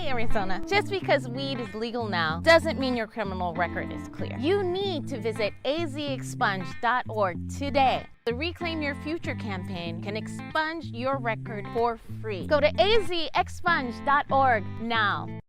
Hey Arizona, just because weed is legal now doesn't mean your criminal record is clear. You need to visit azexpunge.org today. The Reclaim Your Future campaign can expunge your record for free. Go to azexpunge.org now.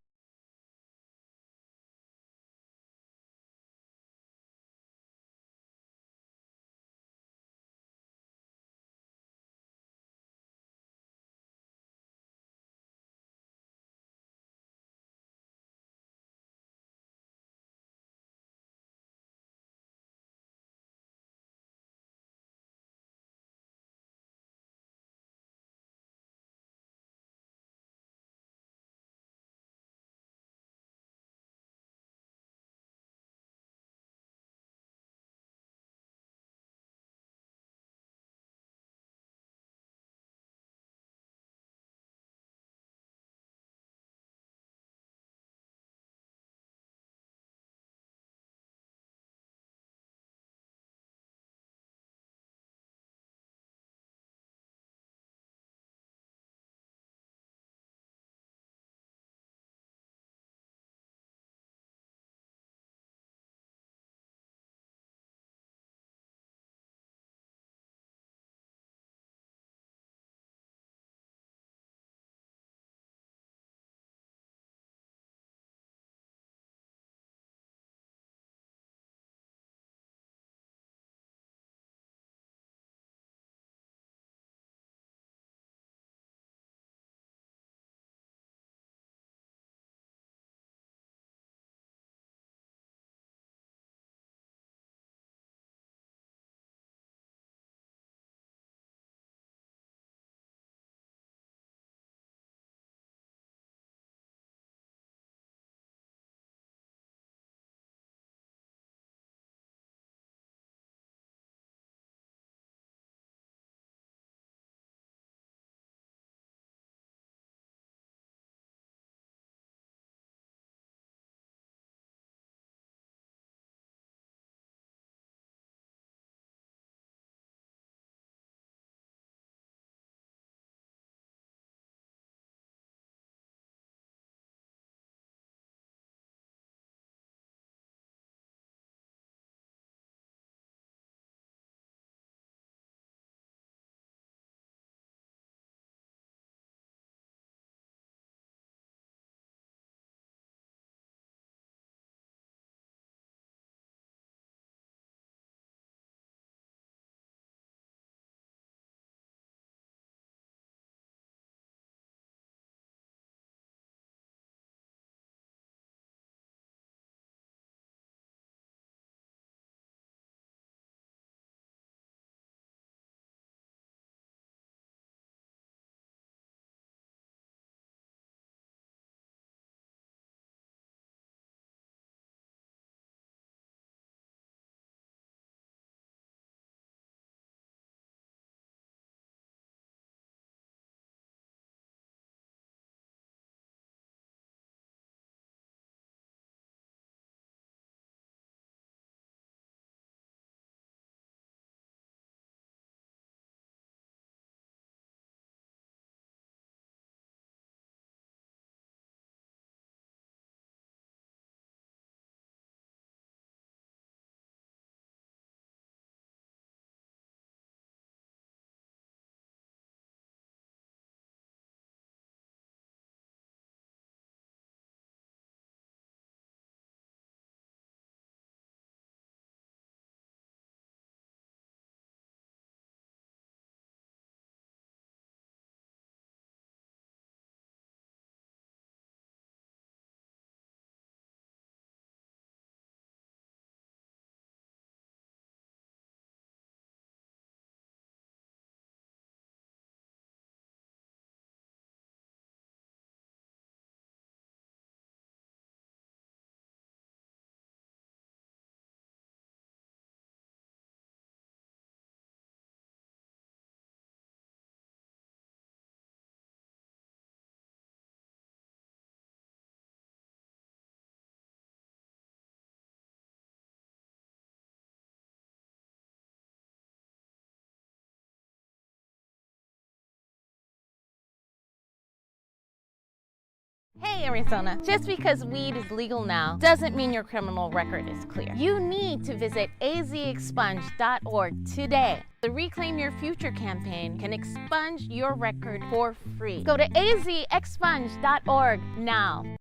Hey Arizona, just because weed is legal now doesn't mean your criminal record is clear. You need to visit azexpunge.org today. The Reclaim Your Future campaign can expunge your record for free. Go to azexpunge.org now.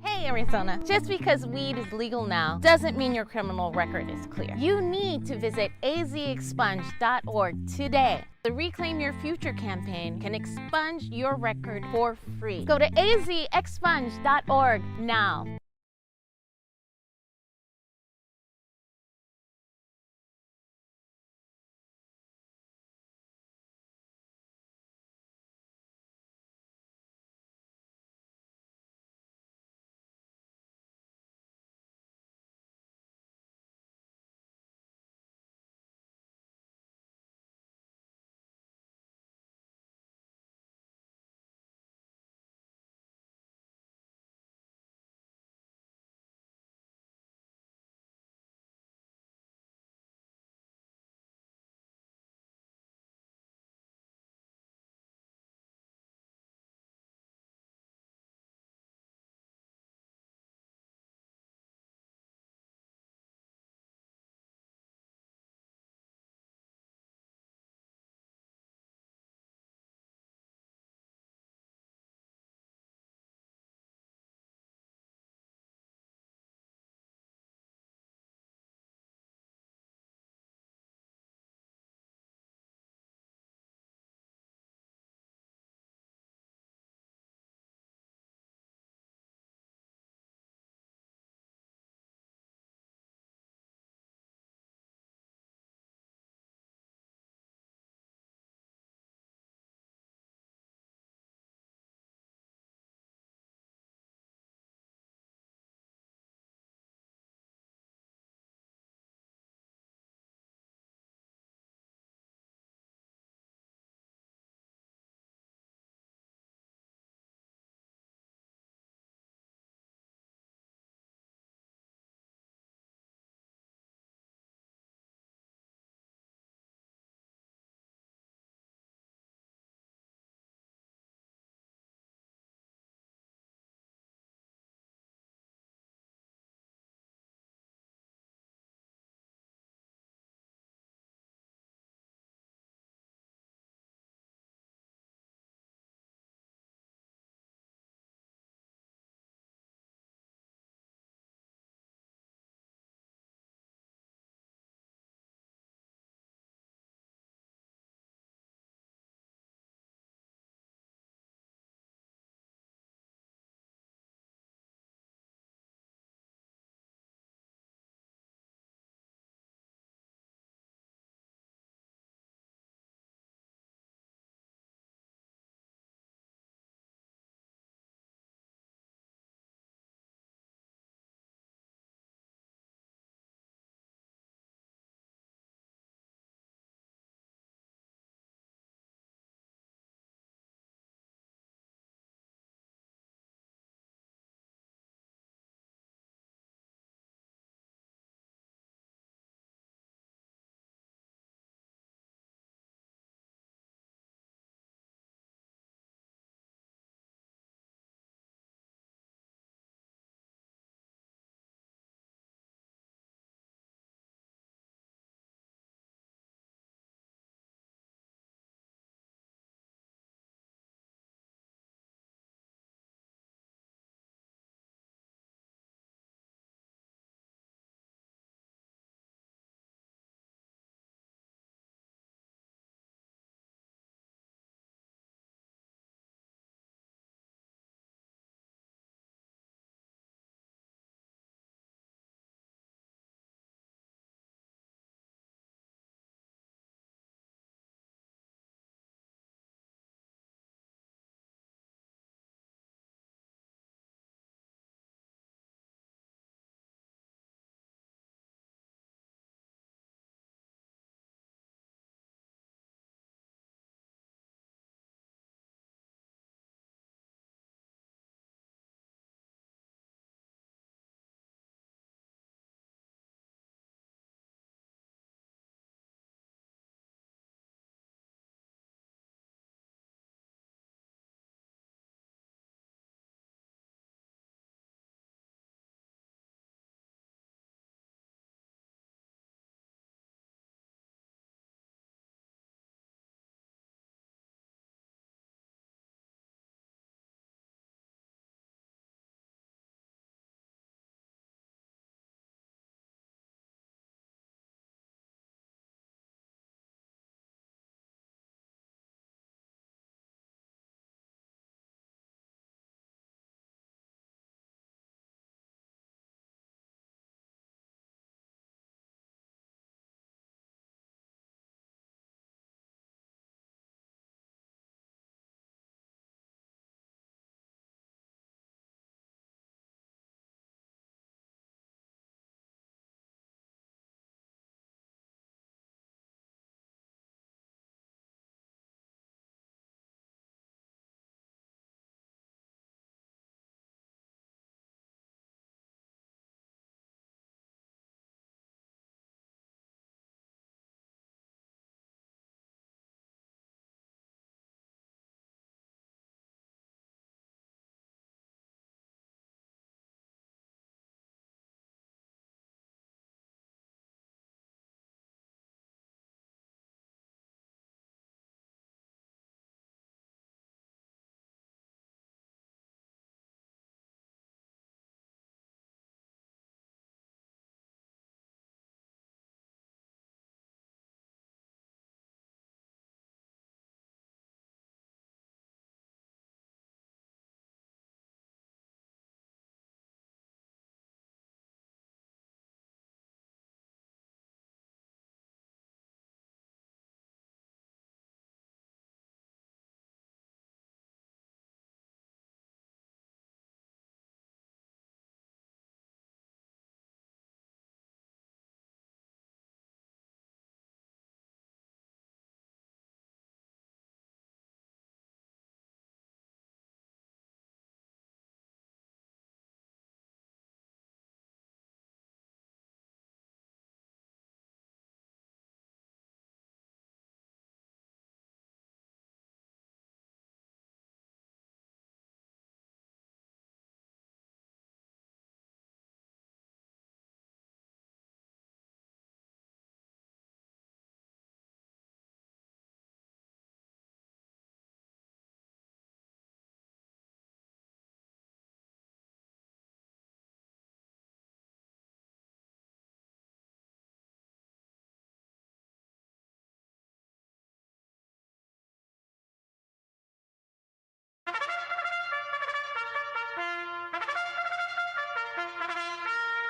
Hey Arizona, just because weed is legal now doesn't mean your criminal record is clear. You need to visit azexpunge.org today. The Reclaim Your Future campaign can expunge your record for free. Go to azexpunge.org now.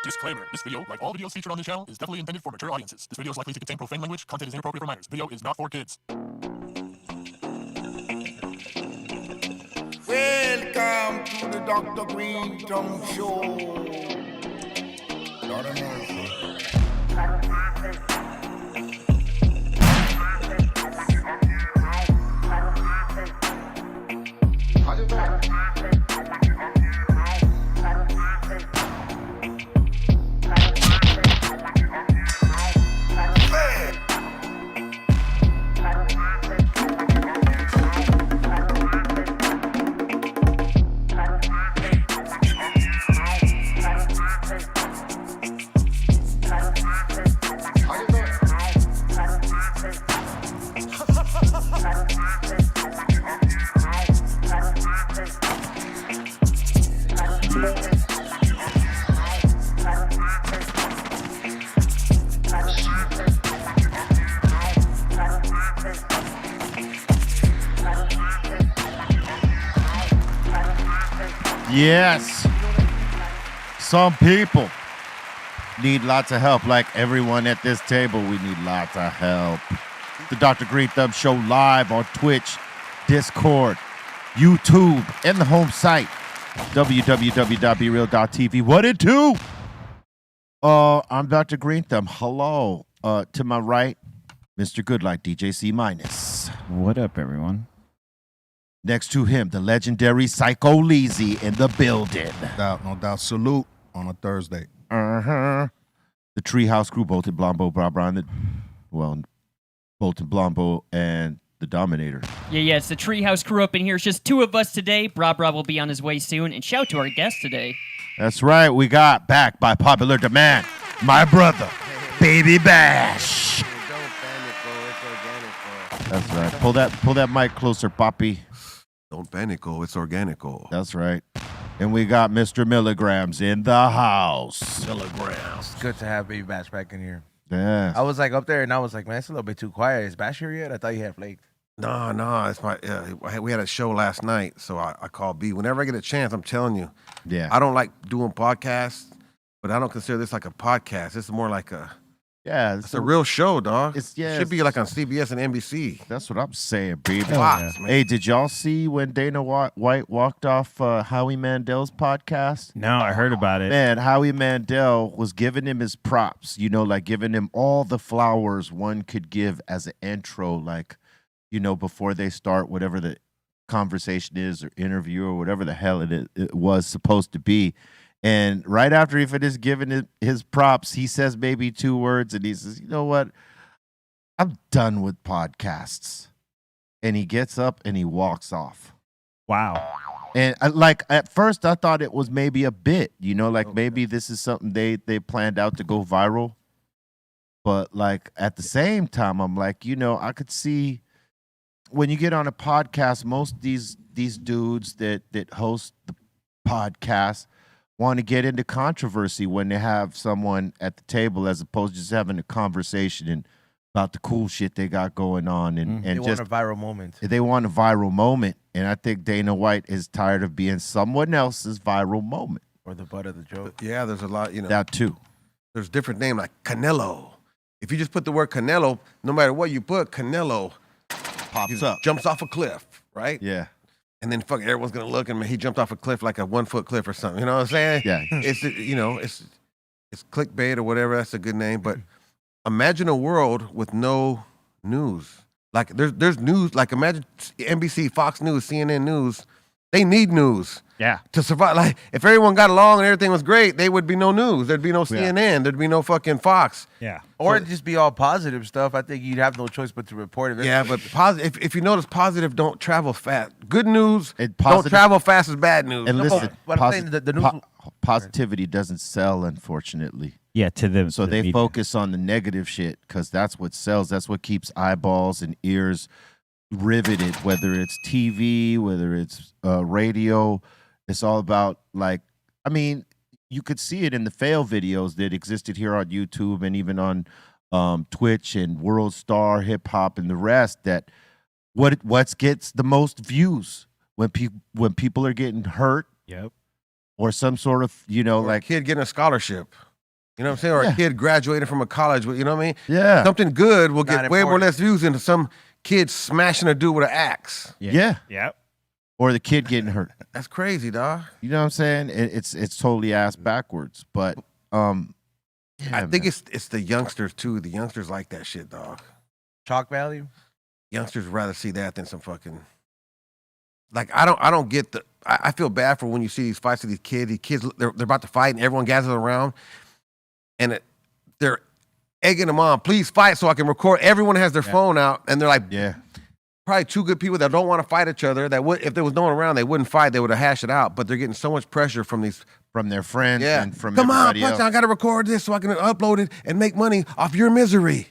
Disclaimer. This video, like all videos featured on this channel, is definitely intended for mature audiences. This video is likely to contain profane language. Content is inappropriate for minors. Video is not for kids. Welcome to the Dr. Greenthumb Show. Lord of mercy. Yes, some people need lots of help. Like everyone at this table, we need lots of help. The Dr. Greenthumb Show live on Twitch, Discord, YouTube, and the home site, www.breal.tv. What it do? I'm Dr. Greenthumb. Hello. To my right, Mr. Goodlight, DJ C minus. What up, everyone? Next to him, the legendary Psycho Leezy in the building. No doubt. Salute on a Thursday. The Treehouse crew, Bolton, Blombo, Bolton, Blombo, and the Dominator. Yeah, it's the Treehouse crew up in here. It's just two of us today. Bra will be on his way soon. And shout to our guest today. That's right. We got back by popular demand, my brother, Baby Bash. That's right. Pull that mic closer, Poppy. Don't panico, it's organico. That's right. And we got Mr. Milligrams in the house. Milligrams. It's good to have Baby Bash back in here. Yeah. I was like up there and I was like, man, it's a little bit too quiet. Is Bash here yet? I thought you had flaked. No, it's my. We had a show last night, so I called B. Whenever I get a chance, I'm telling you. Yeah. I don't like doing podcasts, but I don't consider this like a podcast. This is more like a. Yeah. It's a real show, dog. It should be like on CBS and NBC. That's what I'm saying, baby. Fox, man. Hey, did y'all see when Dana White walked off Howie Mandel's podcast? No, I heard about it. Man, Howie Mandel was giving him his props, like giving him all the flowers one could give as an intro, like, before they start whatever the conversation is or interview or whatever the hell it was supposed to be. And right after he finished giving his props, he says maybe two words, and he says, you know what? I'm done with podcasts. And he gets up and he walks off. Wow. And at first I thought it was maybe a bit, maybe this is something they planned out to go viral. But at the same time, I'm like, I could see when you get on a podcast, most of these dudes that host the podcast want to get into controversy when they have someone at the table as opposed to just having a conversation about the cool shit they got going on. And They just want a viral moment. They want a viral moment. And I think Dana White is tired of being someone else's viral moment. Or the butt of the joke. Yeah, there's a lot, That too. There's different names like Canelo. If you just put the word Canelo, no matter what you put, Canelo Pops up. jumps off a cliff, right? Yeah. And then everyone's gonna look and he jumped off a cliff like a 1 foot cliff or something. You know what I'm saying? Yeah. It's it's clickbait or whatever. That's a good name. But imagine a world with no news. Like there's news. Like imagine NBC, Fox News, CNN News. They need news. Yeah. To survive. Like if everyone got along and everything was great, there would be no news. There'd be no CNN. There'd be no fucking Fox. Yeah. Or it'd just be all positive stuff. I think you'd have no choice but to report it. Yeah, but positive. If you notice, positive don't travel fast. Good news don't positive- travel fast as bad news. And listen, but I'm saying the news. positivity doesn't sell, unfortunately. Yeah, to them. So they focus on the negative shit because that's what sells. That's what keeps eyeballs and ears riveted, whether it's TV, whether it's radio. It's all about you could see it in the fail videos that existed here on YouTube and even on Twitch and World Star, Hip Hop, and the rest. That what gets the most views when people are getting hurt. Yep. Or some sort of, Or a kid getting a scholarship. You know what I'm saying? Or a kid graduating from a college. You know what I mean? Yeah. Something good will Not get way more important. less views than some kid smashing a dude with an axe. Yeah. Yep. Or the kid getting hurt. That's crazy, dog. You know what I'm saying? It's totally ass backwards. But I think it's the youngsters too. The youngsters like that shit, dog. Chalk value. Youngsters rather see that than some fucking. Like I don't get the. I feel bad for when you see these fights with these kids. These kids they're about to fight and everyone gathers around, and they're egging them on. Please fight so I can record. Everyone has their phone out and they're like, probably two good people that don't want to fight each other. That would, if there was no one around, they wouldn't fight. They would have hashed it out. But they're getting so much pressure from their friends and from Come on, everybody else. I got to record this so I can upload it and make money off your misery.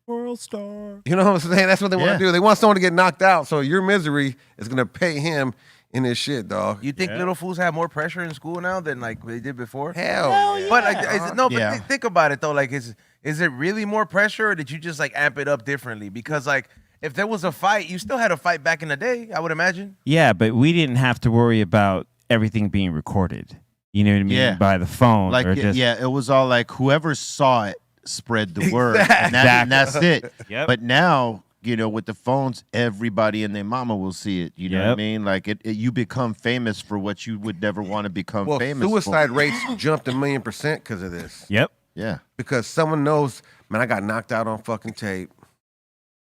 World star. You know what I'm saying? That's what they want Yeah. to do. They want someone to get knocked out, so your misery is gonna pay him in his shit, dog. You think little fools have more pressure in school now than like they did before? Hell yeah. But like, Yeah. think about it though. Like, is it really more pressure, or did you just like amp it up differently? Because like, if there was a fight, you still had a fight back in the day. I would imagine. Yeah, but we didn't have to worry about everything being recorded. You know what I mean? Yeah. By the phone. Like, or just, it was all like whoever saw it spread the word. And that's it. Yep. But now, with the phones, everybody and their mama will see it. You know what I Yep. mean? Like, you become famous for what you would never want to become Well, famous suicide for. rates jumped 1,000,000% because of this. Yep. Yeah. Because someone knows, man, I got knocked out on fucking tape.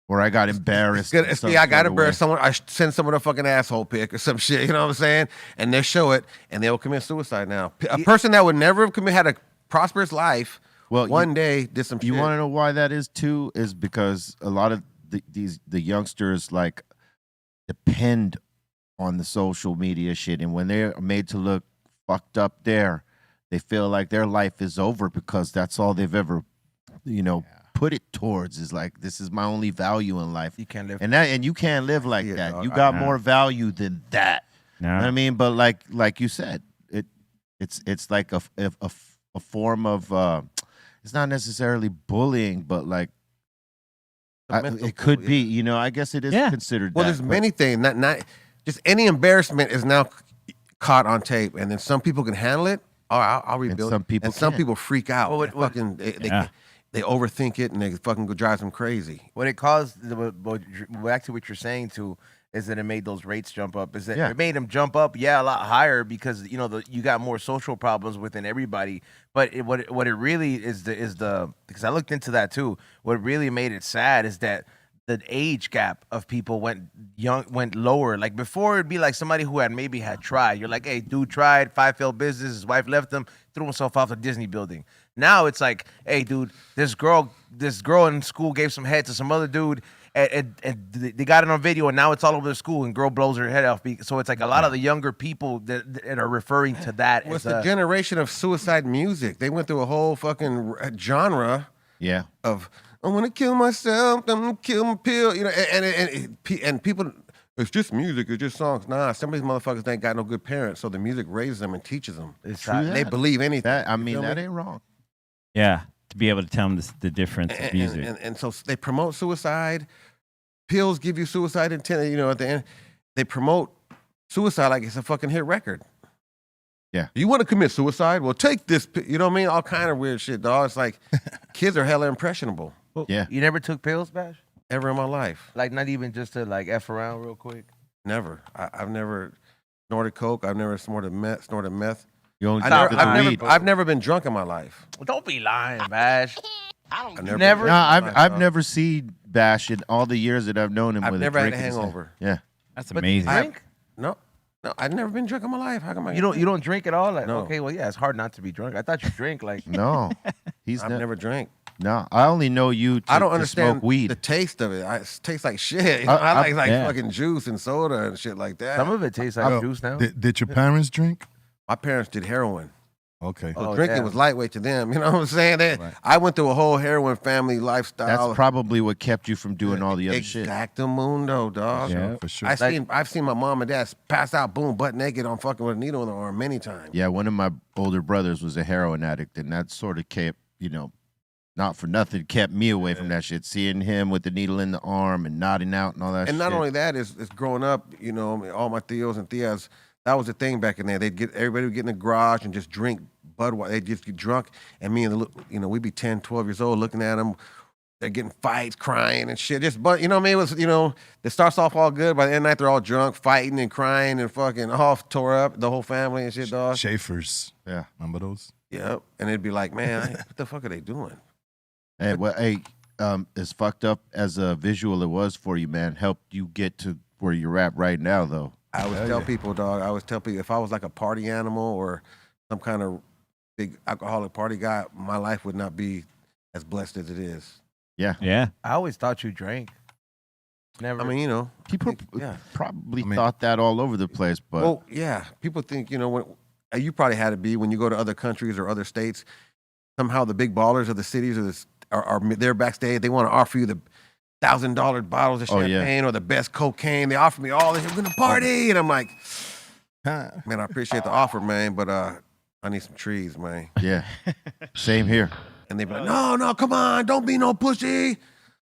Or I got embarrassed. in some See, I got sort of embarrassed. way. Someone, I send someone a fucking asshole pic or some shit. You know what I'm saying? And they show it, and they'll commit suicide now. A person that would never have had a prosperous life, Well, one day did some shit. You want to know why that is too? Is because a lot of the youngsters like depend on the social media shit, and when they're made to look fucked up there, they feel like their life is over because that's all they've ever, put it towards. Is like, this is my only value in life. You can't live. And you can't live like Yeah, that. dog, You got know. more value than that. No. You know what I mean? But like you said, it's like a form of it's not necessarily bullying, but like mental it could bullying. be. I guess it is Yeah. considered. Well, that, there's but- many things. Not just any embarrassment is now caught on tape, and then some people can handle it. Oh, I'll rebuild. some it. people and some can't. people freak out. Well, They fucking Yeah. they overthink it, and they fucking go drive them crazy. What it caused, back to what you're saying too, is that it made those rates jump up. Is that Yeah. it made them jump up? Yeah, a lot higher because you got more social problems within everybody. But what it really is the because I looked into that too. What really made it sad is that the age gap of people went lower. Like before, it'd be like somebody who had tried. You're like, hey, dude tried, 5 failed business. His wife left him, threw himself off the Disney building. Now it's like, hey, dude, this girl in school gave some head to some other dude, and they got it on video, and now it's all over the school, and girl blows her head off. So it's like a lot of the younger people that are referring to that. What's as the generation of suicide music? They went through a whole fucking genre Yeah. of I want to kill myself, I'm gonna kill my pill, and people. It's just music, it's just songs. Nah, some of these motherfuckers ain't got no good parents, so the music raises them and teaches them. True They that. believe anything. That You feel that me? ain't wrong. Yeah. To be able to tell them the difference of and, music. and so they promote suicide. Pills give you suicide intent. At the end, they promote suicide like it's a fucking hit record. Yeah. You want to commit suicide? Well, take this. You know what I mean? All kind of weird shit, dog. It's like kids are hella impressionable. Yeah. You never took pills, Bash? Ever in my life, Like not even just to like F around real quick? never. I've never snorted coke. I've never snorted meth. You only I took never, the I've, weed. never, I've never been drunk in my life. Well, don't be lying, Bash. I've Never? been No, drunk in my life, I've dog. never seen Bash in all the years that I've known him. I've with never had a drink in his hand. hangover. Yeah. That's But amazing. drink? No, I've never been drunk in my life. How come I? You don't drink at all? Like, No. okay, well, yeah, it's hard not to be drunk. I thought you drink like. No, he's I've never drank. No, I only know you. I don't to understand smoke weed. the taste of it. It tastes like shit. I- I like yeah. fucking juice and soda and shit like that. Some of it tastes like juice now. Did your parents drink? My parents did heroin. Okay. So Oh, drinking damn. was lightweight to them. You know what I'm saying? I went through a whole heroin family lifestyle. That's probably what kept you from doing all the other shit. Exactamundo, dog. Yeah. For sure. I've seen my mom and dad pass out, boom, butt naked on fucking with a needle in their arm many times. Yeah, one of my older brothers was a heroin addict, and that sort of kept, not for nothing, kept me away from that shit. Seeing him with the needle in the arm and nodding out and all that shit. And not only that, is growing up, all my tios and tias, that was the thing back in there. Everybody would get in the garage and just drink Budweiser. They just get drunk, and me and we'd be 10, 12 years old looking at them. They're getting fights, crying and shit. But you know what I mean? It was, it starts off all good. By the end of the night, they're all drunk, fighting and crying and fucking all tore up, the whole family and shit, dog. Schaefer's. Yeah. Remember those? Yep. And it'd be like, man, what the fuck are they doing? Hey, as fucked up as a visual it was for you, man, helped you get to where you're at right now, though. I always tell people, dog, if I was like a party animal or some kind of big alcoholic party guy, my life would not be as blessed as it is. Yeah. Yeah. I always thought you drank. Never. I mean, people probably thought that all over the place, but well, yeah, people think when you probably had it be when you go to other countries or other states. Somehow the big ballers of the cities are there backstage. They want to offer you the $1,000 bottles of champagne or the best cocaine. They offer me all this. We're gonna party, and I'm like, man, I appreciate the offer, man, but I need some trees, man. Yeah, same here. And they be like, no, come on, don't be no pussy.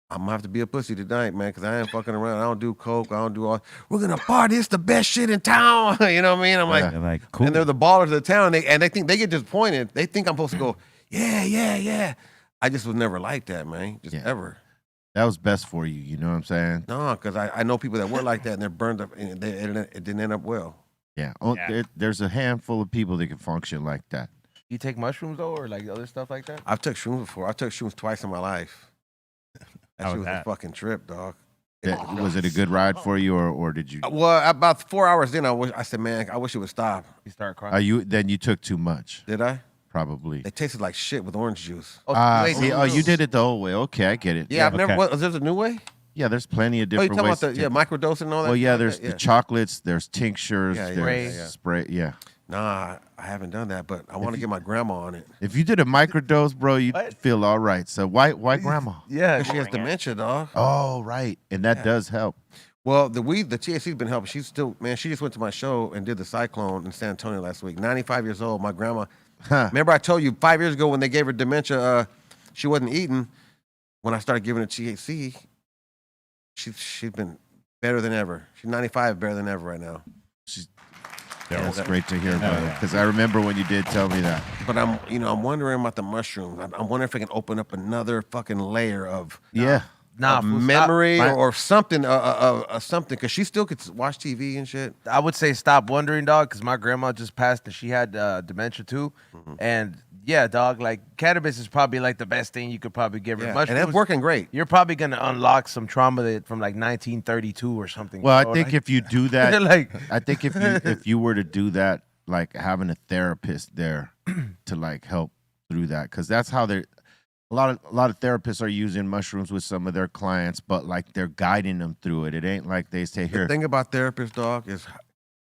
I'm gonna have to be a pussy tonight, man, because I ain't fucking around. I don't do coke. I don't do all. We're gonna party. It's the best shit in town. You know what I mean? I'm like, cool. And they're the ballers of the town. And they think they get disappointed. They think I'm supposed to go, yeah. I just was never like that, man. Just ever. That was best for you. You know what I'm saying? No, because I know people that were like that and they're burned up and it didn't end up well. Yeah. There's a handful of people that can function like that. You take mushrooms though, or like other stuff like that? I've took shrooms before. I took shrooms twice in my life. That shit was a fucking trip, dog. Was it a good ride for you, or did you? Well, about 4 hours in, I said, man, I wish it would stop. You start crying. Then you took too much. Did I? Probably. It tasted like shit with orange juice. You did it the whole way. Okay, I get it. Yeah, I've never. There's a new way? Yeah, there's plenty of different you ways. talking about microdose and all that? Well, yeah, there's the chocolates, there's tinctures, there's spray. Yeah. Nah, I haven't done that, but I want to get my grandma on it. If you did a microdose, bro, you'd feel all right. So why grandma? Yeah, she has dementia, dog. Oh, right, and that does help. Well, the THC's been helping. She's still, man. She just went to my show and did the Cyclone in San Antonio last week. 95 years old. My grandma. Remember I told you 5 years ago when they gave her dementia, she wasn't eating. When I started giving her THC, she's been better than ever. She's 95, better than ever right now. That's great to hear about it, because I remember when you did tell me that. But I'm wondering about the mushrooms. I'm wondering if I can open up another fucking layer of memory or something, something, because she still could watch TV and shit. I would say stop wondering, dog, because my grandma just passed and she had dementia too, and yeah, dog, like cannabis is probably like the best thing you could probably give her. And it's working great. You're probably gonna unlock some trauma from like 1932 or something. Well, I think if you do that, like, I think if you were to do that, like having a therapist there to like help through that, because that's how they're. A lot of therapists are using mushrooms with some of their clients, but like they're guiding them through it. It ain't like they say here. The thing about therapists, dog, is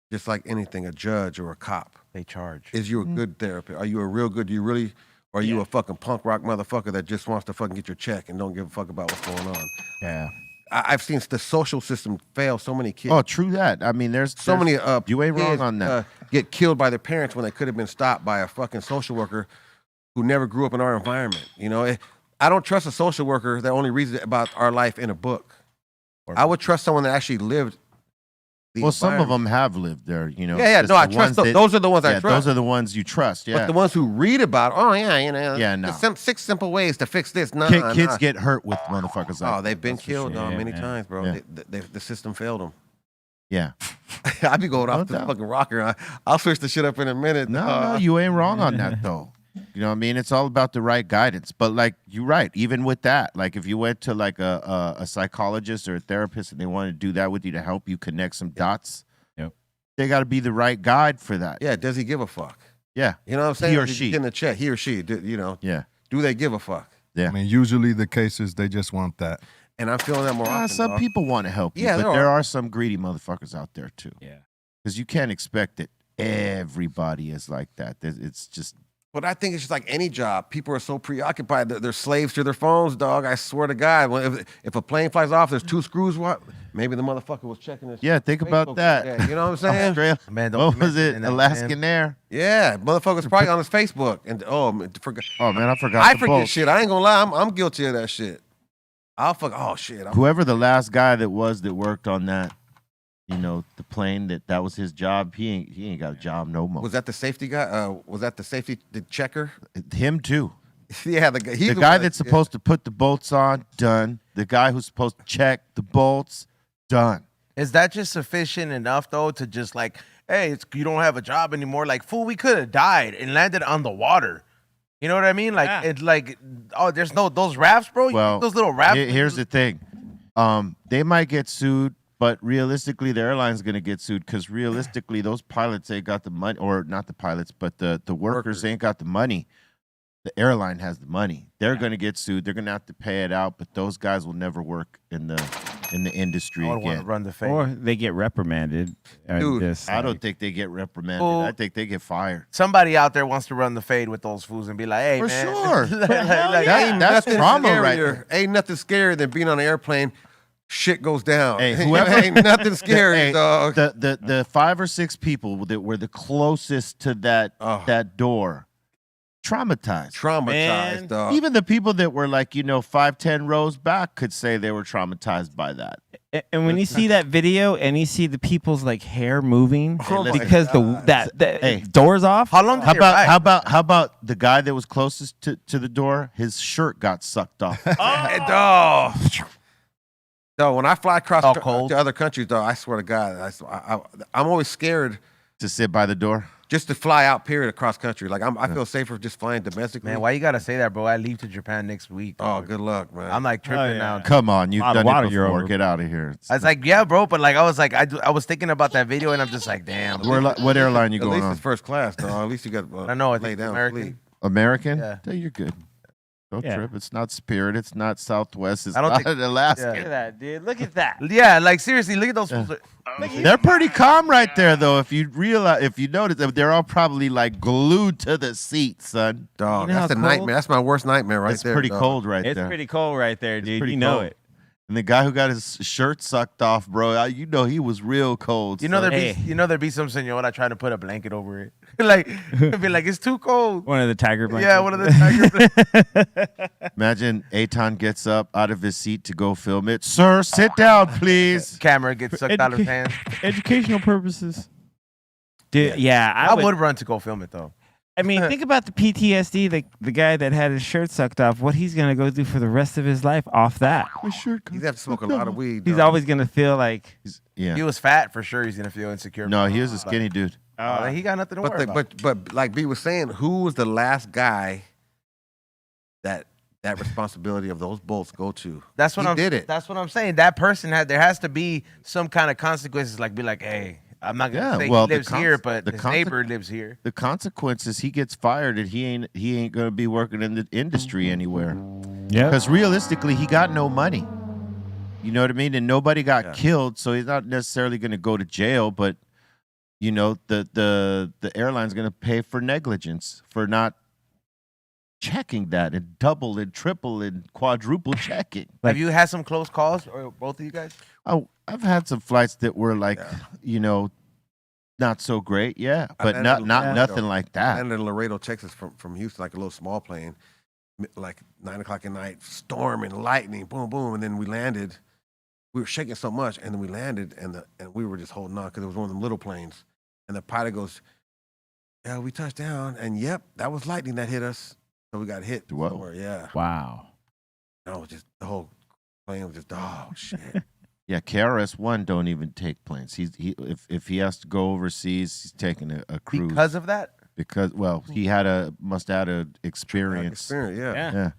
just like anything, a judge or a cop. They charge. Is you a good therapist? Are you a real good? Do you really? Or are you a fucking punk rock motherfucker that just wants to fucking get your check and don't give a fuck about what's going on? Yeah. I've seen the social system fail so many kids. Oh, true that. I mean, there's so many. You ain't wrong on that. Get killed by their parents when they could have been stopped by a fucking social worker who never grew up in our environment. You know, I don't trust a social worker that only reads about our life in a book. I would trust someone that actually lived. Well, some of them have lived there, you know. Yeah. No, I trust those are the ones I trust. Those are the ones you trust. Yeah. But the ones who read about, Yeah, no. 6 simple ways to fix this. Kids get hurt with motherfuckers. Oh, they've been killed many times, bro. Yeah. The system failed them. Yeah. I'd be going off the fucking rocker. I'll switch the shit up in a minute. No, you ain't wrong on that though. You know what I mean? It's all about the right guidance. But like you're right, even with that, like if you went to like a psychologist or a therapist and they wanted to do that with you to help you connect some dots, they got to be the right guide for that. Yeah, does he give a fuck? Yeah. You know what I'm saying? He or she. Getting a check, he or she, you know. Yeah. Do they give a fuck? Yeah. I mean, usually the cases, they just want that. And I'm feeling that more often. Some people want to help you, Yeah, but there are some greedy motherfuckers out there too. Yeah. Because you can't expect that everybody is like that. It's just... But I think it's just like any job. People are so preoccupied that they're slaves to their phones, dog. I swear to God. If a plane flies off, there's 2 screws. What? Maybe the motherfucker was checking his think Facebook. about that. Yeah, you know what I'm saying? Australia. Man, What was it? Alaskan Air? Yeah, motherfucker's probably on his Facebook. And forgot. Oh, man, I forgot I the forget boat. shit. I ain't gonna lie. I'm guilty of that shit. Oh, shit. Whoever the last guy that worked on that, you know, the plane that was his job. He ain't got a job no more. Was that the safety guy? Was that the checker? Him too. Yeah, the guy. The guy that's supposed to put the bolts on, done. The guy who's supposed to check the bolts, done. Is that just sufficient enough though to just like, hey, you don't have a job anymore? Like, fool, we could have died and landed on the water. You know what I mean? Like, it's like, oh, there's no those rafts, bro. Well, those little rafts. Here's the thing. They might get sued, but realistically, the airline's gonna get sued because realistically, those pilots ain't got the money, or not the pilots, but the workers ain't got the money. The airline has the money. They're gonna get sued. They're gonna have to pay it out. But those guys will never work in the industry I would want again. to run the fade. Or they get reprimanded. Dude, I don't think they get reprimanded. Well, I think they get fired. Somebody out there wants to run the fade with those fools and be like, hey, For man. sure. Ain't That's nothing trauma scarier. right Ain't nothing scarier than being on an airplane. Shit goes down. Hey, whoever ain't nothing scary, Hey, dog. the 5 or 6 people that were the closest to that door, traumatized. Man. Dog. Even the people that were like, 5-10 rows back could say they were traumatized by that. And when you see that video and you see the people's like hair moving my because that Hey. door's off. How long did How they ride? how about the guy that was closest to the door? His shirt got sucked off. Dog, when I fly across All cold. to other countries, dog, I swear to God, I'm always scared To sit by the door. just to fly out. Period across country. Like I feel safer just flying domestically. Man, why you gotta say that, bro? I leave to Japan next week. Oh, good luck, man. I'm like tripping yeah. now. Come on, you've Lot of done water it you're before. over. Get out of here. I was like, yeah, bro, but like I was like, I was thinking about that video and I'm just like, damn. What airline you At going least on? it's first class, dog. At least you got. I know, I lay think down, American. sleep. American? Yeah. You're good. Don't Yeah. trip. It's not Spirit. It's not Southwest. It's I don't not think- Alaska. yeah. Look at that, dude. Look at that. Yeah, like seriously, look at those fools. They're pretty calm right there, though. If you notice, they're all probably like glued to the seat, son. Dog, You know that's how a cold? nightmare. That's my worst nightmare right It's there. pretty dog. cold right It's there. pretty cold right there, dude. pretty You know cold. it. And the guy who got his shirt sucked off, bro, he was real cold. You know son. there'd be some senora trying to put a blanket over it. Like be like, it's too cold. One of the tiger blankets. Yeah, one of the tiger blankets. Imagine Eitan gets up out of his seat to go film it. Sir, sit down, please. Camera gets sucked out of his hand. Educational purposes. Dude, yeah, I would run to go film it though. I mean, think about the PTSD, the guy that had his shirt sucked off, what he's going to go through for the rest of his life off that. My shirt He's have to smoke a lot of weed. He's dog. always going to feel like, Yeah. He was fat for sure. He's gonna feel insecure. No, he was a skinny dude. He got nothing to worry about. But like B was saying, who was the last guy that responsibility of those bolts go to? That's what He I'm. did it. That's what I'm saying. That person there has to be some kind of consequences. Like be like, hey, I'm not gonna Yeah, say well, he lives here, but the his conse- neighbor lives here. The consequences, he gets fired and he ain't gonna be working in the industry anywhere. yeah. Because realistically, he got no money. You know what I mean? And nobody got killed, so he's not necessarily gonna go to jail, but the airline's gonna pay for negligence for not checking that and double and triple and quadruple checking. Have you had some close calls, or both of you guys? Oh, I've had some flights that were like, not so great, but landed in Laredo. nothing like I that. landed in Laredo, Texas, from Houston, like a little small plane, like 9 o'clock at night, storm and lightning, boom, boom, and then we landed. We were shaking so much, and then we landed, and we were just holding on because it was one of them little planes. And the pilot goes, "Yeah, we touched down, and yep, that was lightning that hit us, so we got hit Whoa. somewhere." Yeah, Wow. no, just the whole plane was just shit. Yeah, KRS-One don't even take planes. If he has to go overseas, he's taking a cruise Because of that? because he must have had a experience. Yeah.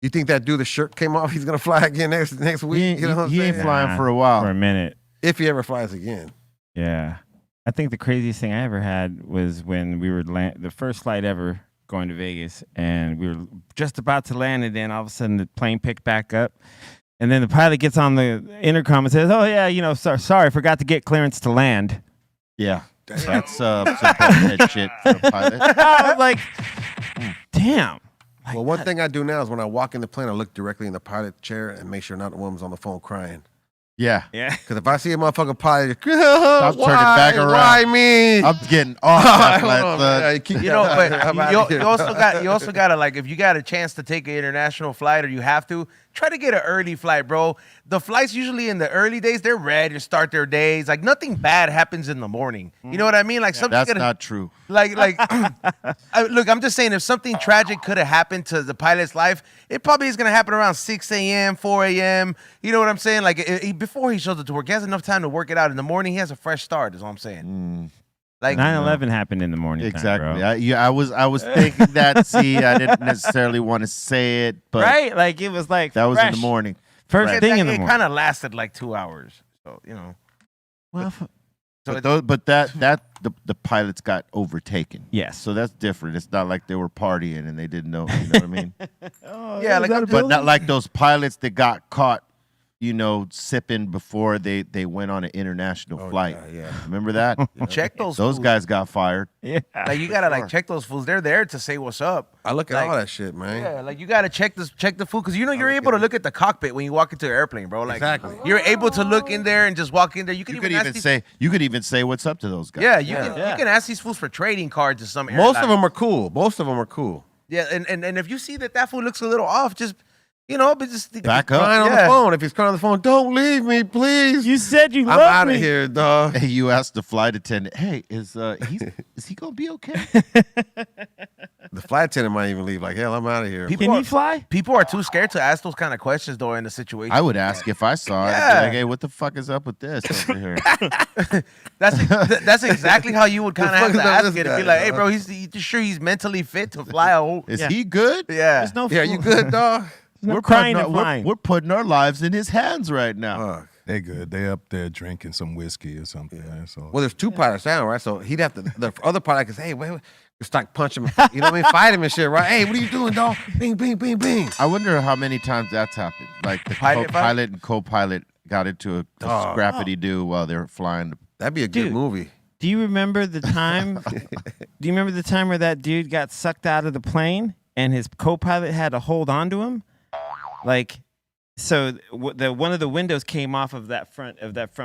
You think that dude the shirt came off? He's gonna fly again next week. He ain't, you know what I'm he ain't saying? flying for a For a while. minute. If he ever flies again. Yeah. I think the craziest thing I ever had was when we were the first flight ever going to Vegas, and we were just about to land, and then all of a sudden the plane picked back up. And then the pilot gets on the intercom and says, "Oh yeah, sorry, forgot to get clearance to land." Yeah, that's some bullhead shit for a pilot. I was like, damn. Well, one thing I do now is when I walk in the plane, I look directly in the pilot chair and make sure not the woman's on the phone crying. Yeah, Yeah. Because if I see a motherfucking pilot, turning back around. Why me? I'm getting off that flight, Hold on, son. man. Keep- You know, but I'm outta here. you also gotta like, if you got a chance to take an international flight or you have to, try to get an early flight, bro. The flights usually in the early days, they're ready to start their days. Like nothing bad happens in the morning. You know what I mean? Like something. That's not true. Look, I'm just saying, if something tragic could have happened to the pilot's life, it probably is gonna happen around 6 a.m., 4 a.m. You know what I'm saying? Like before he shows up to work, he has enough time to work it out. In the morning, he has a fresh start. Is all I'm saying. Like 9/11 happened in the morning. Exactly. Time, bro. I was thinking that. See, I didn't necessarily want to say it, but Right? Like it was like that was in fresh. the morning. First thing in the it morning. kind of lasted like 2 hours. So Well, But the pilots got overtaken. Yes. So that's different. It's not like they were partying and they didn't know. You know what I mean? yeah, like But not like those pilots that got caught, sipping before they went on an international flight. Yeah. Remember that? check those. Those fools. guys got fired. yeah. Like you gotta check those fools. They're there to say what's up. I look at Like, all that shit, man. Yeah, like you gotta check the food because you're able to look at the cockpit when you walk into an airplane, bro. Like Exactly. you're able to look in there and just walk in there. You You could even say what's up to those guys. Yeah, you can ask these fools for trading cards to some. Most of airline. them are cool. Most of them are cool. Yeah, and if you see that fool looks a little off, just but just Back up. Crying on the phone. If he's crying on the phone, don't leave me, please. You said you I'm love out me. of here, dog. Hey, you asked the flight attendant, "Hey, is he gonna be okay?" The flight attendant might even leave. Like, hell, I'm out of here. Can he fly? People are too scared to ask those kind of questions though in the situation. I would ask if I saw it. I'd be like, "Hey, what the fuck is up with this over here?" That's exactly how you would kind of fuck have to is up with ask this it and be guy, like, "Hey, dog? bro, you sure he's mentally fit to fly a whole?" Is he good? Yeah. There's no Yeah, you good, dog? We're crying and we're, flying. we're putting our lives in his hands right now. Fuck. They good. They up there drinking some whiskey or something. Man, so Well, there's two pilots down, right? So he'd have to. The other pilot goes, "Hey, wait, just like punch him. You know what I mean? Fight him and shit, right? Hey, what are you doing, dog? Bing, bing, bing, bing." I wonder how many times that's happened. Like the Pilot fight? pilot and co-pilot got into a scrappity do while they were flying. That'd be a good Dude. movie. Do you remember the time? Do you remember the time where that dude got sucked out of the plane and his co-pilot had to hold on to him? Like, so one of the windows came off of that front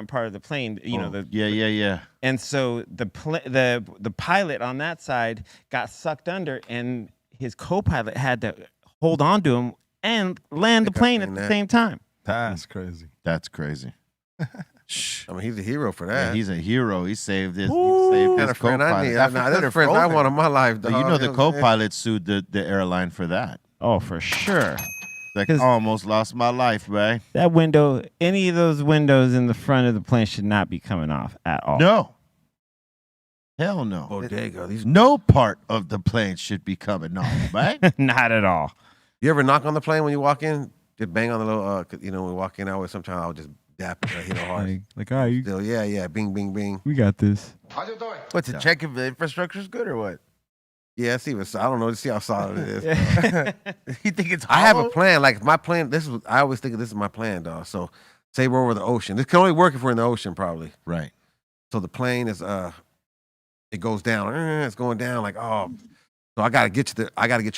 part of the plane. Yeah. And so the pilot on that side got sucked under, and his co-pilot had to hold on to him and land the plane at the same time. that's crazy. That's crazy. I mean, he's a hero for Yeah, that. he's a hero. He saved his kind his of friend I need. co-pilot. That's the friend I want in my life, But dog. you know the what I'm saying? co-pilot sued the airline for that. Oh, for sure. Like, 'Cause- I almost lost my life, man. That window, any of those windows in the front of the plane should not be coming off at all. No. Hell no. Bodega. These. No part of the plane should be coming off, right? Not at all. You ever knock on the plane when you walk in? Just bang on the little. 'Cause, when we walk in, I always sometimes I'll just dap hard. Like, all right, Still, yeah, bing, bing, bing. we got this. What to check if the infrastructure's good or what? Yeah, see what's. I don't know. See how solid it is. You think it's? I have a hollow? plan. Like my plan. I always think this is my plan, dog. So, say we're over the ocean. This can only work if we're in the ocean, probably. Right. So the plane is it goes down. It's going down. Like so I gotta get to the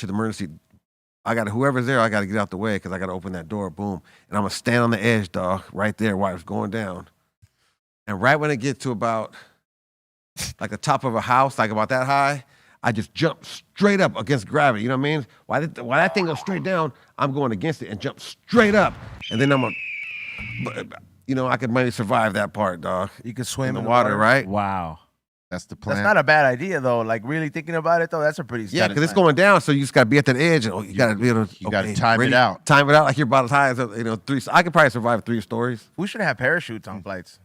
emergency. Whoever's there. I gotta get out the way because I gotta open that door. Boom, and I'm gonna stand on the edge, dog, right there while it's going down. And right when it gets to about like the top of a house, like about that high, I just jump straight up against gravity. You know what I mean? While that thing goes straight down, I'm going against it and jump straight up. And then I could maybe survive that part, dog. You can swim in the water, right? Wow. That's the plan. That's not a bad idea though. Like really thinking about it though, that's a pretty. Yeah, because it's going down, so you just got to be at that edge, and you got to be able to. You got to time it out. Time it out like you're about as high as 3. I could probably survive 3 stories. We should have parachutes on flights.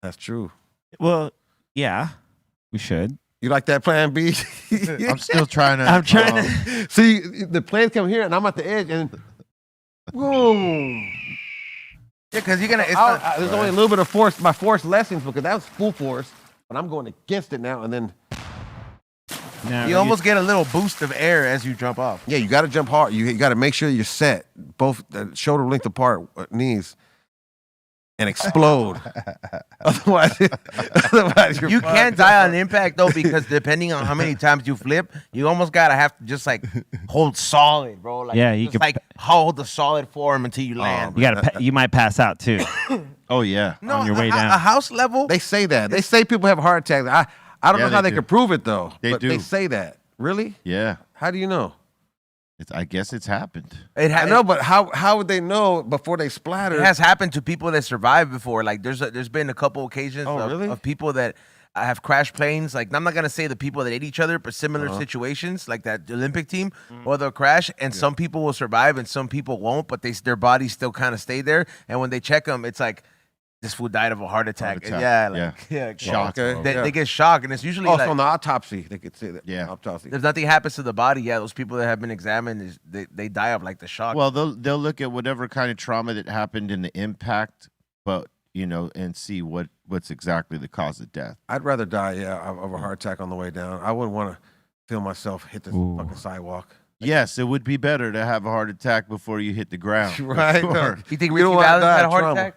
That's true. Well, yeah, we should. You like that plan B? I'm still trying to. I'm trying to. See, the planes come here, and I'm at the edge, and boom. Yeah, because you're gonna. There's only a little bit of force. My force lessens because that was full force, but I'm going against it now, and then Now, you almost get a little boost of air as you jump off. yeah, you got to jump hard. You got to make sure you're set, both shoulder length apart, knees, and explode. otherwise, you're You fucked can't up. die on impact though, because depending on how many times you flip, you almost gotta have to just like hold solid, bro. Like, Yeah, you just could- like hold the solid form until you land. you gotta. You might pass out too. Oh yeah. No, on your way a down. house level. They say that. They say people have heart attacks. I don't Yeah, know how they they do. can prove it though. They but do. They say that. Really? Yeah. How do you know? I guess it's happened. I know, but how would they know before they splatter? It has happened to people that survived before. Like there's been a couple occasions of people that have crashed planes. Like I'm not gonna say the people that ate each other, but similar situations like that Olympic team, or they'll crash, and some people will survive and some people won't, but their bodies still kind of stay there. And when they check them, it's like this fool died of a heart attack. Yeah, Shock. Okay. They get shocked, and it's usually Also like, on the autopsy, they could say that. Yeah. Autopsy. if nothing happens to the body, those people that have been examined, they die of like the shock. Well, they'll look at whatever kind of trauma that happened in the impact, but and see what's exactly the cause of death. I'd rather die, of a heart attack on the way down. I wouldn't want to feel myself hit the fucking sidewalk. Yes, it would be better to have a heart attack before you hit the ground. Right? Sure. You think We don't Ricky wanna Valens die had a of heart trauma. attack?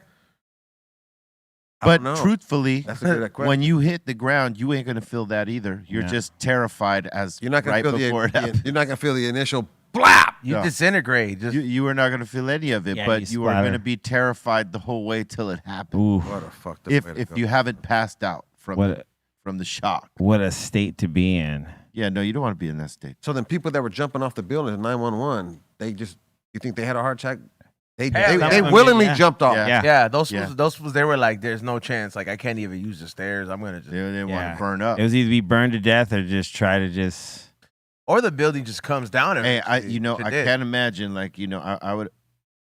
I But don't know. truthfully, That's a good question. when you hit the ground, you ain't gonna feel that either. You're just terrified as You're not gonna right feel before it happens. you're not gonna feel the initial blap. You No. disintegrate. Just You are not gonna feel any of it, Yeah, but you you are splatter. gonna be terrified the whole way till it happens. Ooh, What a fucked up If way to if go. you haven't passed out from the shock. what a state to be in. Yeah, no, you don't want to be in that state. So then people that were jumping off the building at 911, you think they had a heart attack? They Hell yeah. they willingly jumped off. Yeah. yeah, those Yeah. fools, those fools, they were like, "There's no chance. Like I can't even use the stairs. I'm gonna just." They didn't want Yeah. to burn up. It was either be burned to death or just try to just. Or the building just comes down. Hey, I eventually. I It did. can't imagine I would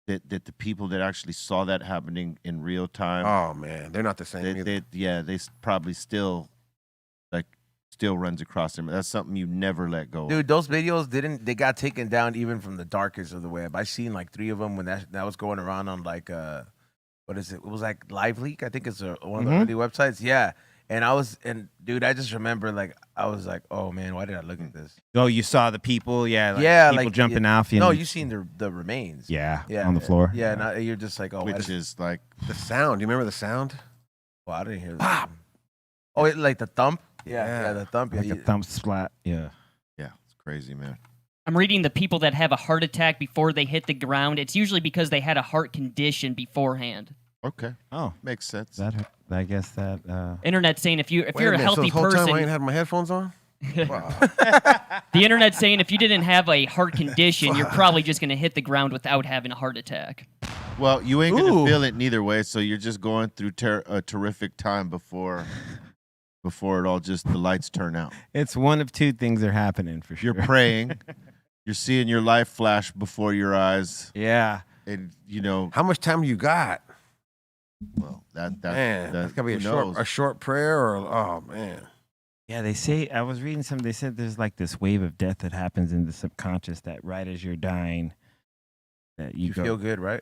that the people that actually saw that happening in real time. Oh man, they're not the same either. They probably still runs across them. That's something you never let go of. Dude, those videos they got taken down even from the darkest of the web. I seen like 3 of them when that was going around on like what is it? It was like Live Leak, I think it's one of the early websites. Yeah. And dude, I just remember I was like, oh man, why did I look at this? Oh, you saw the people, people like, jumping off. No, you seen the remains. Yeah, Yeah, on the floor. Yeah, and you're just like, oh, Which is like The sound. You remember the sound? well, I didn't hear that. Oh, like the thump. Yeah, the thump. Like Yeah, a thump splat. Yeah. it's crazy, man. I'm reading the people that have a heart attack before they hit the ground. It's usually because they had a heart condition beforehand. Okay, Oh, makes sense. I guess that. Internet saying if you're Wait a minute, so healthy this whole time I ain't person, had my headphones on? the internet saying if you didn't have a heart condition, you're probably just gonna hit the ground without having a heart attack. Well, you ain't gonna Ooh. feel it neither way, so you're just going through a terrific time before it all just the lights turn out. It's one of two things are happening for sure. You're praying, you're seeing your life flash before your eyes, Yeah. and How much time you got? well, that Man, that's gotta be who a short prayer or oh man. Yeah, they say, I was reading something, they said there's like this wave of death that happens in the subconscious that right as you're dying, that you feel good, right?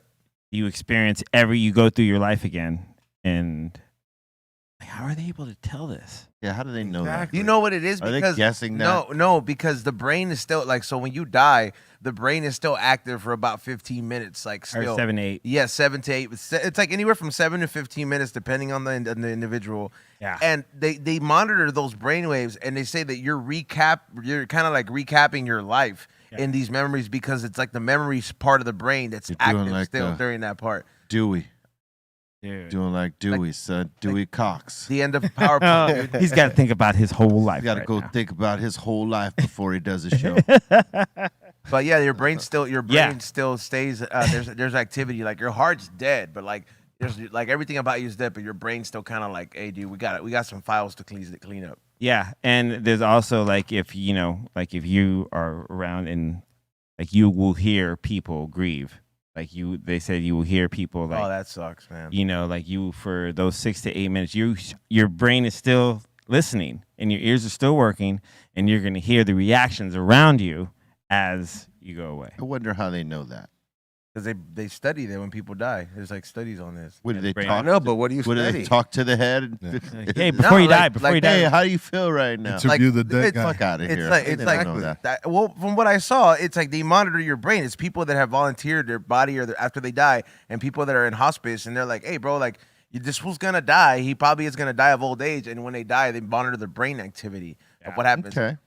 you experience you go through your life again. And how are they able to tell this? Yeah, how do they know Exactly. You know what it is? that? Are Because they guessing that? No, because the brain is still so when you die, the brain is still active for about 15 minutes, still. Or 7, 8. Yeah, 7 to 8. It's like anywhere from 7 to 15 minutes, depending on the individual. Yeah. And they monitor those brain waves, and they say that you're kind of like recapping your life in these memories because it's like the memories part of the brain that's You're doing active like still during that part. Dewey, Dude. doing like Dewey, son, Dewey Cox. The end of PowerPoint. He's got to think about his whole life. You got to right go now. think about his whole life before he does a show. But yeah, your brain still stays. There's activity. Like your heart's dead, but there's everything about you is dead, but your brain's still kind of like, hey, dude, we got some files to clean up. Yeah, and there's also if you are around and you will hear people grieve. They said you will hear people Oh, that sucks, man. you for those 6 to 8 minutes, your brain is still listening and your ears are still working, and you're gonna hear the reactions around you as you go away. I wonder how they know that. Because they study that when people die. There's studies on this. What do they brain- I talk? know, but what do you What do they study? talk to the head? Hey, before you die, Hey, how do you feel right now? Interview the dead it's guy. Fuck out of It's here. like They it's don't like know that. well, from what I saw, it's like they monitor your brain. It's people that have volunteered their body after they die, and people that are in hospice, and they're like, hey, bro, this fool's gonna die. He probably is gonna die of old age, and when they die, they monitor the brain activity of what happens. Okay.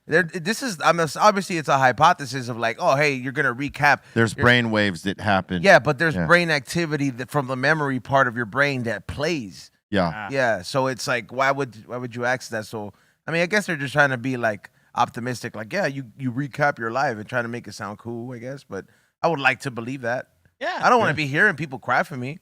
Obviously it's a hypothesis of oh, hey, you're gonna recap. There's brain waves that happen. Yeah, but there's Yeah. brain activity from the memory part of your brain that plays. Yeah. Yeah, so it's why would you access that? So I mean, I guess they're just trying to be optimistic. Like, yeah, you recap your life and try to make it sound cool, I guess. But I would like to believe that. Yeah. I don't want to be hearing people cry for me.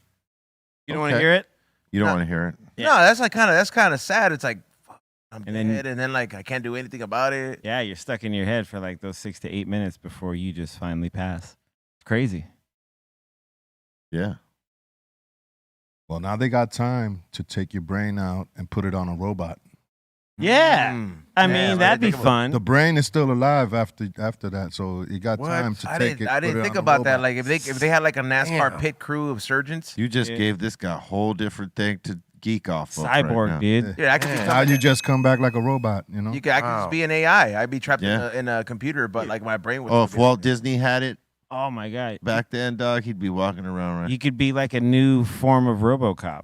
You don't want to hear it? You don't want to hear it. Yeah. No, that's kind of sad. It's like, fuck, I'm And then- dead, and then like I can't do anything about it. Yeah, you're stuck in your head for like those 6 to 8 minutes before you just finally pass. It's crazy. Yeah. Well, now they got time to take your brain out and put it on a robot. Yeah. I Yeah, mean, I that'd be didn't think fun. The brain is still alive after that, so you got What? time to I take didn't, it. I put didn't it think on a about that. robot. Like if they had like a NASCAR Damn. pit crew of surgeons. You just Yeah. gave this guy a whole different thing to geek off of. right Cyborg, now. dude. Yeah, I could be Now you just come back like a robot, you know? I could just be an AI. I'd be trapped in a computer, but like my brain would. Oh, still if be- Walt Disney had it Oh my God. back then, dog, he'd be walking around. Right? You could be like a new form of RoboCop,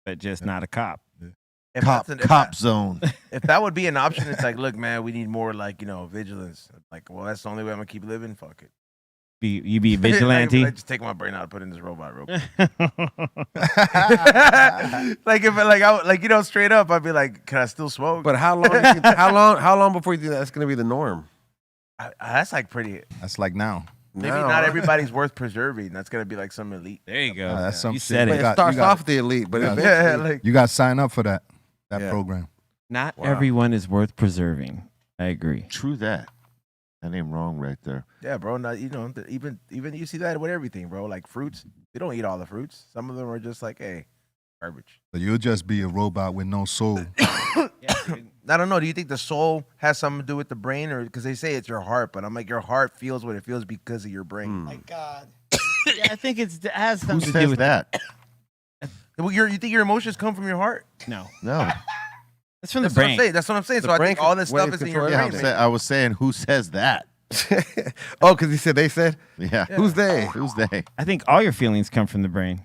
but just not a cop. if Cop, that's an- if cop that- zone. If that would be an option, it's like, look, man, we need more like vigilance. Like, well, that's the only way I'm gonna keep living. Fuck it. You be a vigilante. Like, just take my brain out and put it in this robot real quick. Like if straight up, I'd be like, can I still smoke? But how long? How long before you think that's going to be the norm? That's like pretty. That's like now. Maybe Now, not huh? everybody's worth preserving. That's gonna be like some elite. There you go. That's some You shit. said But it. it got- starts you got- off with the elite, but Yeah. eventually, Like You got to sign up for that Yeah. program. Not Wow. everyone is worth preserving. I agree. True that. That ain't wrong right there. yeah, bro. Not, even you see that with everything, bro. Like fruits, they don't eat all the fruits. Some of them are just like, hey, garbage. So you'll just be a robot with no soul. I don't know. Do you think the soul has something to do with the brain, or because they say it's your heart? But I'm like, your heart feels what it feels because of your brain. My God. Yeah, I think it has Who something to do says with that? Well, you think your emotions come from your heart? No, No. that's from the That's what I'm brain. saying. That's what I'm saying. The So I brain think all can- this way stuff to is in your control Yeah, brain. I was saying, who says that? oh, because he said they said. Yeah. Who's they? Who's they? I think all your feelings come from the brain.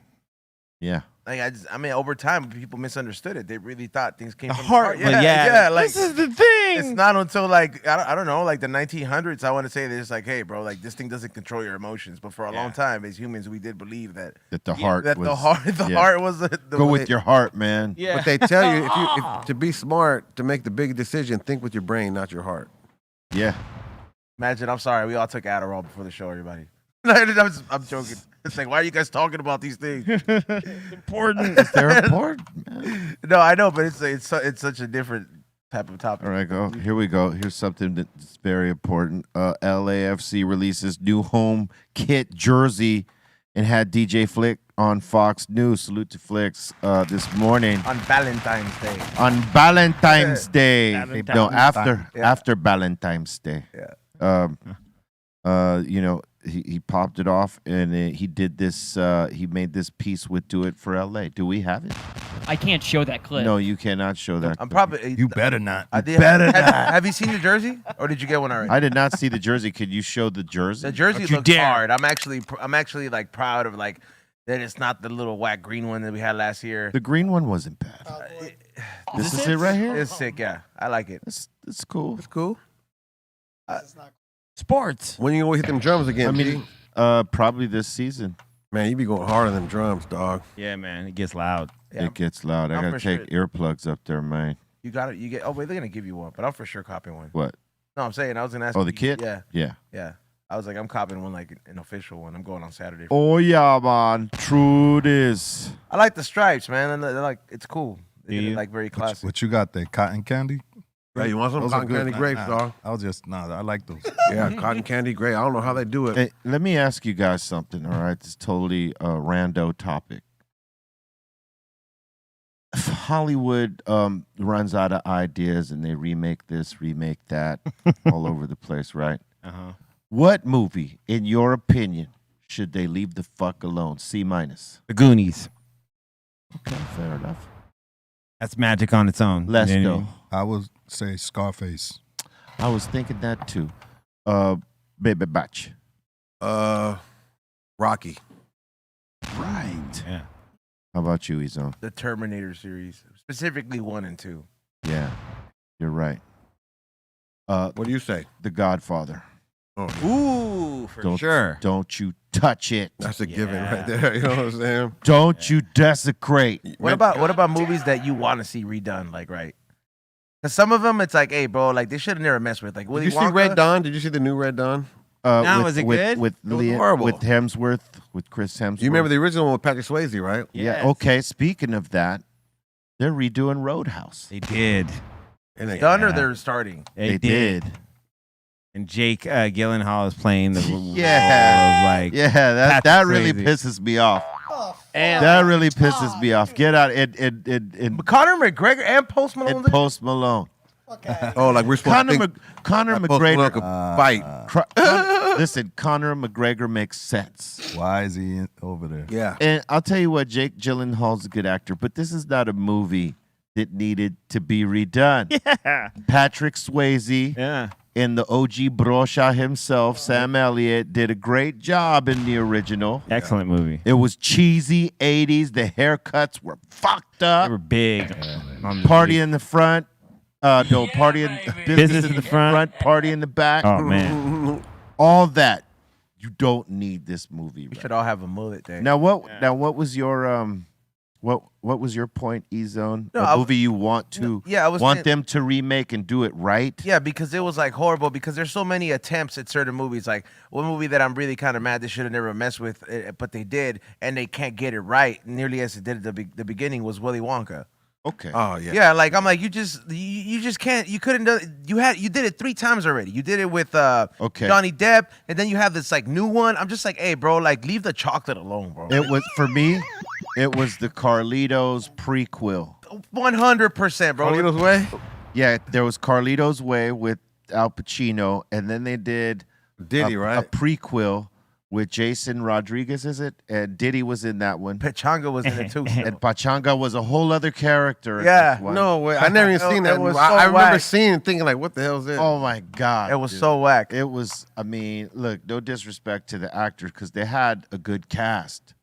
Yeah. Like I mean, over time, people misunderstood it. They really thought things came The from heart. the heart. Yeah. Like this is the thing. it's not until like I don't know, like the 1900s. I want to say they're just like, hey, bro, like this thing doesn't control your emotions. But for a long time, as humans, we did believe that That the heart that was. the heart yeah. was the Go way- with your heart, man. Yeah. But they tell you if to be smart, to make the big decision, think with your brain, not your heart. Yeah. Imagine, I'm sorry, we all took Adderall before the show, everybody. I'm joking. It's like, why are you guys talking about these things? important. They're important, man. No, I know, but it's such a different type of topic. All right, go. Here we go. Here's something that's very important. LAFC releases new home kit jersey and had DJ Flick on Fox News. Salute to Flicks this morning. On Valentine's Day. On Valentine's Day. Valentine's No, Day. after Valentine's Day. Yeah. He popped it off and he did this. He made this piece with "Do It for LA." Do we have it? I can't show that clip. No, you cannot show that. I'm probably. You better not. I did. Have you seen the jersey, or did you get one already? I did not see the jersey. Could you show the jersey? The jersey Don't you looks dare. hard. I'm actually like proud of like that. It's not the little whack green one that we had last year. The green one wasn't bad. Cowboy. This is it right here. It's sick. Yeah, I like it. It's cool. It's cool. That's not Sports. When you gonna hit them drums again? I G? mean, probably this season. Man, you be going hard on them drums, dog. Yeah, man, it gets loud. Yeah, It gets loud. I I'm gotta for take earplugs up there, man. you got it. You get. Oh wait, they're gonna give you one, but I'm for sure copying one. What? No, I'm saying I was gonna ask. Oh, you- the kit? Yeah, Yeah. yeah. I was like, I'm copying one, like an official one. I'm going on Saturday. Oh yeah, man. True this. I like the stripes, man, and they're like it's cool. Do They're you? like very What, classic. what you got there? Cotton candy? Yeah, you want some Those are cotton good. candy grapes, dog? I was just I like those. Yeah, cotton candy grape. I don't know how they do it. Hey, let me ask you guys something. All right, this is totally a rando topic. If Hollywood runs out of ideas and they remake this, remake that, all over the place, right? Uh-huh. What movie, in your opinion, should they leave the fuck alone? C minus. The Goonies. Okay, fair enough. That's magic on its own. Let's You know what I go. mean? I would say Scarface. I was thinking that too. Baby Batch. Rocky. Right. Yeah. How about you, Izone? The Terminator series, specifically 1 and 2. Yeah, you're right. What do you say? The Godfather. Oh, Ooh, for Don't- sure. Don't you touch it. that's a given Yeah. right there. You know what I'm saying? Don't you desecrate. What about movies that you want to see redone? Like, right? Cause some of them, it's like, hey, bro, like they should have never messed with. Like Willy Did you Wonka. see Red Dawn? Did you see the new Red Dawn? Now, was it good? With It was Liam, horrible. with Hemsworth, with Chris Hemsworth. You remember the original one with Patrick Swayze, right? Yeah. Okay. Speaking of that, they're redoing Roadhouse. They did. And they, Done or they're starting? They did. And Jake Gyllenhaal is playing the role Yeah. of like that Patrick really Swayze. pisses me off. And That really pisses me off. Get out in Conor McGregor and Post Malone. Post Malone. Oh, like we're supposed to think Conor that Post Malone McGregor. could fight. Listen, Conor McGregor makes sense. Why is he over there? Yeah. And I'll tell you what, Jake Gyllenhaal's a good actor, but this is not a movie that needed to be redone. Yeah. Patrick Swayze Yeah. and the OG Brosha himself, Sam Elliott, did a great job in the original. Excellent movie. It was cheesy 80s. The haircuts were fucked They up. were big. On the Party street. in the front. No, party in business in the front, party in the back. Oh man. All that. You don't need this movie. We Right? should all have a mullet day. Now what was your what was your point, E-Zone? No, A movie you want to I was want saying- them to remake and do it right? Yeah, because it was like horrible. Because there's so many attempts at certain movies. Like one movie that I'm really kind of mad they should have never messed with, but they did, and they can't get it right nearly as it did at the beginning. Was Willy Wonka. Okay. Oh yeah. Yeah, like I'm like you just can't. You couldn't do. You did it 3 times already. You did it with Okay. Johnny Depp, and then you have this like new one. I'm just like, hey, bro, like leave the chocolate alone, bro. It was for me. It was the Carlitos prequel. 100%, bro. Carlito's Way? Yeah, there was Carlitos Way with Al Pacino, and then they did Diddy, a right? prequel with Jason Rodriguez, is it? And Diddy was in that one. Pachanga was in it too. And Pachanga was a whole other character. in Yeah, this one. No way. I never even seen It that. was I so remember whack. seeing it thinking like, what the hell is this? Oh my God. It was dude. so whack. It was, I mean, look, no disrespect to the actors because they had a good cast.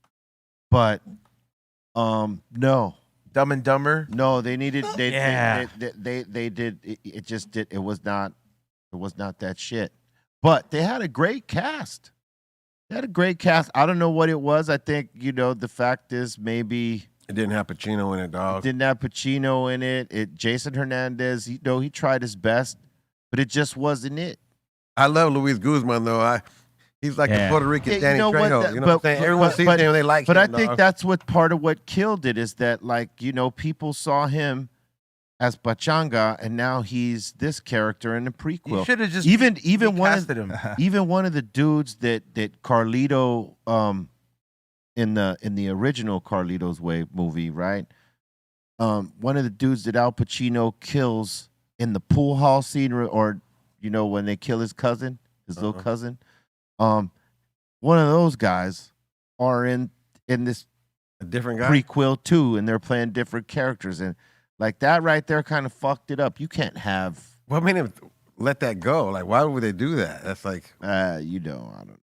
But no. Dumb and Dumber. No, they needed Yeah. they did it just did it was not that shit. But they had a great cast. They had a great cast. I don't know what it was. I think, the fact is maybe It didn't have Pacino in it, it dog. didn't have Pacino in it. Jason Hernandez, he tried his best, but it just wasn't it. I love Luis Guzman though. He's like Yeah. the Puerto Rican Yeah, Danny Trejo. You know what I'm saying? Everyone sees him and they like But him. I think dog. that's what part of what killed it is that, like, people saw him as Pachanga, and now he's this character in the You prequel. should have just Even one of recasted him. even one of the dudes that Carlito in the original Carlito's Way movie, right? One of the dudes that Al Pacino kills in the pool hall scene, or when they kill his cousin, his little cousin. One of those guys are in this a different guy. prequel too, and they're playing different characters, and like that right there kind of fucked it up. You can't have Well, I mean, let that go. Like, why would they do that? That's like, I don't.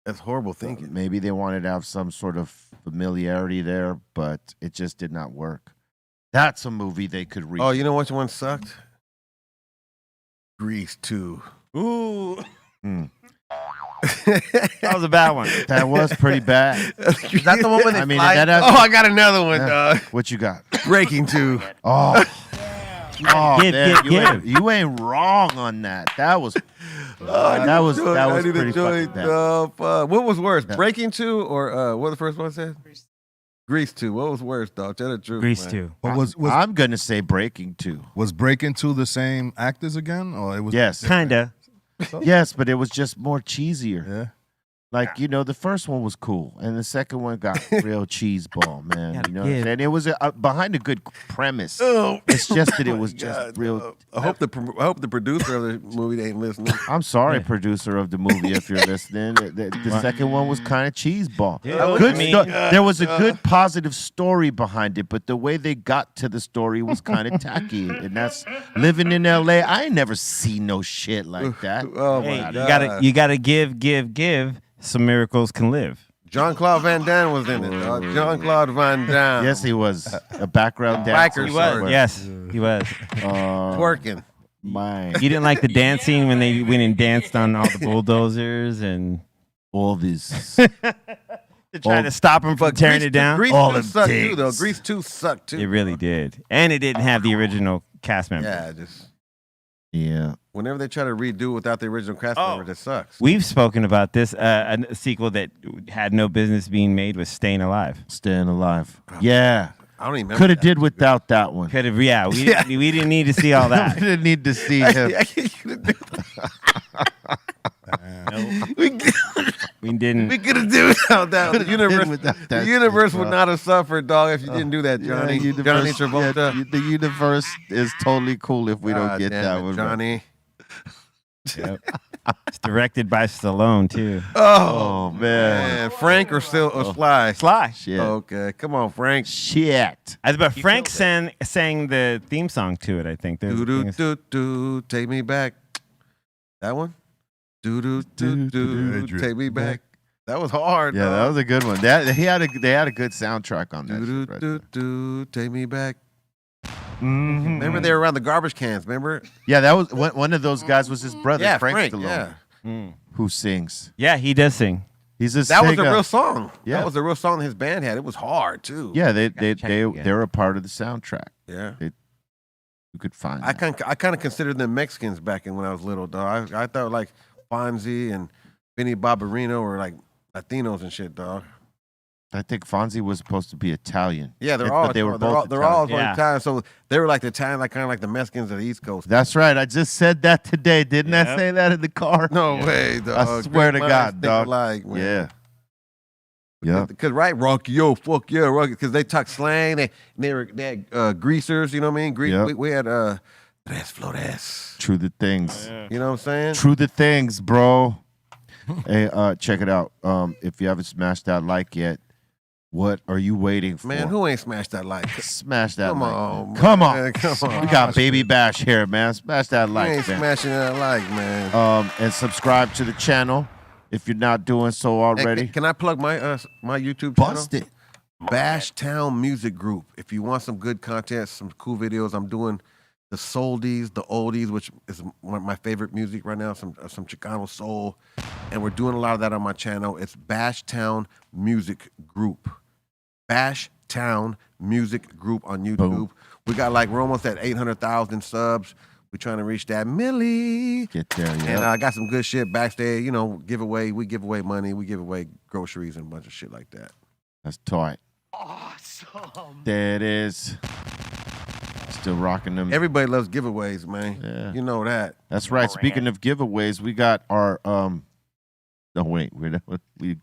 that's horrible thinking. Maybe they wanted to have some sort of familiarity there, but it just did not work. That's a movie they could read. Oh, you know which one sucked? Grease 2. Ooh. That was a bad one. That was pretty bad. Is that the one where they I mean, fly? that has, Oh, I got another one, Yeah. dog. What you got? Breaking 2. Oh, Give, man, give. you ain't wrong on that. That was that was pretty fucking bad. What was worse, Breaking 2 or what the first one said? Grease 2. What was worse, dog? Tell the truth. Grease man. 2. But was I'm gonna say Breaking 2. was Breaking 2 the same actors again, or it was? Yes. Kinda. Yes, but it was just more cheesier. Yeah. Like, the first one was cool, and the second one got real cheeseball, man. Gotta You know what I'm give. saying? It was behind a good premise. Oh, It's just that it was my just God, real. dog. I hope the producer of the movie ain't listening. I'm sorry, Yeah. producer of the movie, if you're listening. The second one was kind of cheeseball. Yeah, Good I mean- there was a good positive story behind it, but the way they got to the story was kind of tacky. And that's living in LA. I ain't never seen no shit like that. Oh Hey, my you God! gotta give. Some miracles can live. Jean-Claude Van Damme was in it, dog. Jean-Claude Van Damme. Yes, he was a background dancer. Biker He was. somewhere. Yes, he was. Twerking. My You didn't like the dancing when they went and danced on all the bulldozers and all this. To try to stop him from tearing it down. Grease All 2 them sucked too, though. dicks. Grease 2 sucked too. It really did, and it didn't have the original cast members. Yeah, just Yeah. whenever they try to redo without the original cast members, it sucks. We've spoken about this. A sequel that had no business being made was Staying Alive. Staying alive. Yeah. I don't even remember. Could have that. did without that one. Could have, yeah. We didn't need to see all We that. didn't need to see him. We didn't. We could have did without that. The universe, without the that universe shit, would bro. not have suffered, dog, if you didn't do that, Johnny. Yeah, Johnny Travolta. yeah, the universe is totally cool if we don't God get damn that it, one. bro. Johnny. Yep. It's directed by Stallone too. Oh, man. Man, Frank or Sly? Sly. Shit. Okay, come on, Frank. Shit. But Frank sang the theme song to it. I think. Do do do do, take me back. That one. Do do do do, take me back. That was hard. Yeah, that was a good one. They had a good soundtrack on that. Do do shit right do there. do, take me back. Mhm. Remember they were around the garbage cans. Remember? Yeah, that was one of those guys was his brother, Yeah, Frank Frank. Stallone, Yeah, who sings. Yeah, he does sing. He's a that was a singer. real song. Yeah. That was a real song his band had. It was hard too. Yeah, they check it again. they're a part of the soundtrack. Yeah. You could find. I that. kind of considered them Mexicans back in when I was little, dog. I thought like Fonzie and Benny Barbarino were like Latinos and shit, dog. I think Fonzie was supposed to be Italian. Yeah, they're But all they were they're both all Italian. Yeah. Italian. So they were like the Italian, like kind of like the Mexicans of the East Coast. That's right. I just said that today. Didn't I Yep. say that in the car? No way, dog. I swear to Great God, minds think dog. alike, man. Yeah. Yeah. Because right, Rocky, yo, fuck yeah, Rocky. Because they talk slang. They had greasers. You know what I mean? Yep. We had Tres Flores. True the things. You know what I'm saying? True the things, bro. Hey, check it out. If you haven't smashed that like yet, what are you waiting for? Man, who ain't smashed that like? Smash that Come like. on, man. Come man. on. Come on. We got Baby Bash here, man. Smash that You like, ain't man. smashing that like, man. And subscribe to the channel if you're not doing so Hey, already. can I plug my my YouTube channel? Bust it. Bash Town Music Group. If you want some good content, some cool videos, I'm doing the soldies, the oldies, which is one of my favorite music right now, some Chicano soul, and we're doing a lot of that on my channel. It's Bash Town Music Group. Bash Town Music Group on YouTube. Boom. We got we're almost at 800,000 subs. We're trying to reach that milli. Get there, And yeah. I got some good shit backstage, giveaway. We give away money, we give away groceries and a bunch of shit like that. That's tight. Awesome. There it is. Still rocking them. Everybody loves giveaways, man. Yeah. You know that. That's right. Speaking of giveaways, we got our no wait, we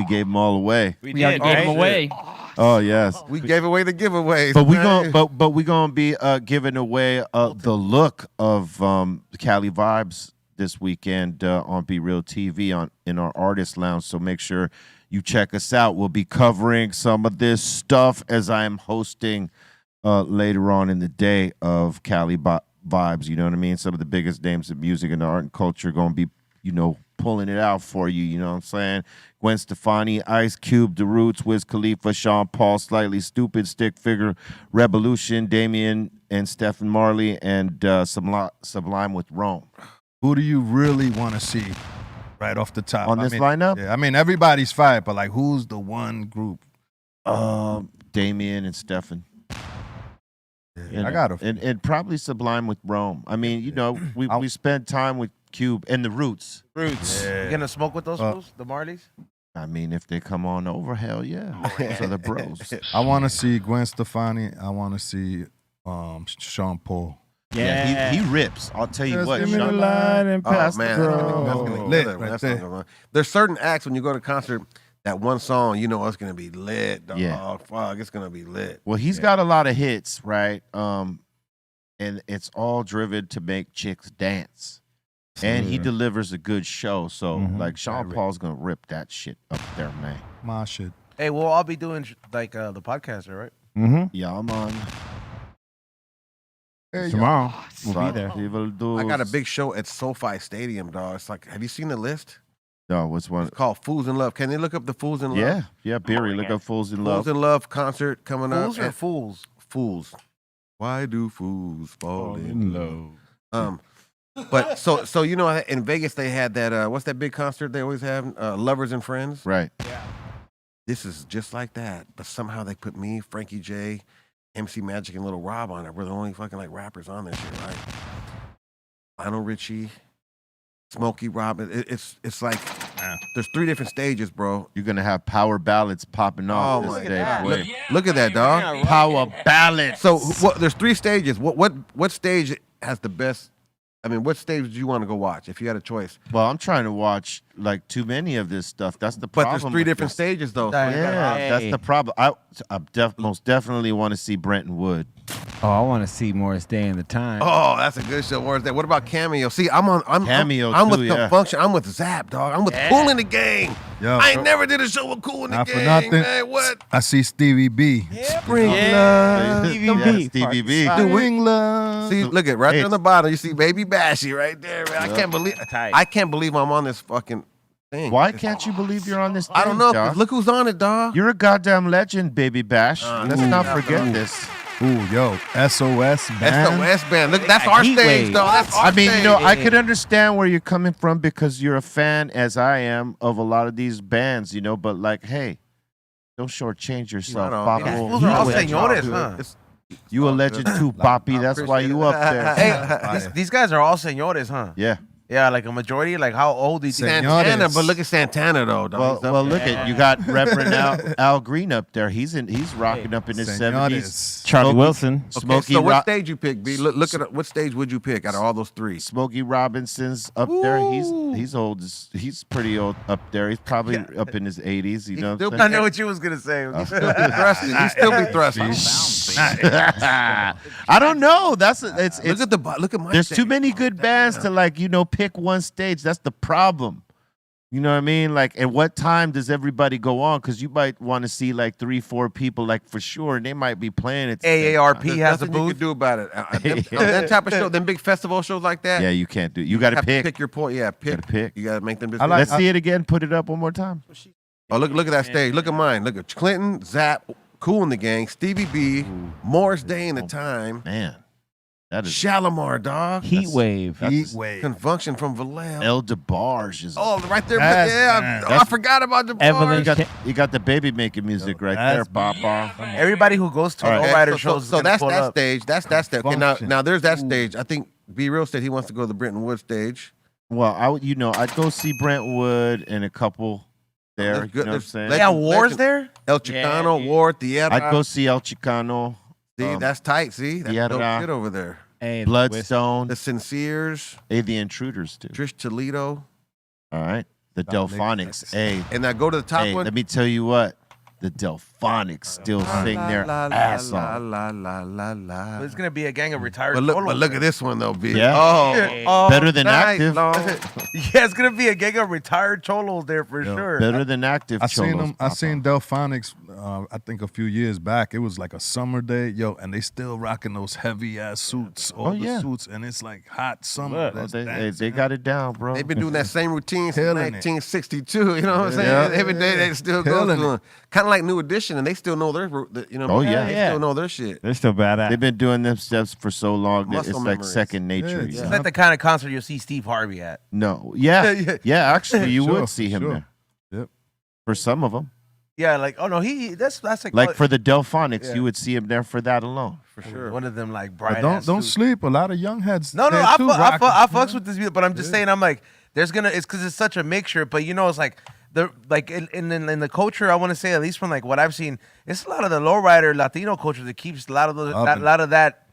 gave them all away. We already gave them away. Oh yes. We gave away the giveaways. But we man. but we gonna be giving away the look of Cali Vibes this weekend on Be Real TV in our artist lounge. So make sure you check us out. We'll be covering some of this stuff as I am hosting later on in the day of Cali Vibes. You know what I mean? Some of the biggest names of music and art and culture gonna be, pulling it out for you. You know what I'm saying? Gwen Stefani, Ice Cube, The Roots, Wiz Khalifa, Sean Paul, Slightly Stupid, Stick Figure, Revolution, Damien and Stephen Marley, and Sublime with Rome. Who do you really want to see right off the top? On this lineup? Yeah, I mean, everybody's fine, but who's the one group? Damien and Stephen. Yeah, I got and probably Sublime with Rome. I mean, we spent time with Cube and the Roots. Yeah. You gonna smoke with those fools, the Marleys? I mean, if they come on over, hell yeah. So the bros. I want to see Gwen Stefani. I want to see Sean Paul. Yeah, he rips. I'll tell you Just what. give me the Sean- line and Oh, man, that's gonna be Lit killer, man. right That's there. gonna be- There's certain acts when you go to a concert, that one song, it's gonna be lit, dog. Yeah. Fuck, it's gonna be lit. Well, he's got a lot of hits, right? And it's all driven to make chicks dance. And he delivers a good show. So, Sean Paul's going to rip that shit up there, man. My shit. Hey, we'll all be doing the podcast, right? Mm-hmm. Yeah, I'm on. Tomorrow we'll be there. I got a big show at SoFi Stadium, dog. It's have you seen the list? No, what's one? It's called Fools in Love. Can they look up the Fools in Love? Yeah, Beery. Look up Fools in Love. Fools in Love concert coming up. Fools or fools? Fools. Why do fools fall in love? But so in Vegas they had that what's that big concert they always have? Lovers and Friends. Right. this is just like that, but somehow they put me, Frankie J, MC Magic, and Little Rob on it. We're the only fucking like rappers on this shit, right? Lionel Richie, Smokey Robin. It's like there's 3 different stages, bro. You're gonna have power ballads popping off. Oh this my day, God! boy. Look at that, dog. Power ballads. So there's 3 stages. What stage has the best? I mean, what stage do you want to go watch if you had a choice? Well, I'm trying to watch like too many of this stuff. That's the problem. But there's 3 different stages though. So Yeah, that's the problem. I most definitely want to see Brenton Wood. Oh, I want to see Morris Day in the Time. Oh, that's a good show. Where's that? What about Cameo? See, I'm Cameo I'm too, with yeah. Function. I'm with Zap, dog. I'm with Cool in the Gang. Yo, I ain't never did a show with Cool in the not for Gang. nothing. Man, what? I see Stevie B. Spring Stevie love. B. Stevie B. Spring love. See, look at right Hey. there on the bottom. You see Baby Bashy right there, man. I can't believe I'm on this fucking thing. Why can't you believe you're on this? I don't thing, know. dog? 'Cause look who's on it, dog. You're a goddamn legend, Baby Bash. Let's not forget this. Ooh, yo, SOS band. SOS band. Look, that's our Heat stage, Wave. dog. That's our I mean, stage. you know, I could understand where you're coming from because you're a fan, as I am, of a lot of these bands, you know. But like, hey, don't shortchange yourself, Right on. Papo. Those are all Yeah, senores, dude. huh? It's- You a legend too, Poppy. That's why you up there. Hey, these guys are all senores, huh? Yeah. Yeah, like a majority. Like how old do you think? Santana, Senores. but look at Santana though. Dog. Well, look at you got Reverend Al Green up there. He's rocking up in his Senores. 70s. Charlie Smokey- Wilson. Okay, Smokey so what Ro- stage you pick, B? Look at what stage would you pick out of all those 3? Smokey Robinson's up there. He's old. He's pretty old up there. He's probably up in his 80s. You know. still What I I'm know what you was gonna say. Thrusting. He still be thrusting. saying? I don't know. It's Look at my there's stage. too many good bands to like pick one stage. That's the problem. You know what I mean? Like, at what time does everybody go on? Because you might want to see like 3-4 people, like for sure, and they might be playing it. AARP There's has a nothing you booth. can do about it. That type of show, them big festival shows like that. Yeah, you can't do. You got to have pick. to pick your point. Yeah, pick. Gotta pick. You got to make them. I like- Let's see it again. Put it up one more time. Oh, look at that stage. Look at mine. Look at Clinton, Zap, Cool in the Gang, Stevie B, Morris Day in the Time, Man, that is Shalimar, dog. Heat Wave. Heat Wave. Confunction from Vallejo. El DeBarge is. Oh, right there. That's Yeah, nice. I forgot about the Evelyn bars. you got the baby making music right there, That's Papa. Everybody who goes to All right. lowrider So shows. is so gonna that's pull that up. stage. That's that stage. Okay, now Function. there's that stage. I think B Real said he wants to go to the Brenton Wood stage. Well, I'd go see Brentwood and a couple there. There's You good- know what I'm there's saying? legend- Yeah, Wars there. El Chicano, Ward, Tierra. I'd go see El Chicano, See, that's tight. See, that's dope Tierra. shit over there. Hey, Bloodstone, The Sinceres, The Intruders too. Trish Toledo, All right, the That makes Delphonics. sense. Hey, and now go to the top hey, one. let me tell you what. The Delphonics still sing their ass off. Well, it's gonna be a gang of retired. But look solos at this one though, B. Yeah. Oh, Better than night active. long. Yeah, it's gonna be a gang of retired cholos there for sure. Better than active. I seen cholos, them. I Papa. seen Delphonics. I think a few years back. It was like a summer day, yo, and they still rocking those heavy ass suits. All Oh, the yeah. suits, and it's like hot summer. Oh, That's they dancing. got it down, bro. They've been doing that same routine since Killing it. 1962. You know what I'm saying? Yeah. Every day they still go Killing through. Kind of like New Edition, and they still know their. You know. Oh, yeah. They Yeah. still know their shit. They're still badass. They've been doing them steps for so long that Muscle it's like memories. second nature. Yeah, you yeah. know? Is that the kind of concert you'll see Steve Harvey at? No, yeah. Actually, you Sure, would see him sure. there. Yep. For some of them, Yeah, like that's like for the Delphonics, Yeah. you would see him there for that alone. For sure. one of them like But bright. don't sleep. A lot of young heads. No, there I too, fucks rocking. with this music, but I'm just saying, I'm like, it's because it's such a mixture. But it's like in the culture, I want to say, at least from like what I've seen, it's a lot of the lowrider Latino culture that keeps a lot of those, Up and- lot of that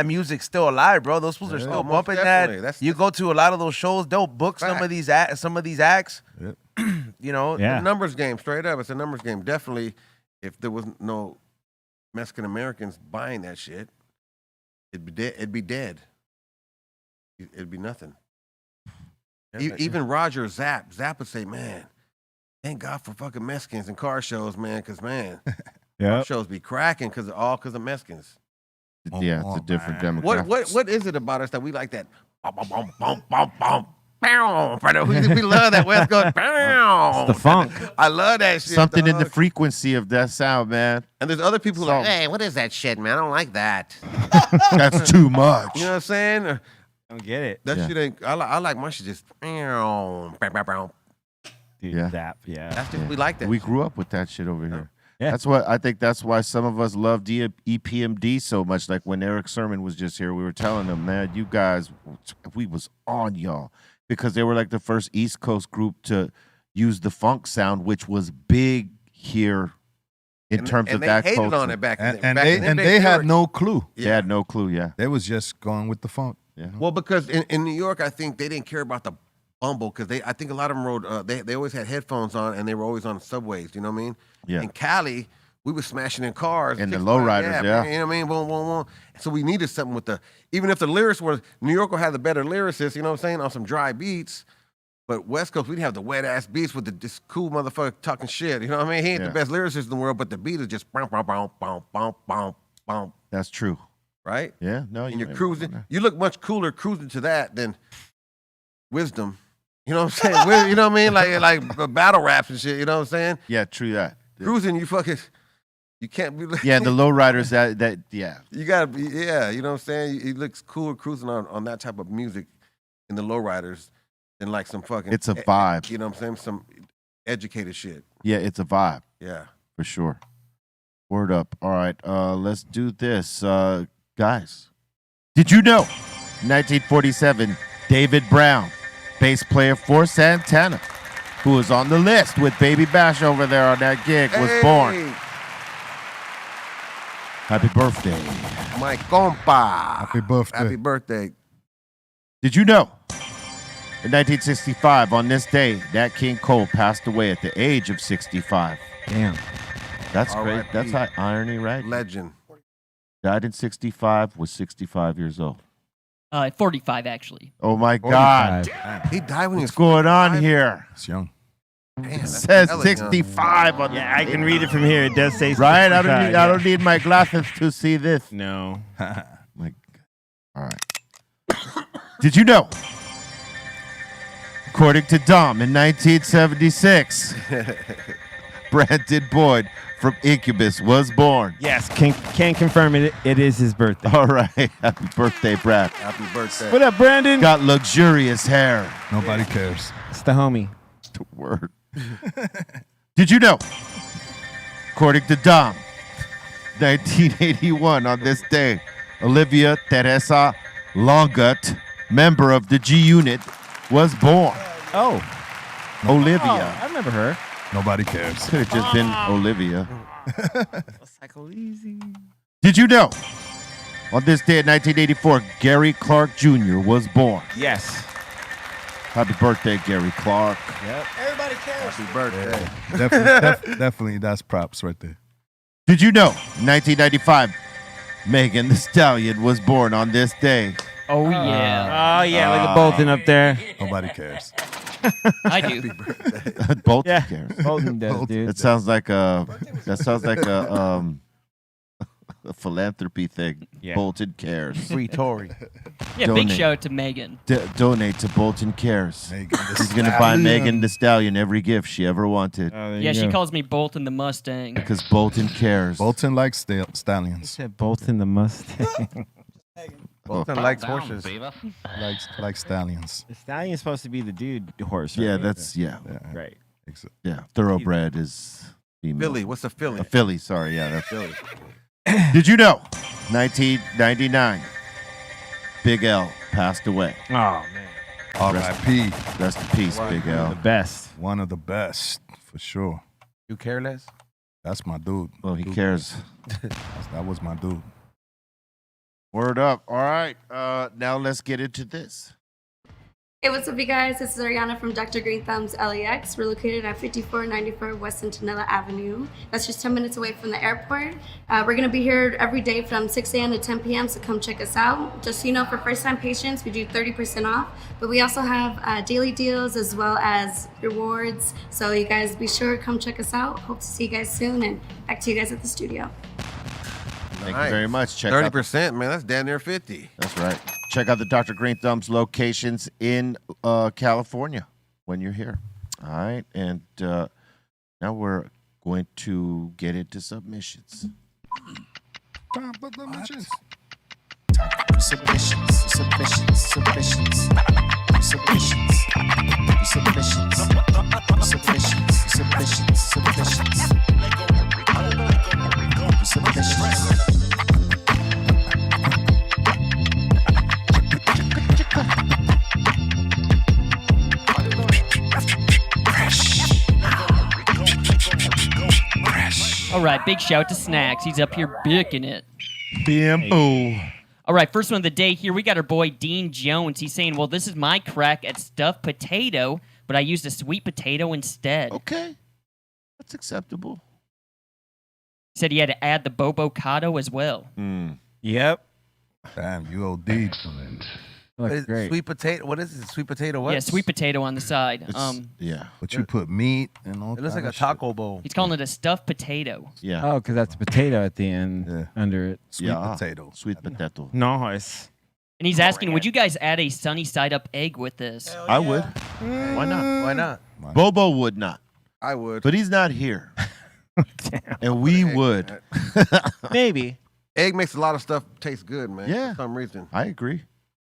music still alive, bro. Those fools are still most bumping definitely. that. That's- You go to a lot of those shows, they'll book some of these acts. Yep. Yeah. Yeah. It's a numbers game, straight up. It's a numbers game. Definitely, if there was no Mexican Americans buying that shit, it'd be dead. It'd be nothing. Even Roger Zap would say, "Man, thank God for fucking Mexicans and car shows, man, because man, car Yeah. shows be cracking because of Mexicans." Yeah, it's a different man. demographic. What is it about us that we like that? Bum, bum, bum, bum, bum, bum. Bow. We love that West Coast. Bow. It's the funk. I love that shit. Something in the dog. frequency of that sound, man. And there's other people who are like, hey, what is that shit, man? I don't like that. That's too much. You know what I'm saying? Don't get it. That Yeah. shit ain't. I like my shit just. Dude, Yeah. Zap. Yeah. That's just we like that. We grew up with that shit over here. Yeah. That's what I think. That's why some of us love EPMD so much. Like when Eric Sermon was just here, we were telling him, man, you guys, we was on y'all because they were like the first East Coast group to use the funk sound, which was big here in terms of that they hated culture. on it back then. And Back in they them and days, they had were- no clue. They had no clue. Yeah. They was just going with the funk. Yeah. Well, because in New York, I think they didn't care about the bumble because I think a lot of them rode. They always had headphones on and they were always on subways. You know what I mean? Yeah. In Cali, we were smashing in cars. And the 65, lowriders, yeah. You know what I mean? Boom, boom, boom. So we needed something with the, even if the lyrics were, New York will have the better lyricists, you know what I'm saying, on some dry beats. But West Coast, we'd have the wet ass beats with this cool motherfucker talking shit. You know what I mean? He ain't Yeah. the best lyricist in the world, but the beat is just bum, bum, bum, bum, bum, bum, bum, That's true. right? Yeah. No, And you're ain't cruising. wrong. You look much cooler cruising to that than Wisdom. You know what I'm saying? You know what I mean? Like battle raps and shit. You know what I'm saying? Yeah, true that. Cruising, you fucking, you can't be. Yeah, the lowriders. That yeah. You gotta be, yeah. You know what I'm saying? He looks cooler cruising on that type of music in the lowriders than like some fucking. It's a vibe. You know what I'm saying? Some educated shit. Yeah, it's a vibe Yeah. for sure. Word up. All right, let's do this, guys. Did you know, 1947, David Brown, bass player for Santana, who was on the list with Baby Bash over there on that gig, was born. Hey, Happy birthday. my compa. Happy birthday. Happy birthday. Did you know? In 1965, on this day, Nat King Cole passed away at the age of 65. Damn. That's great. R.I.P. That's high irony, right? Legend. Died in 65, was 65 years old. 45 actually. Oh my God. He died when he was What's going on 45? here? It's young. Damn, It that's says hella young. 65 on Yeah, I can read it from here. It does say Right? I 65, don't need my glasses to see this. No. My God. All right. Did you know? According to Dom, in 1976, Brandon Boyd from Incubus was born. Yes, can confirm it. It is his birthday. All right. Happy birthday, Brad. Happy birthday. What up, Brandon? Got luxurious hair. Nobody cares. It's the homie. The word. Did you know? According to Dom, 1981, on this day, Olivia Teresa Longut, member of the G Unit, was born. Oh. Olivia. Oh, I remember her. Nobody cares. Could have just been Olivia. It's like easy. Did you know? On this day in 1984, Gary Clark Jr. was born. Yes. Happy birthday, Gary Clark. Happy birthday. Definitely, that's props right there. Did you know? In 1995, Megan the Stallion was born on this day. Oh yeah, Oh, yeah, look at Bolton up there. Nobody cares. I do. Both Yeah. cares. Bolton does, dude. That sounds like a a philanthropy thing. Yeah. Bolton Cares. Free Tory. Yeah, Donate. big shout out to Megan. Donate to Bolton Cares. Megan the He's gonna buy Stallion. Megan the Stallion every gift she ever wanted Oh, there Yeah, you she go. calls me Bolton the Mustang. because Bolton cares. Bolton likes He stallions. said Bolton the Mustang. Bolton likes horses. Likes stallions. The stallion's supposed to be the dude horse, right? Yeah, that's yeah. right. Yeah. Thoroughbred is female. Philly. What's a Philly? A filly, sorry, yeah, that's Philly. Did you know? 1999. Big L passed away. Oh man, R.I.P. Rest in peace, Big the L. best. One of the best for sure. You careless? That's my dude. Well, he cares. That was my dude. Word up. All right. Now let's get into this. Hey, what's up, you guys? This is Ariana from Dr. Greenthumb's LEX. We're located at 5494 West Centinela Avenue. That's just 10 minutes away from the airport. We're going to be here every day from 6 a.m. to 10 p.m., so come check us out. Just so you know, for first-time patients, we do 30% off, but we also have daily deals as well as rewards. So you guys be sure to come check us out. Hope to see you guys soon, and back to you guys at the studio. Thank you very much. Check out 30%, man. That's damn near 50. That's right. Check out the Dr. Greenthumb's locations in California when you're here. All right. And now we're going to get into submissions. Submissions. Submissions. Submissions. Submissions. Submissions. Submissions. Submissions. All right, big shout to Snacks. He's up here bicking it. BMO. All right, first one of the day here. We got our boy Dean Jones. He's saying, well, this is my crack at stuffed potato, but I used a sweet potato instead. Okay. That's acceptable. He said he had to add the bobocado as well. Yep. Damn, you OD. Excellent. Looks great. Sweet potato. What is it? Sweet potato what? Yeah, sweet potato on the side. Yeah. But you put meat and all It looks like kind a of taco bowl. He's calling it a stuffed potato. Yeah. Oh, because that's a potato at the end Yeah. under it. Sweet potato. Sweet potato. Nice. And he's asking, would you guys add a sunny side up egg with this? I would. Why not? Why not? Bobo would not. I would. But he's not here. And we would. Maybe. Egg makes a lot of stuff taste good, man. Yeah. For some reason. I agree.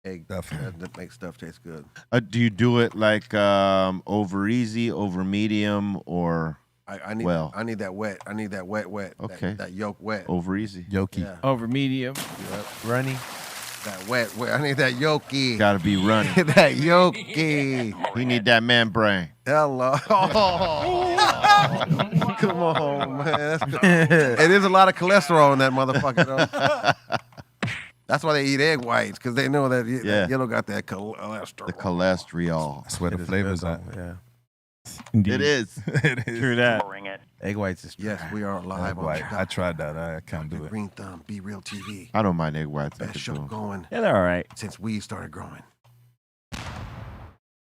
Egg Definitely. that makes stuff taste good. Do you do it like over easy, over medium, or I need well? I need that wet. I need that wet. Okay. That yolk wet. Over easy? Yolky. Yeah. Over medium. Runny. That wet. I need that yolky. Gotta be running. That yolky. You need that man brain. Hello. Come on, man. It is a lot of cholesterol in that motherfucker, though. That's why they eat egg whites, because they know that, that yellow got that cholesterol. The cholesterol. That's where the flavor's at. Yeah. Indeed. It is. It is. True that. Egg whites is Yes, we are live Egg on white. I tried that. I can't do it. Green Thumb, Be Real TV. I don't mind egg whites. I Best could show do 'em. going Yeah, they're all right. since we started growing.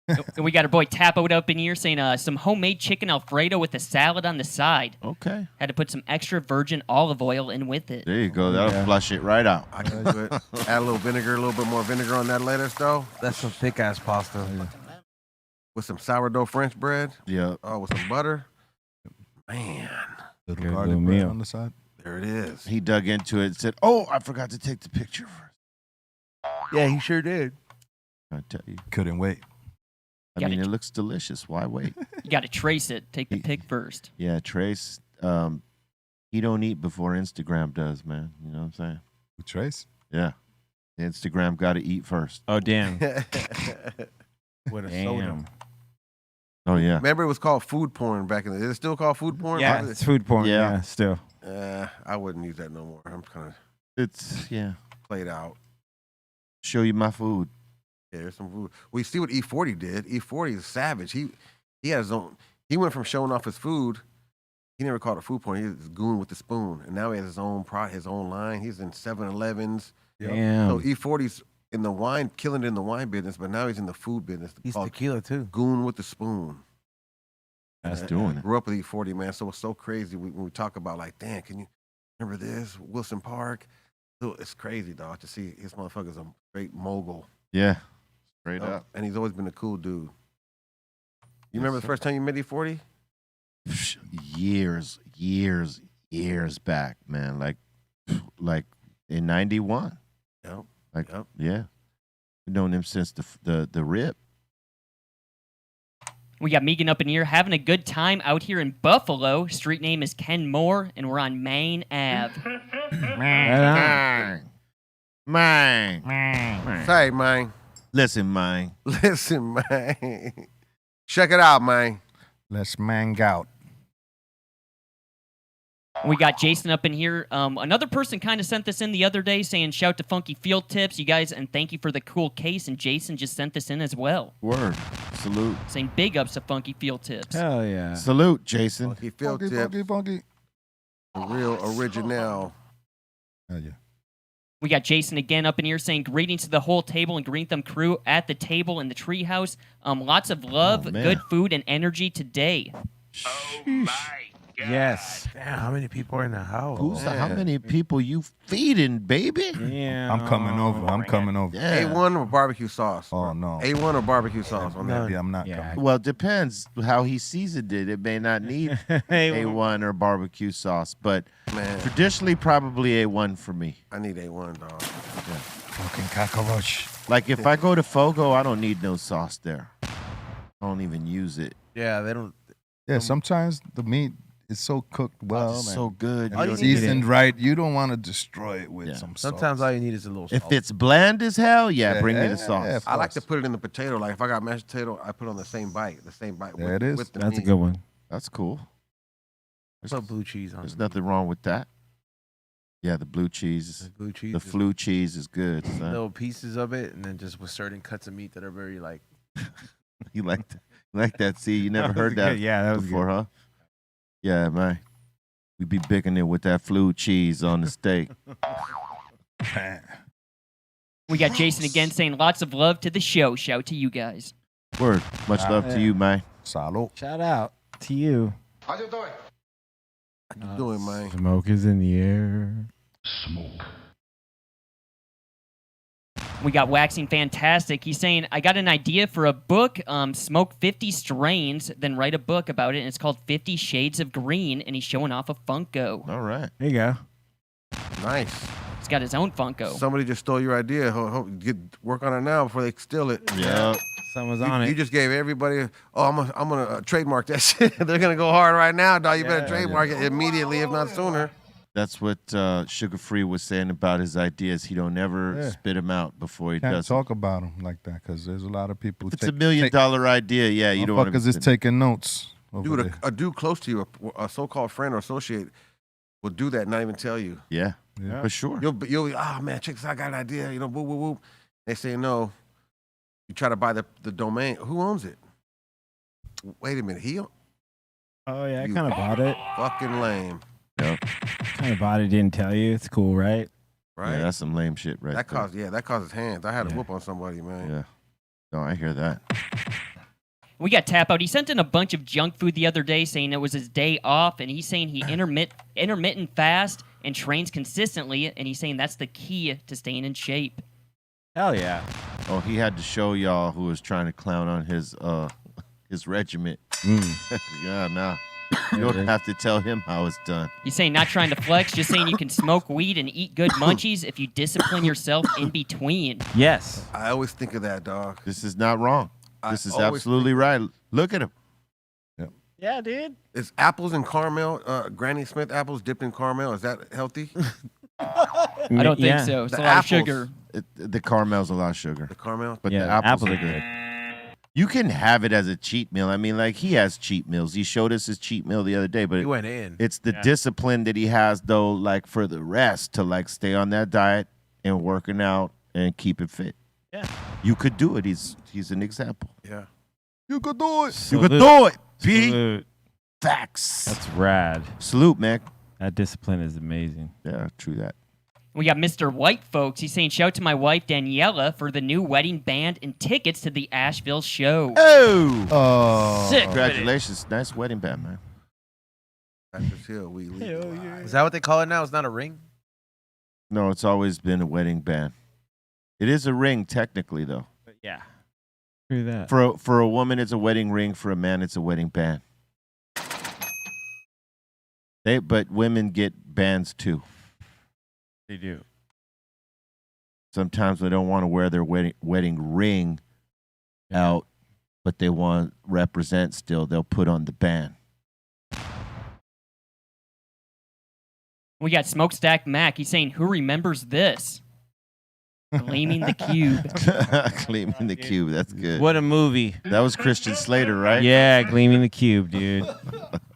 And we got our boy Tapoed up in here saying some homemade chicken Alfredo with a salad on the side. Okay. Had to put some extra virgin olive oil in with it. There you go. That'll flush it right out. I can do it. Add a little vinegar, a little bit more vinegar on that lettuce, though. That's some thick ass pasta. With some sourdough French bread. Yeah. Oh, with some butter. Man, Little Good garlic little bread meal. on the side. there it is. He dug into it and said, "Oh, I forgot to take the picture first." Yeah, he sure did. I tell you. Couldn't wait. I mean, it looks delicious. Why wait? You got to trace it. Take the pic first. Yeah, Trace. He don't eat before Instagram does, man. You know what I'm saying? With Trace? Yeah. Instagram got to eat first. Oh, damn. With a Damn. soda. Oh yeah. Remember, it was called food porn back in the day. Is it still called food porn? Yeah, it's food porn. Yeah. Yeah, still. I wouldn't use that no more. I'm kind of It's played out. Show you my food. Yeah, there's some food. We see what E40 did. E40 is savage. He had his own. He went from showing off his food. He never called it food porn. He was goon with the spoon, and now he has his own his own line. He's in 7-Elevens. Damn. So E40's in the wine, killing it in the wine business, but now he's in the food business. He's called tequila too. Goon with the spoon. That's And doing I it. grew up with E40, man. So it's so crazy when we talk about like, damn, can you remember this Wilson Park? So it's crazy, dog, to see his motherfucker's a great mogul. Yeah. Straight Oh, up. and he's always been a cool dude. You remember the sir. first time you met E40? Years back, man. Like in '91. Yep. Like Yep. yeah. We've known him since the rip. We got Megan up in here having a good time out here in Buffalo. Street name is Ken Moore, and we're on Main Ave. Mine. Say, man. Listen, mine. Listen, man. Check it out, man. Let's mang out. We got Jason up in here. Another person kind of sent this in the other day saying, shout to Funky Field Tips, you guys, and thank you for the cool case. And Jason just sent this in as well. Word. Salute. Saying big ups to Funky Field Tips. Hell yeah. Salute, Jason. He feel Funky, tip, funky, funky. the real original. Hell yeah. We got Jason again up in here saying, greetings to the whole table and Greenthumb crew at the table in the treehouse. Lots of love, Oh, man. good food, and energy today. Yes. Damn, how many people are in the house? How many people you feeding, baby? Yeah. I'm coming over. I'm coming over. Yeah. A1 or barbecue sauce? Oh, no. A1 or barbecue sauce on that? Maybe I'm not Yeah. coming. Well, it depends how he seasoned it. It may not need A1 or barbecue sauce, but Man, traditionally probably A1 for me. I need A1, dog. Fucking cockroach. Like if I go to Fogo, I don't need no sauce there. I don't even use it. Yeah, they don't. Yeah, sometimes the meat is so cooked well. It's so good. And You don't seasoned need it. right. You don't want to destroy it with Yeah. some sauce. Sometimes all you need is a little salt. If it's bland as hell, bring me the sauce. yeah, I like to put it in the potato. Like if I got mashed potato, I put it on the same bite. There it is. With the That's a meat. good one. That's cool. Put blue cheese on There's it. nothing wrong with that. Yeah, the blue cheese. Blue cheese. The flu cheese is good. Son. Little pieces of it, and then just with certain cuts of meat that are very like. You like that? See, you never That was heard that. good. Yeah, that was before, huh? Yeah, man. We be picking it with that flu cheese on the steak. We got Jason again saying lots of love to the show. Shout to you guys. Word. Much love to you, man. Salud. Shout out to you. How you doing, man? Smoke is in the air. We got Waxing Fantastic. He's saying, I got an idea for a book. Smoke 50 strains, then write a book about it. And it's called 50 Shades of Green. And he's showing off a Funko. All right. There you go. Nice. He's got his own Funko. Somebody just stole your idea. Work on it now before they steal it. Yeah. Someone's on You it. just gave everybody. I'm gonna trademark that shit. They're gonna go hard right now, dog. You better trademark it immediately, if not sooner. That's what Sugar Free was saying about his ideas. He don't ever spit them out before he Can't does. talk about them like that because there's a lot of people. It's $1 million idea. Yeah, you don't want Motherfuckers is taking notes. Dude, a dude close to you, a so-called friend or associate, will do that and not even tell you. Yeah, Yeah. for sure. You'll oh man, check this out, I got an idea. Whoop, whoop, whoop. They say no. You try to buy the domain. Who owns it? Wait a minute. Oh yeah, I You- kind of bought it. Fucking lame. Yep. Kind of bought it. Didn't tell you. It's cool, right? Right? Yeah, that's some lame shit, right? that there. causes hands. I had to whoop on somebody, man. Yeah. No, I hear that. We got Tap Out. He sent in a bunch of junk food the other day saying it was his day off. And he's saying he intermittent fast and trains consistently. And he's saying that's the key to staying in shape. Hell yeah. Oh, he had to show y'all who was trying to clown on his regiment. Yeah, nah. You don't have to tell him how it's done. He's saying not trying to flex, just saying you can smoke weed and eat good munchies if you discipline yourself in between. Yes. I always think of that, dog. This is not wrong. This is always absolutely right. Look at him. Yeah, dude. Is apples and caramel, Granny Smith apples dipped in caramel, is that healthy? I don't think so. It's The a lot of apples- sugar. The caramel's a lot of sugar. The caramel? But Yeah, the apples, apples are are good. You can have it as a cheat meal. I mean, like, he has cheat meals. He showed us his cheat meal the other day, but He went in. it's the discipline that he has, though, like, for the rest to, like, stay on that diet and working out and keep it fit. Yeah. You could do it. He's an example. Yeah. You could do it. You could do it, P. Salute. Facts. That's rad. Salute, man. That discipline is amazing. Yeah, true that. We got Mr. White, folks. He's saying, shout to my wife, Daniela, for the new wedding band and tickets to the Asheville show. Oh. Sick. Congratulations. Nice wedding band, man. Cypress Hill, we legalized. Is that what they call it now? It's not a ring? No, it's always been a wedding band. It is a ring, technically, though. But yeah. True that. For a woman, it's a wedding ring. For a man, it's a wedding band. But women get bands too. They do. Sometimes they don't want to wear their wedding ring out, but they want to represent still. They'll put on the band. We got Smokestack Mac. He's saying, who remembers this? Gleaming the Cube. Gleaming the Cube. That's good. What a movie. That was Christian Slater, right? Yeah, Gleaming the Cube, dude.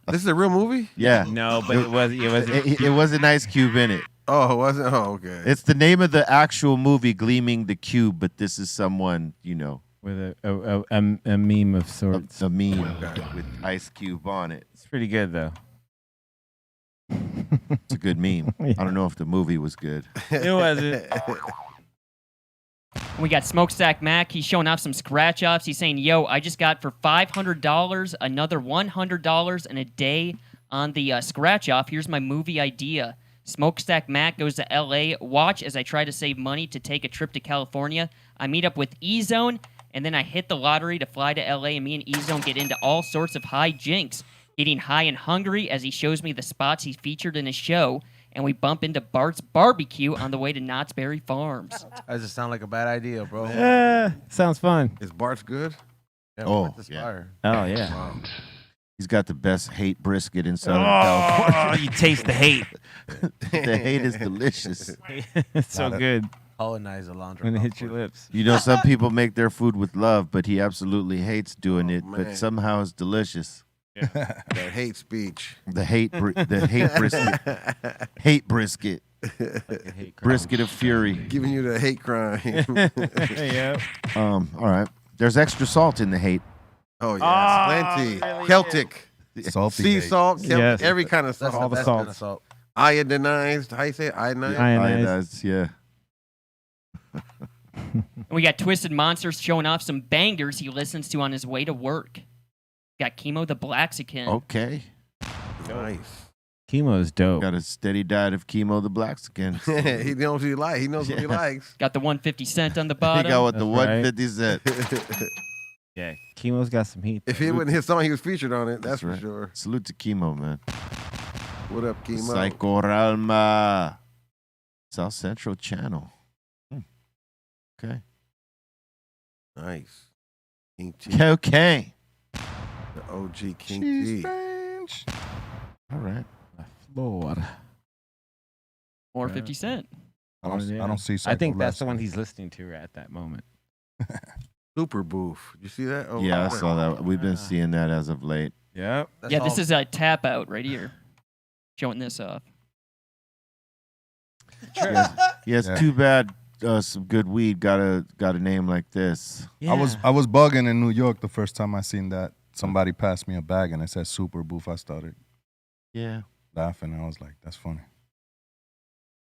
This is a real movie? Yeah. No, but it was It was an Ice Cube in it. Oh, it wasn't? Oh, okay. It's the name of the actual movie, Gleaming the Cube, but this is someone, with a meme of sorts. a meme with Ice Cube on it. It's pretty good though. It's a good meme. Yeah. I don't know if the movie was good. It wasn't. We got Smokestack Mac. He's showing off some scratch offs. He's saying, yo, I just got for $500 another $100 in a day on the scratch off. Here's my movie idea. Smokestack Mac goes to LA. Watch as I try to save money to take a trip to California. I meet up with E-Zone, and then I hit the lottery to fly to LA, and me and E-Zone get into all sorts of hijinks, getting high and hungry as he shows me the spots he featured in his show. and we bump into Bart's Barbecue on the way to Knott's Berry Farms. That doesn't sound like a bad idea, bro. Sounds fun. Is Bart's good? Yeah, Oh, worth this yeah. fire. Oh yeah. He's got the best hate brisket in Southern Oh, California. you taste the hate. The hate is delicious. It's so good Colonize the laundry. when it hits your lips. You know, some people make their food with love, but he absolutely hates doing it. man. But somehow it's delicious. That hate speech. The hate brisket. Hate brisket. Brisket of fury. Giving you the hate crime. Yeah. All right. There's extra salt in the hate. Oh, yeah. Plenty. Celtic. Salty Sea hate. salt. Celtic, Yes. every kind of That's salt. all the best salts. kind of salt. Iodinized. How you say it? Iodinized? Ionized. Yeah. We got Twisted Monsters showing off some bangers he listens to on his way to work. Got Chemo the Blaxican. Okay. Nice. Chemo's dope. Got a steady diet of chemo the Blaxican. He knows what he likes. He knows what he likes. Got the 150 cent on the He bottom. got what the That's right. 150 cent. Yeah, Chemo's got some heat. If he wouldn't hit someone, he was featured on it. That's, right. for sure. Salute to chemo, man. What up, Chemo? Psychoralma. South Central Channel. Okay. Nice. King T. Okay. The OG King T. All right. Lord. Or 50 cent. I don't see. I think that's Psycho the one Leslie. he's listening to at that moment. Super Boof. You see that? Oh, Yeah, I wow. saw that. We've been seeing that as of late. Yep. That's Yeah, this all- is a tap out right here. Showing this off. Yes, Yeah. too bad some good weed got a name like this. Yeah. I was bugging in New York the first time I seen that. Somebody passed me a bag and it said Super Boof. I started Yeah. laughing and I was like, "That's funny."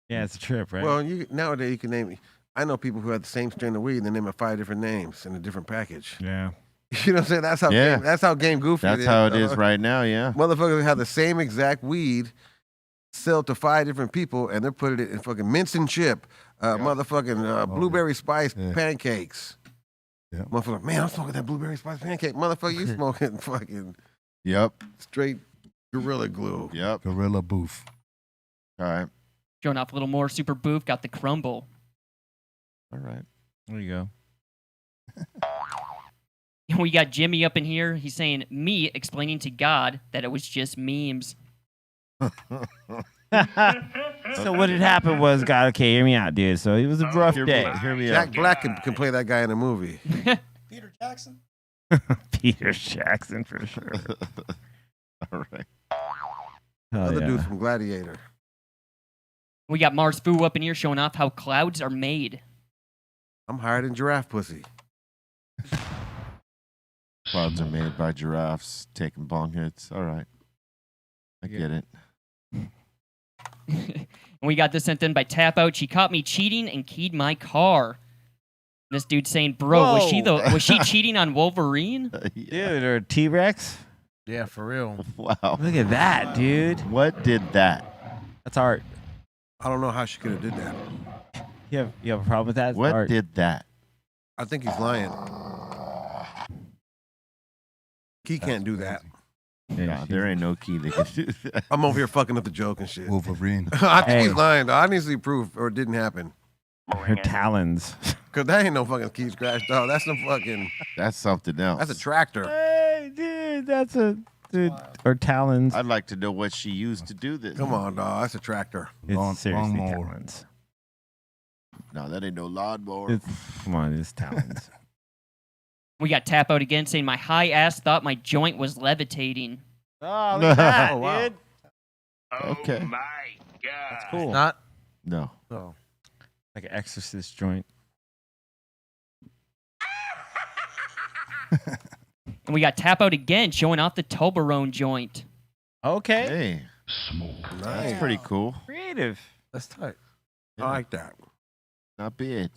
Yeah, it's a trip, right? Well, nowadays you can name. I know people who have the same strain of weed and they name it 5 different names in a different package. yeah. You know what I'm saying? That's how. Yeah. That's how game goofy. That's how it is right now, yeah. Motherfuckers have the same exact weed, sell to 5 different people, and they're putting it in fucking mince and chip, motherfucking blueberry spice pancakes. Yeah. Motherfucker, man, I'm smoking that blueberry spice pancake. Motherfucker, you smoking fucking Yep. straight Gorilla Glue. Yep. Gorilla Boof. All right. Showing off a little more Super Boof. Got the Crumble. All right. There you go. And we got Jimmy up in here. He's saying, me explaining to God that it was just memes. So what had happened was, God, okay, hear me out, dude. So it was a rough day. Hear me Jack out. Black can play that guy in a movie. Peter Jackson. Peter Jackson for sure. All right. Hell Other yeah. dude from Gladiator. We got Mars Fu up in here showing off how clouds are made. I'm higher than giraffe pussy. Clouds are made by giraffes taking bong hits. All right. I get it. And we got this sent in by Tap Out. She caught me cheating and keyed my car. This dude saying, bro, was she cheating on Wolverine? Dude, or T-Rex? Yeah, for real. Wow. Look at that, dude. What did that? That's art. I don't know how she could have did that. You have a problem with that? It's What art. did that? I think he's lying. He can't do that. Yeah, Nah, there ain't no key that can do that. I'm over here fucking up the joke and shit. Wolverine. I think Hey. he's lying, though. I need to see proof, or it didn't happen. Her talons. Because that ain't no fucking key scratch, dog. That's some fucking. That's something else. That's a tractor. Hey, dude, that's a dude. Or talons. I'd like to know what she used to do this. Come on, dog. That's a tractor. It's Long- seriously lawnmower. talons. No, that ain't no lawnmower. It's, come on, it's talons. We got Tap Out again saying, my high ass thought my joint was levitating. Oh, look at that, Oh, wow. dude. Okay. That's cool. Not. No. Oh. Like an exorcist joint. And we got Tap Out again showing off the Toblerone joint. Okay. Hey. That's Nice. pretty cool. Creative. That's tight. I like that. Not bad.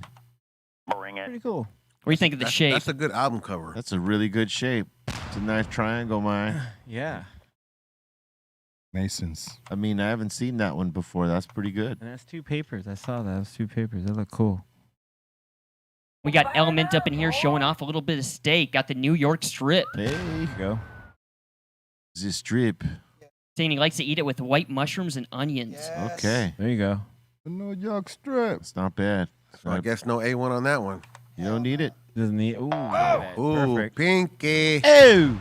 Pretty cool. What do you think of the shape? That's a good album cover. That's a really good shape. It's a nice triangle, man. Yeah. Masons. I mean, I haven't seen that one before. That's pretty good. And that's 2 papers. I saw that. That's 2 papers. They look cool. We got Element up in here showing off a little bit of steak. Got the New York strip. Hey, There you go. the strip. saying he likes to eat it with white mushrooms and onions. Okay. There you go. New York strip. It's not bad. So I guess no A1 on that one. You don't need it. Doesn't need. Ooh, look at that. Ooh, Perfect. Pinky. Oh.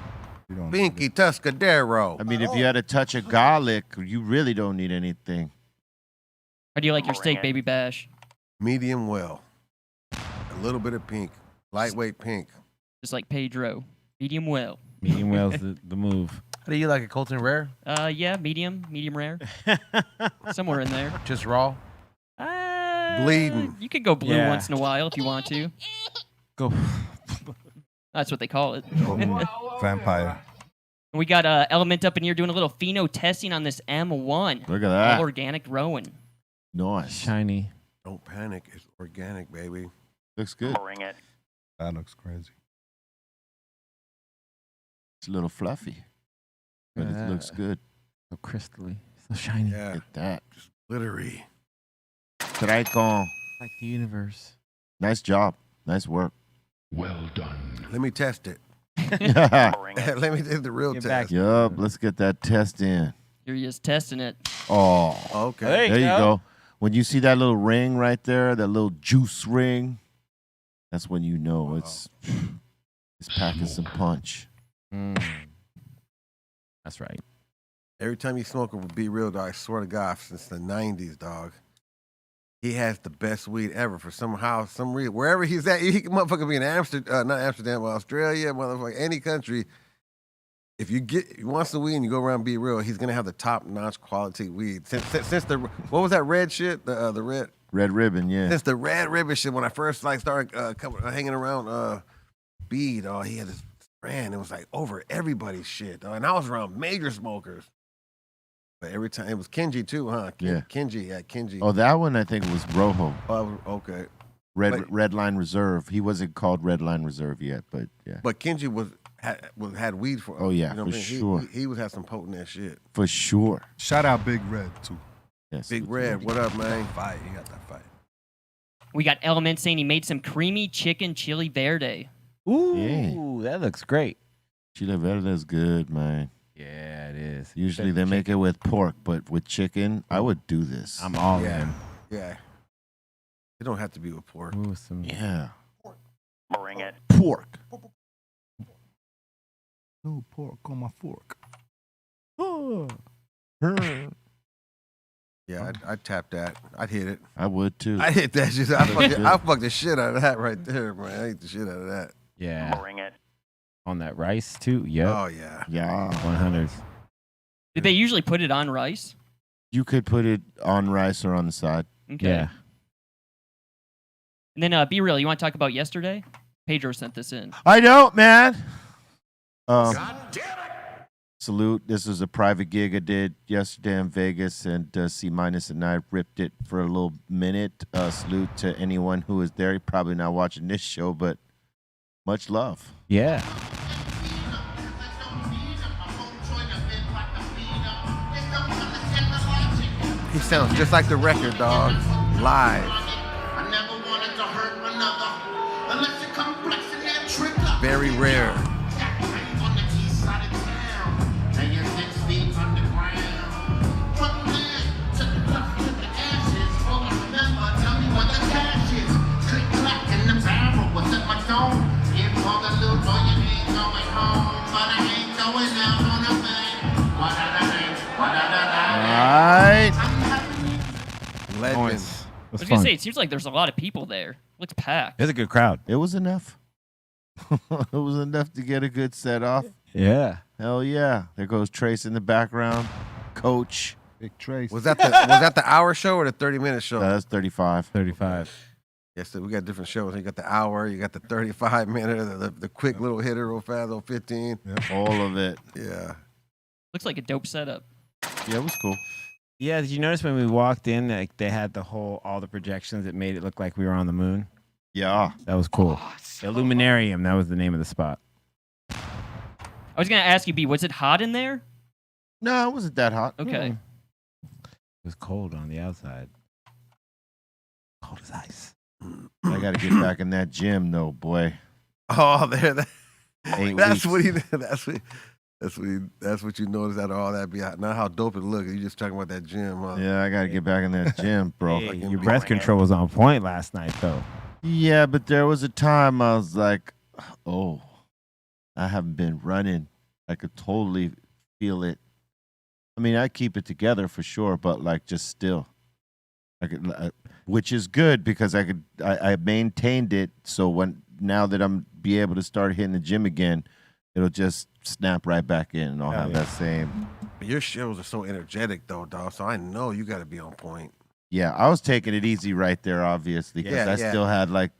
Pinky Tuscadero. I mean, if you had a touch of garlic, you really don't need anything. How do you like your steak, Baby Bash? Medium well. A little bit of pink. Lightweight pink. Just like Pedro. Medium well. Medium well's the move. How do you like it, Colton? Rare? Yeah, medium rare. Somewhere in there. Just raw? Bleeding. You could go blue Yeah. once in a while if you want to. Go. That's what they call it. Vampire. We got Element up in here doing a little pheno testing on this M1. Look at that. All organic Rowan. Nice. Shiny. Don't panic. It's organic, baby. Looks good. Bring it. That looks crazy. It's a little fluffy, but it looks good. So crystally. So shiny. Yeah. Look at that. Just glittery. Tricon. Like the universe. Nice job. Nice work. Well done. Let me test it. Yup. Bring it. Let me do the real Get test. back. Let's get that test in. You're just testing it. Oh. Okay. There you go. When you see that little ring right there, that little juice ring, that's when you know it's packing some punch. That's right. Every time you smoke it with Be Real, dog, I swear to God, since the 90s, dog, he has the best weed ever for some reason. Wherever he's at, he can motherfucker be in Amsterdam, not Amsterdam, but Australia, motherfucker, any country. If you want some weed and you go around Be Real, he's going to have the top-notch quality weed. Since the, what was that red shit? The red? Red ribbon, yeah. Since the red ribbon shit, when I first started hanging around B, dog, he had this brand. It was like over everybody's shit, dog. And I was around major smokers. But every time, it was Kenji too, huh? Yeah. Kenji. Oh, that one I think was Rojo. Oh, okay. Red Line Reserve. He wasn't called Red Line Reserve yet, but yeah. But Kenji had weed for. Oh, yeah, you know for what I mean? sure. He would have some potent ass shit. For sure. Shout out Big Red too. Yes. Big Red, what up, man? Fight. He got that fight. We got Element saying he made some creamy chicken chili verde. Ooh, that looks great. Chile Verde is good, man. Yeah, it is. Usually they make it with pork, but with chicken, I would do this. I'm all Yeah. in. Yeah. It don't have to be with pork. Ooh, some Yeah. Bring it. Pork. No pork on my fork. Yeah, I'd tap that. I'd hit it. I would too. I hit that shit. I fuck the shit out of that right there, man. I ate the shit out of that. yeah. Bring it. On that rice too. Yep. Oh yeah. Yeah. 100s. Did they usually put it on rice? You could put it on rice or on the side. Okay. Yeah. And then Be Real, you want to talk about yesterday? Pedro sent this in. I don't, man. Salute. This was a private gig I did yesterday in Vegas, and C- and I ripped it for a little minute. Salute to anyone who was there. You're probably not watching this show, but much love. Yeah. He sounds just like the record, dog. Live. Very rare. All right. Legend. I was going to say, it seems like there's a lot of people there. Looks packed. It's a good crowd. It was enough. It was enough to get a good set off. Yeah. Hell yeah. There goes Trace in the background. Coach. Big Trace. Was that the hour show or the 30-minute show? That's 35. 35. Yes, so we got different shows. You got the hour, you got the 35-minute, the quick little hitter, real fast, little 15. All of it. Yeah. Looks like a dope setup. Yeah, it was cool. Yeah, did you notice when we walked in, like they had all the projections that made it look like we were on the moon? Yeah. That was cool. Illuminarium, that was the name of the spot. I was going to ask you, B, was it hot in there? No, it wasn't that hot. Okay. It was cold on the outside. Cold as ice. I got to get back in that gym, though, boy. Oh, there. 8 That's weeks. what he. That's what. That's what you notice out of all that. Not how dope it looks. You just talking about that gym, huh? Yeah, I gotta get back in that gym, bro. Hey, your breath control was on point last night, though. Yeah, but there was a time I was like, oh, I haven't been running. I could totally feel it. I mean, I keep it together for sure, but like just still, which is good because I maintained it. So now that I'm be able to start hitting the gym again, it'll just snap right back in, and I'll have that same. Your shows are so energetic, though, dog. So I know you got to be on point. Yeah, I was taking it easy right there, obviously, because I still had like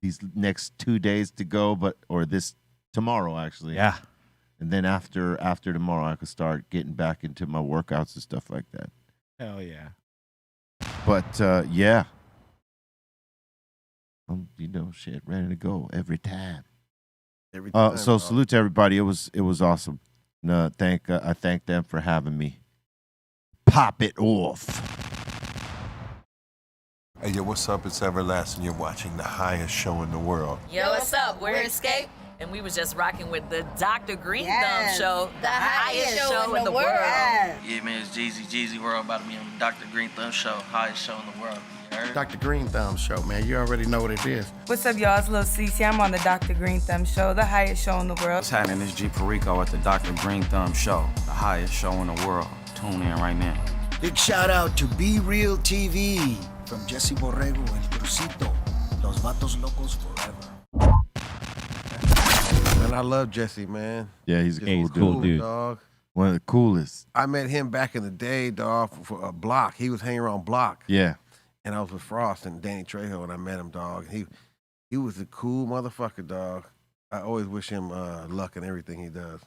these next 2 days to go, or this tomorrow actually. Yeah. And then after tomorrow, I could start getting back into my workouts and stuff like that. Hell yeah. But yeah, I'm shit ready to go every time. So salute to everybody. It was awesome. No, I thank them for having me. Pop it off. Hey, yo, what's up? It's Everlasting. You're watching the highest show in the world. Yo, what's up? We're Escape, and we was just rocking with the Dr. Greenthumb Show, the highest show in the world. Yeah, man, it's Jeezy World about to be on the Dr. Greenthumb Show, highest show in the world. You heard? Dr. Greenthumb Show, man. You already know what it is. What's up, y'all? It's Lil Cece. I'm on the Dr. Greenthumb Show, the highest show in the world. What's happening? It's G Perico at the Dr. Greenthumb Show, the highest show in the world. Tune in right now. Big shout out to Be Real TV from Jesse Borrego El Crucito. Los Vatos Locos forever. Man, I love Jesse, man. Yeah, he's a cool dude. Dog. One of the coolest. I met him back in the day, dog, for a Block. He was hanging around Block. Yeah. And I was with Frost and Danny Trejo, and I met him, dog. He was a cool motherfucker, dog. I always wish him luck in everything he does.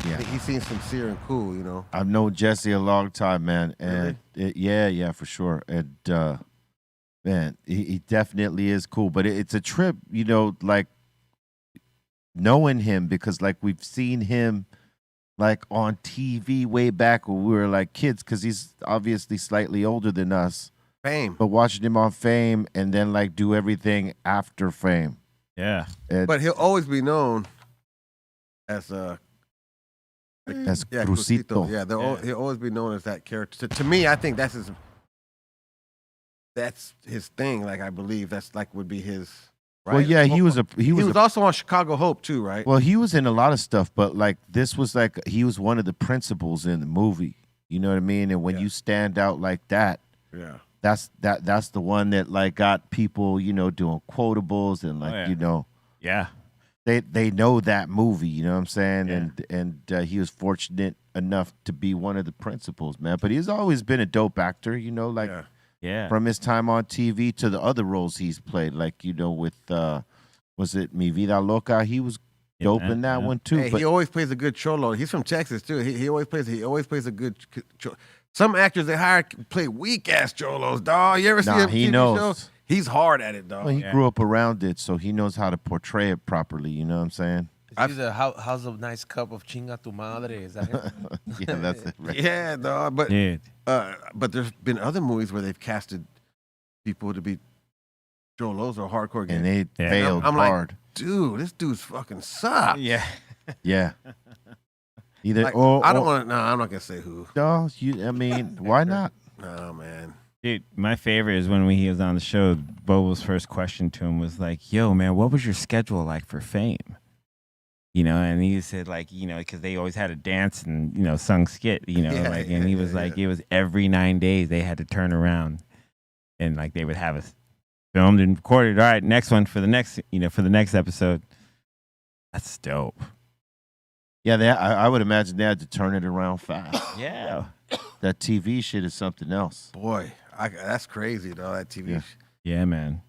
Yeah. He seems sincere and cool, you know. I've known Jesse a long time, man. And yeah, for sure. And man, he definitely is cool. But it's a trip, like knowing him, because like we've seen him like on TV way back when we were like kids, because he's obviously slightly older than us. Fame. But watching him on Fame and then like do everything after Fame. Yeah. But he'll always be known as Crucito. Yeah, he'll always be known as that character. To me, I think that's his thing. Like I believe that's like would be his. Right? Well, yeah, he was also on Chicago Hope too, right? Well, he was in a lot of stuff, but like this was like he was one of the principals in the movie. You know what I mean? And when you stand out like that, yeah, that's the one that like got people, doing quotables and like yeah. They know that movie, you know what I'm saying? Yeah. And he was fortunate enough to be one of the principals, man. But he's always been a dope actor, Yeah. From his time on TV to the other roles he's played, like, with, was it Mi Vida Loca? He was dope in that one too. Hey, but he always plays a good cholo. He's from Texas too. He always plays a good cholo. Some actors they hire play weak ass cholos, dog. You ever see him? He TV knows. shows? He's hard at it, dog. Well, he grew up around it, so he knows how to portray it properly. You know what I'm saying? How's a nice cup of chinga tu madre? Is that him? Yeah, that's it. Right? Yeah, dog. But there's been other movies where they've casted people to be cholos or hardcore games. And they failed I'm hard. Like, dude, this dude's fucking sucks. Yeah. Yeah. Either like, I don't want to. No, I'm not gonna say who. No, why not? No, man. Dude, my favorite is when he was on the show, Bobo's first question to him was like, yo, man, what was your schedule like for Fame? And he said like, because they always had a dance and, sung skit, and he was like, it was every 9 days they had to turn around and like they would have us filmed and recorded. All right, next one for the next, for the next episode. That's dope. Yeah, I would imagine they had to turn it around fast. Yeah. That TV shit is something else. Boy, that's crazy, though. That TV. Yeah, man.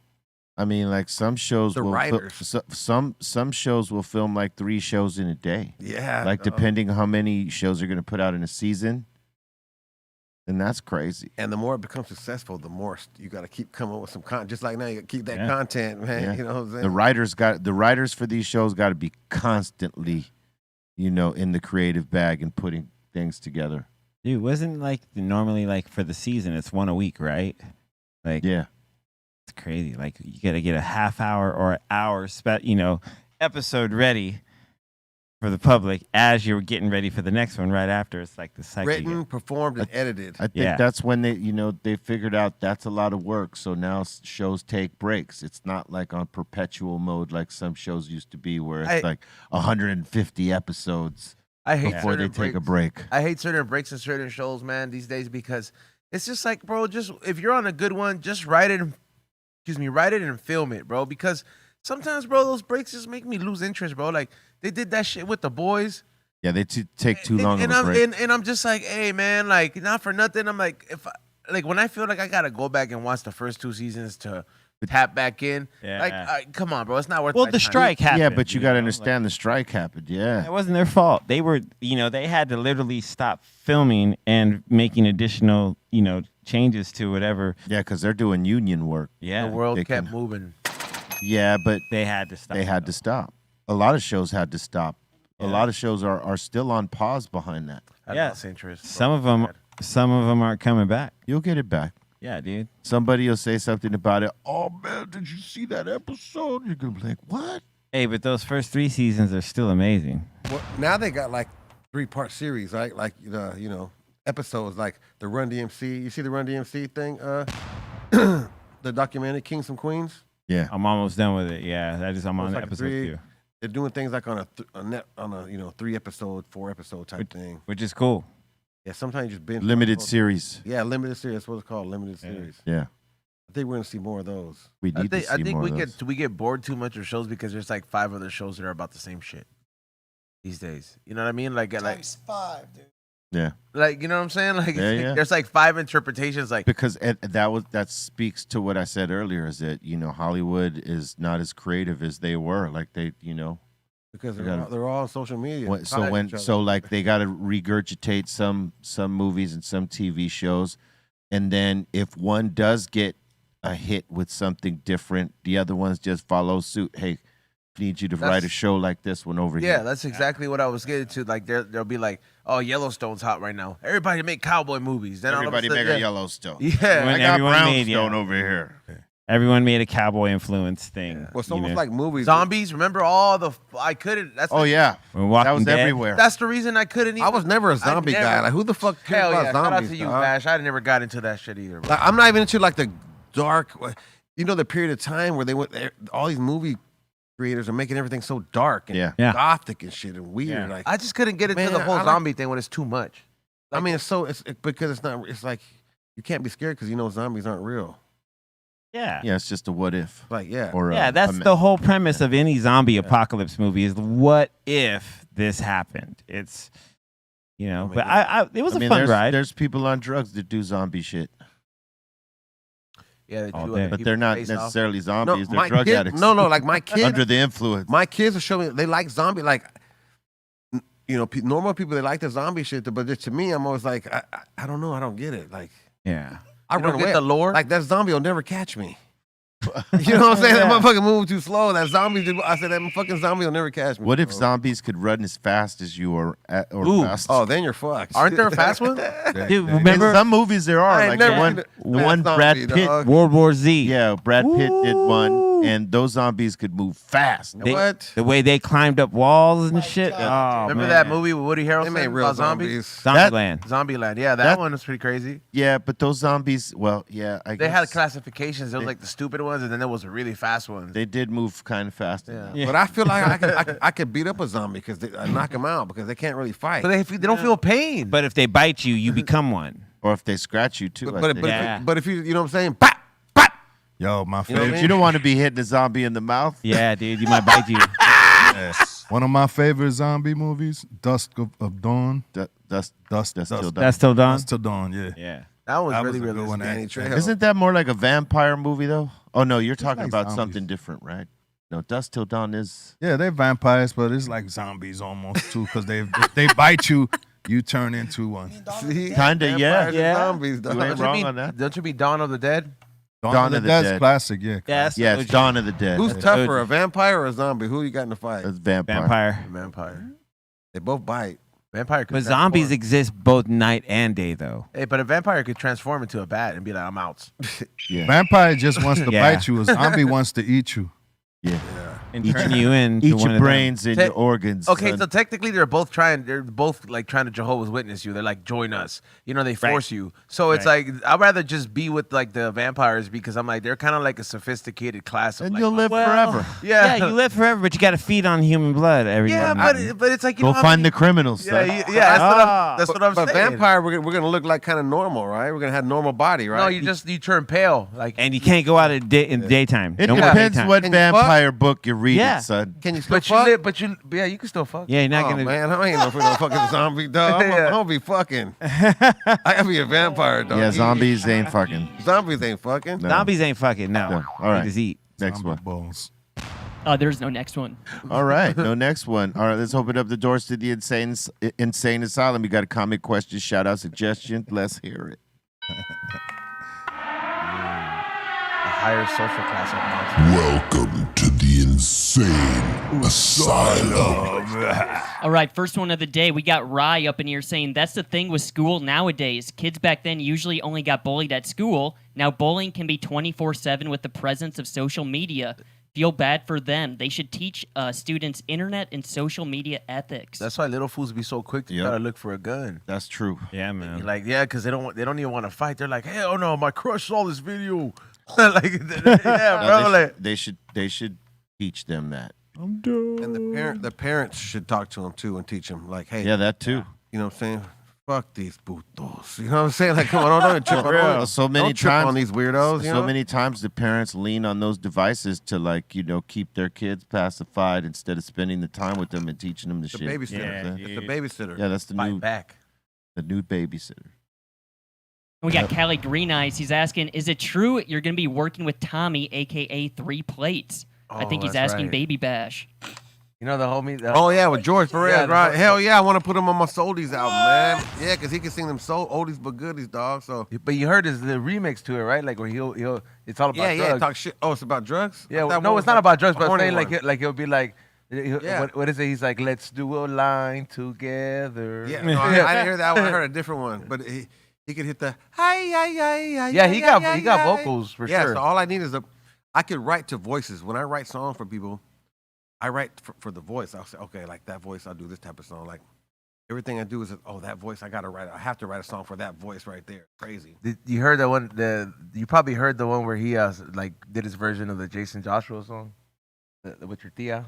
I mean, like some shows some shows will film like 3 shows in a day. Yeah. Like depending how many shows are going to put out in a season. And that's crazy. And the more it becomes successful, the more you got to keep coming with some content. Just like now, you got to keep that content, man. Yeah. You know what I'm saying? The writers for these shows got to be constantly, in the creative bag and putting things together. Dude, wasn't like normally like for the season, it's 1 a week, right? Like, yeah, it's crazy. Like you got to get a half hour or an hour, episode ready for the public as you're getting ready for the next one right after. It's like the cycle. Written, performed, and edited. I think that's when they figured out that's a lot of work. So now shows take breaks. It's not like on perpetual mode like some shows used to be, where it's like 150 episodes before they take a break. I hate certain breaks in certain shows, man, these days, because it's just like, bro, just if you're on a good one, just write it and film it, bro. Because sometimes, bro, those breaks just make me lose interest, bro. Like they did that shit with The Boys. Yeah, they take too long of a break. And I'm just like, hey, man, like not for nothing. I'm like, when I feel like I gotta go back and watch the first 2 seasons to tap back in, come on, bro, it's not worth. Well, my the time. strike happened. Yeah, but you got to understand the strike happened. Yeah, it wasn't their fault. They were, they had to literally stop filming and making additional, changes to whatever. Yeah, because they're doing union work. Yeah, The world kept moving. Yeah, but they had to stop. They had to stop. A lot of shows had to stop. A lot of shows are still on pause behind that. Yeah, lost interest. Some of them aren't coming back. You'll get it back. Yeah, dude. Somebody will say something about it. Oh man, did you see that episode? You're gonna be like, what? Hey, but those first 3 seasons are still amazing. Well, now they got like 3-part series, right? Like episodes like the Run DMC. You see the Run DMC thing? The documentary Kings and Queens. Yeah, I'm almost done with it. Yeah, I'm on like episode 2. They're doing things like on a 3-episode, 4-episode type thing, which is cool. Yeah, sometimes you just binge limited series. Yeah, limited series. That's what it's called, limited series. Yeah, I think we're gonna see more of those. We need to see more of those. we get bored too much of shows because there's like 5 other shows that are about the same shit these days. You know what I mean? Times 5, dude. Yeah. Like, you know what I'm saying? Like, Yeah. there's like 5 interpretations. Like, because that speaks to what I said earlier, is that Hollywood is not as creative as they were. Like because they're all on social media. Like they got to regurgitate some movies and some TV shows, and then if one does get a hit with something different, the other ones just follow suit. Hey, need you to write a show like this one over here. Yeah, that's exactly what I was getting to. Like they'll be like, oh, Yellowstone's hot right now. Everybody make cowboy movies. Then everybody make a Yellowstone. Yeah, I got Brownstone over here. Everyone made a cowboy influence thing. Well, it's almost like movies. Zombies. Remember all the? I couldn't. That's yeah, that was everywhere. That's the reason I couldn't. I was never a zombie guy. Like who the fuck cares about zombies? Shout out to you, Bash. I never got into that shit either. Like, I'm not even into like the dark. The period of time where they went. All these movie creators are making everything so dark and gothic and shit and weird. Yeah. Like I just couldn't get into the whole zombie thing when it's too much. I mean, it's because it's not. It's like you can't be scared because zombies aren't real. Yeah. Yeah, it's just a what if. Like, yeah. Or that's the whole premise of any zombie apocalypse movie is what if this happened? It's, but it was a fun ride. There's people on drugs that do zombie shit. Yeah, but they're not necessarily zombies. They're drug addicts. No, like my kids. Under the influence. My kids are showing me they like zombie. Like, normal people, they like the zombie shit. But to me, I'm always like, I don't know. I don't get it. Like, yeah. I run away. Get the lore? Like, that zombie will never catch me. You know what I'm saying? That motherfucker moving too slow. That zombie, I said, that fucking zombie will never catch me. What if zombies could run as fast as you or fast? Oh, then you're fucked. Aren't there fast ones? Dude, remember? In some movies there are. Like the one Brad Pitt. Dog. World War Z. Yeah, Brad Pitt did one, and those zombies could move fast. What? The way they climbed up walls and shit. Oh, Remember that movie with Woody Harrelson made real about zombies? Zombieland. Zombieland. Yeah, that one was pretty crazy. Yeah, but those zombies, I guess. They had classifications. There was like the stupid ones, and then there was a really fast one. They did move kind of fast. Yeah. But I feel like I could beat up a zombie because I knock them out because they can't really fight. But they don't feel pain. But if they bite you, you become one. Or if they scratch you too. But if you know what I'm saying? Yo, my favorite. You don't want to be hitting a zombie in the mouth. Yeah, dude, you might bite you. Yes. One of my favorite zombie movies, Dusk of Dawn. Dusk Till Dawn. That's Till Dawn? Dusk Till Dawn, yeah. Yeah. That was really, a good really one. Danny Trejo. Isn't that more like a vampire movie though? Oh no, you're talking like about zombies. something different, right? No, Dusk Till Dawn is. Yeah, they're vampires, but it's like zombies almost too, because if they bite you, you turn into one. Kinda, yeah. Zombies, You ain't wrong on that. Don't you mean Dawn of the Dead? Dawn of the Dead's classic, yeah. Yeah, it's Dawn of the Dead. Who's tougher, a vampire or a zombie? Who you got in the fight? It's vampire. Vampire. They both bite. Vampire could But zombies exist both night and day, though. Hey, but a vampire could transform into a bat and be like, I'm out. Yeah. Vampire just wants to Yeah. bite you. A zombie wants to eat you. Yeah. And turn you in. Eat your brains and your organs. Okay, son. so technically they're both like trying to Jehovah's Witness you. They're like, join us. You know, they force you. So it's like, I'd rather just be with like the vampires because I'm like, they're kind of like a sophisticated class of And like, you'll live forever. Yeah, you live forever, but you got to feed on human blood every Yeah, day. but it's like, you Go know how find many- the criminals, Yeah, son. that's what I'm But saying. vampire, we're gonna look like kind of normal, right? We're gonna have normal body, right? No, you turn pale. Like, And you can't go out in the daytime. It No more depends daytime. what Can you fuck? vampire book you're reading, Yeah. son. Can you still but you fuck? live, you can still fuck. Yeah, you're not Oh, gonna. man, I ain't no fucking zombie, dog. I'm gonna be fucking. I gotta be a vampire, dog. Yeah, zombies ain't fucking. Zombies ain't fucking. No. Zombies ain't fucking. No. No. All right. They just eat. Next one. Balls. There's no next one. All right, no next one. All right, let's open up the doors to the insane asylum. You got a comment, question, shout out, suggestion? Let's hear it. A higher social class of monsters. Welcome to the insane asylum. All right, first one of the day. We got Rye up in here saying that's the thing with school nowadays. Kids back then usually only got bullied at school. Now bullying can be 24/7 with the presence of social media. Feel bad for them. They should teach students internet and social media ethics. That's why little fools be so quick to try to look for a gun. That's true. Yeah, man. Like, yeah, because they don't even want to fight. They're like, hell no, my crush saw this video. Like, yeah, bro. They should teach them that. And the parents should talk to them too and teach them, like, hey, Yeah, that too. you know what I'm saying? Fuck these putos. You know what I'm saying? Like, come on, don't trip on So many don't trip times on these weirdos. You So know? many times the parents lean on those devices to, like, keep their kids pacified instead of spending the time with them and teaching them the It's a shit. babysitter. Yeah, It's a babysitter. Yeah, that's the Fight new back. the new babysitter. We got Callie Green Eyes. He's asking, is it true you're going to be working with Tommy, a.k.a. 3 Plates? I Oh, think he's that's asking right. Baby Bash. You know the homie? Oh yeah, with George Perez, Yeah, right? the- Hell yeah, I want to put him on my Soldies album, man. Yeah, because he can sing them oldies but goodies, dog. So But you heard the remix to it, right? Like where he'll it's all about drugs. talk shit. Oh, it's about drugs. Yeah, I thought no, one it's was not about drugs, a but I'm horny saying one. like he'll be like, Yeah. what is it? He's like, let's do a line together. Yeah, no, I didn't hear that one. I heard a different one, but he could hit the Yeah, he got vocals for yeah, sure. so all I need is I could write to voices. When I write songs for people, I write for the voice. I'll say, okay, like that voice, I'll do this type of song. Like everything I do is, that voice, I have to write a song for that voice right there. Crazy. You heard the one? You probably heard the one where he like did his version of the Jason Joshua song with your tia.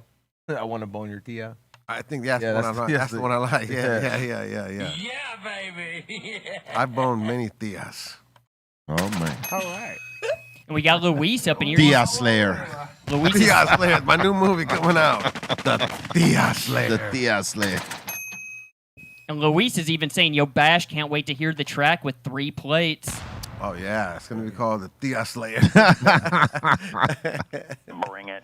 I want to bone your tia. I think that's the one I like. Yeah. Yeah, baby. I boned many tias. Oh man. All right. And we got Luis up in here. Tia Slayer. Luis Tia Slayer, my new movie coming out. The Tia Slayer. The Tia Slayer. And Luis is even saying, yo, Bash, can't wait to hear the track with 3 Plates. Oh yeah, it's gonna be called the Tia Slayer. Bring it.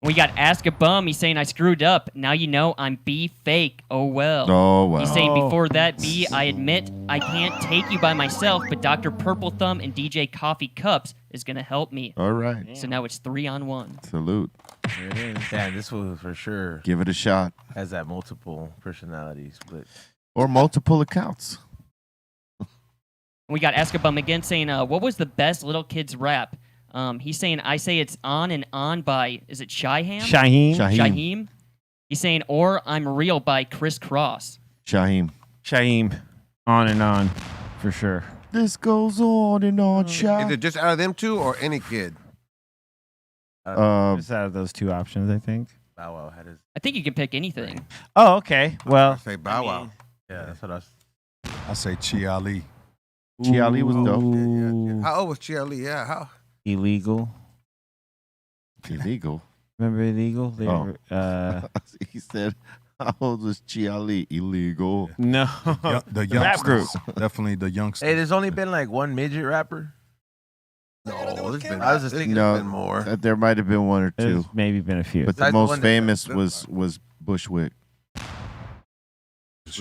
We got Ask a Bum. He's saying, I screwed up. Now you know I'm B fake. Oh, well. Oh, well. He's saying, before that, B, I admit I can't take you by myself, but Dr. Purple Thumb and DJ Coffee Cups is going to help me. All right. So now it's 3-on-1. Salute. There it is. Damn, this was for sure Give it a shot. has that multiple personalities, but Or multiple accounts. We got Ask a Bum again saying, what was the best little kid's rap? He's saying, I say it's On and On by, is it Shyham? Shaheem. Shaheem. He's saying, or I'm Real by Chris Cross. Shaheem. Shaheem. On and on. For sure. This goes on and on, Shy. Is it just out of them two or any kid? Just out of those two options, I think. Bow Wow had his. I think you can pick anything. Oh, okay. Well, I say Bow Wow. Yeah, that's what I was. I say Chi Ali. Chi Ali was dope. Yeah. How old was Chia Lee? Yeah, how? Illegal. Illegal. Remember Illegal? They Oh. were, He said, how old was Chi Ali? Illegal. no. The rap group. youngsters. Definitely the youngsters. Hey, there's only been like one midget rapper. No, there's been. I was just thinking No, there's been more. There might have been one or There's two. maybe been a few. But the Besides the most one that- famous was Bushwick.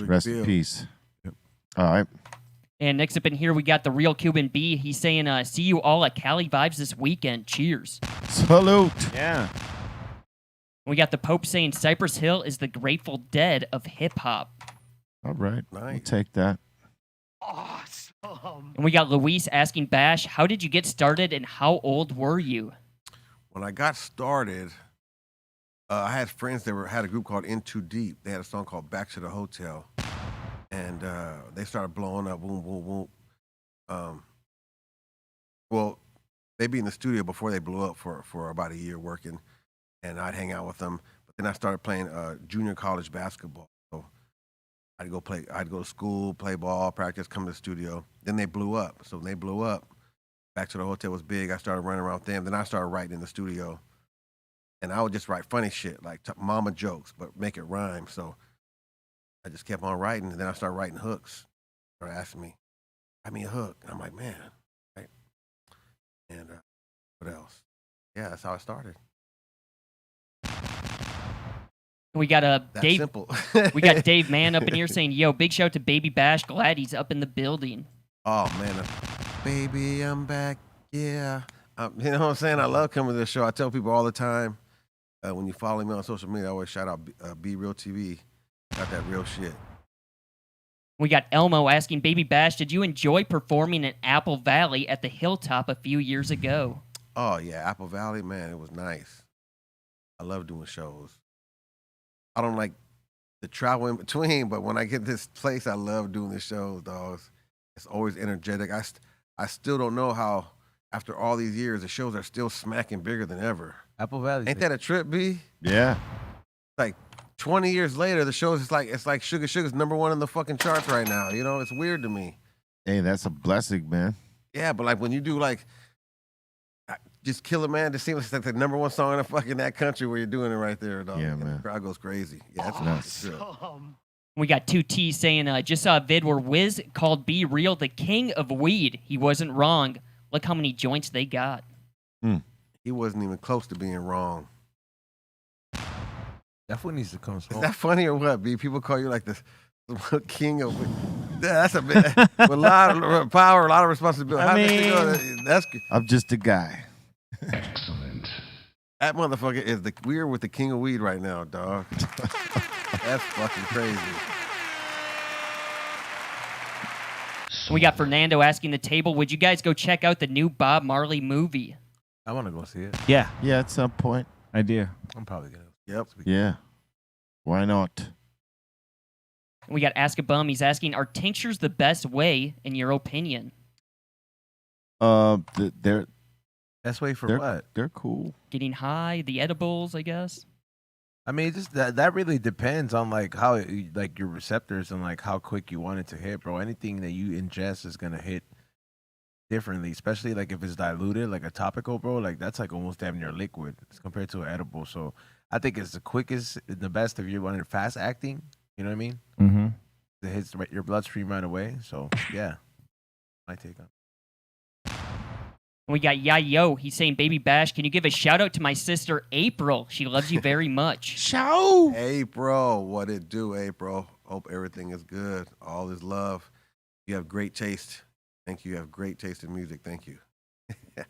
Rest in peace. All right. And next up in here, we got the Real Cuban B. He's saying, see you all at Cali Vibes this weekend. Cheers. Salute. Yeah. We got the Pope saying Cypress Hill is the Grateful Dead of hip hop. All right. Nice. We'll take that. And we got Luis asking Bash, how did you get started and how old were you? when I got started, I had friends that had a group called In Too Deep. They had a song called Back to the Hotel. And they started blowing up, boom, boom, boom. Well, they'd be in the studio before they blew up for about a year working, and I'd hang out with them. But then I started playing junior college basketball. So I'd go to school, play ball, practice, come to the studio. Then they blew up. So when they blew up, Back to the Hotel was big. I started running around with them. Then I started writing in the studio, and I would just write funny shit like mama jokes, but make it rhyme. So I just kept on writing, and then I started writing hooks. They started asking me, "Write me a hook," and I'm like, "Man." And what else? Yeah, that's how I started. We got Dave. Simple. We got Dave Mann up in here saying, "Yo, big shout out to Baby Bash. Glad he's up in the building." Oh man, baby, I'm back. Yeah, you know what I'm saying. I love coming to the show. I tell people all the time when you follow me on social media, I always shout out Be Real TV. Got that real shit. We got Elmo asking, Baby Bash, did you enjoy performing in Apple Valley at the Hilltop a few years ago? Oh, yeah, Apple Valley, man, it was nice. I love doing shows. I don't like the travel in between, but when I get this place, I love doing the shows, dogs. It's always energetic. I still don't know how, after all these years, the shows are still smacking bigger than ever. Apple Valley. Ain't that a trip, B? Yeah. Like 20 years later, the show is it's like Sugar Sugar's number one in the fucking charts right now. You know, it's weird to me. Hey, that's a blessing, man. Yeah, but like when you do like Just Kill a Man, it seems like the number one song in the fucking that country where you're doing it right there, dog. Yeah, man. The crowd goes crazy. Yeah, that's Awesome. We got 2T saying, just saw a vid where Wiz called Be Real the king of weed. He wasn't wrong. Look how many joints they got. He wasn't even close to being wrong. Definitely needs to come Is smoke. that funny or what, B? People call you like the king of weed. Yeah, that's a bit with a lot of power, a lot of responsibility. How did you go? That's I'm just a guy. excellent. That motherfucker is we're with the king of weed right now, dog. That's fucking crazy. We got Fernando asking the table, would you guys go check out the new Bob Marley movie? I want to go see it. Yeah. Yeah, at some point. I do. I'm probably gonna. Yep. Yeah. Why not? We got Ask a Bum. He's asking, are tinctures the best way, in your opinion? They're Best way for what? They're cool. Getting high, the edibles, I guess. I mean, just that really depends on like how like your receptors and like how quick you want it to hit, bro. Anything that you ingest is gonna hit differently, especially like if it's diluted, like a topical, bro. Like that's like almost damn near liquid as compared to an edible. So I think it's the quickest, the best if you want it fast acting. You know what I mean? Mm-hmm. It hits your bloodstream right away. So yeah, my take on. We got Yayo. He's saying, Baby Bash, can you give a shout out to my sister April? She loves you very much. Show. April, what it do, April? Hope everything is good. All is love. You have great taste. Thank you. You have great taste in music. Thank you.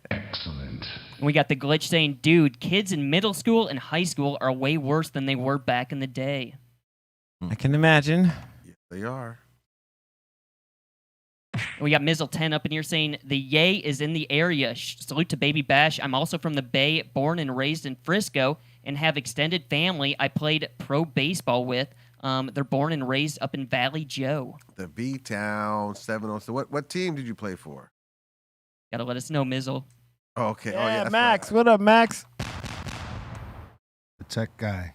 Excellent. We got the Glitch saying, dude, kids in middle school and high school are way worse than they were back in the day. I can imagine. Yes, they are. We got Mizzle10 up in here saying, the Yay is in the area. Salute to Baby Bash. I'm also from the Bay, born and raised in Frisco, and have extended family I played pro baseball with. They're born and raised up in Valley Joe. The B-Town 706. So what team did you play for? Gotta let us know, Mizzle. Oh, okay. Yeah, that's Max. right. What up, Max? The tech guy.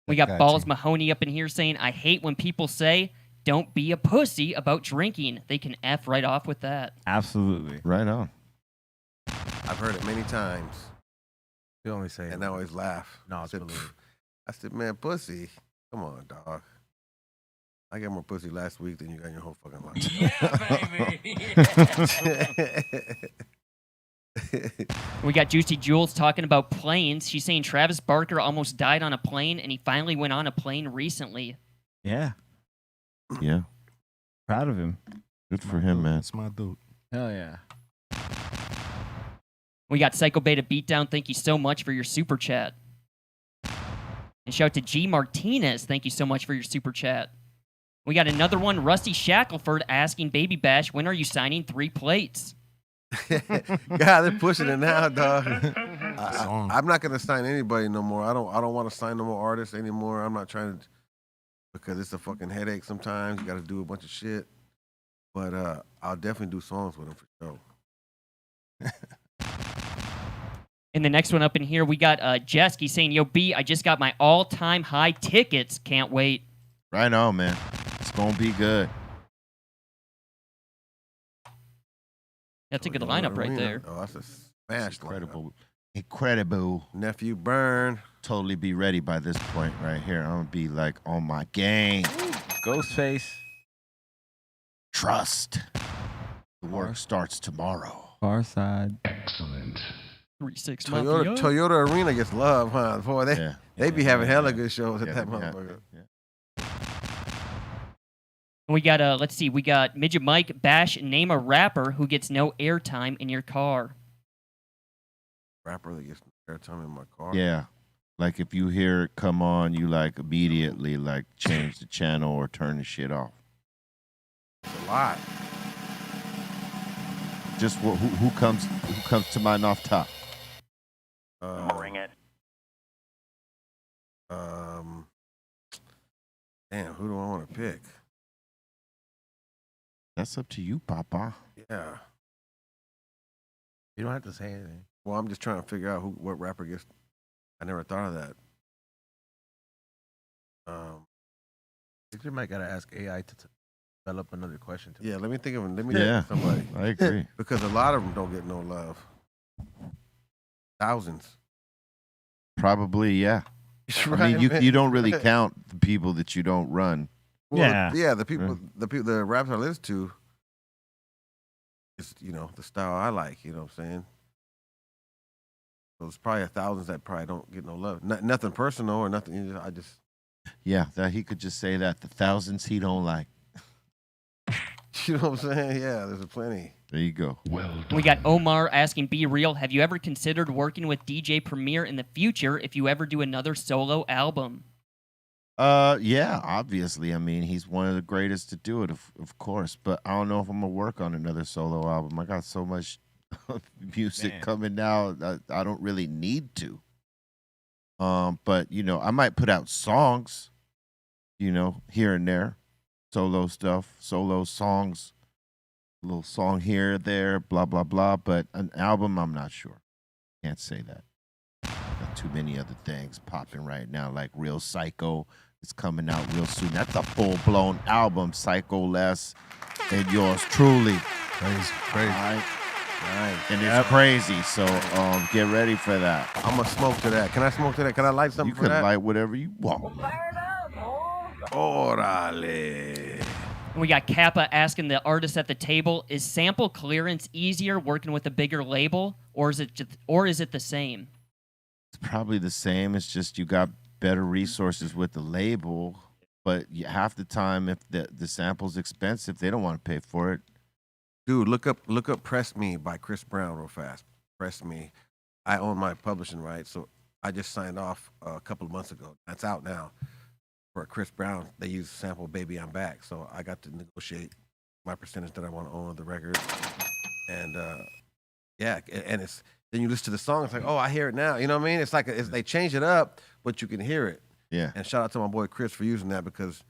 We got Balls Mahoney up in here saying, I hate when people say, don't be a pussy about drinking. They can F right off with that. Absolutely. Right on. I've heard it many times. You only say, and I always laugh. No, I said, man, pussy. Come on, dog. I got more pussy last week than you got in your whole fucking life. We got Juicy Jules talking about planes. She's saying Travis Barker almost died on a plane, and he finally went on a plane recently. Yeah. Yeah. Proud of him. Good for him, man. That's my dude. Hell yeah. We got Psycho Beta Beatdown. Thank you so much for your super chat. And shout out to G Martinez. Thank you so much for your super chat. We got another one, Rusty Shackelford asking Baby Bash, when are you signing 3 plates? God, they're pushing it now, dog. I'm not gonna sign anybody no more. I don't want to sign no more artists anymore. I'm not trying to, because it's a fucking headache sometimes. You got to do a bunch of shit. But I'll definitely do songs with them for sure. And the next one up in here, we got Jesky saying, "Yo, B, I just got my all-time high tickets. Can't wait." Right on, man. It's gonna be good. That's a good lineup right there. Oh, that's a smash. Incredible. Incredible. Nephew Burn. Totally be ready by this point right here. I'm gonna be like on my game. Ghostface. Trust. The work starts tomorrow. Far side. Excellent. 3-6 Toyota Arena gets love, huh? Boy, they be having hella good shows at that motherfucker. We got let's see, we got Midget Mike Bash. Name a rapper who gets no airtime in your car. Rapper that gets airtime in my car. Yeah. Like if you hear it come on, you like immediately like change the channel or turn the shit off. A lot. Just who comes to mind off top? Bring it. Damn, who do I want to pick? That's up to you, Papa. Yeah. You don't have to say anything. Well, I'm just trying to figure out what rapper gets. I never thought of that. I think you might gotta ask AI to develop another question. Yeah, let me think of somebody. I agree. Because a lot of them don't get no love. Thousands. Probably, yeah. Right, I mean, man. you don't really count the people that you don't run. Well, the people, the raps I listen to, is the style I like. You know what I'm saying? So there's probably thousands that probably don't get no love. Nothing personal or nothing. I just. Yeah, that he could just say that the thousands he don't like. You know what I'm saying? Yeah, there's plenty. There you go. We got Omar asking, "Be real. Have you ever considered working with DJ Premier in the future if you ever do another solo album?" Yeah, obviously. I mean, he's one of the greatest to do it, of course. But I don't know if I'm gonna work on another solo album. I got so much music coming out. I don't really need to. But I might put out songs, here and there, solo stuff, solo songs, a little song here, there, blah blah blah. But an album, I'm not sure. Can't say that. Got too many other things popping right now, like Real Psycho. It's coming out real soon. That's a full-blown album, Psycho Les, and yours truly. Crazy. All right. And it's crazy, so get ready for that. I'm gonna smoke to that. Can I smoke to that? Can I light something You for can that? light whatever you want. Orale. We got Kappa asking the artist at the table, "Is sample clearance easier working with a bigger label, or is it the same?" It's probably the same. It's just you got better resources with the label, but half the time, if the sample's expensive, they don't want to pay for it. Dude, look up "Press Me" by Chris Brown real fast. Press Me. I own my publishing rights, so I just signed off a couple of months ago. That's out now. For Chris Brown, they use the sample "Baby I'm Back," so I got to negotiate my percentage that I want to own of the record. And and it's then you listen to the song, it's like, oh, I hear it now. You know what I mean? It's like they change it up, but you can hear it. Yeah. And shout out to my boy Chris for using that, because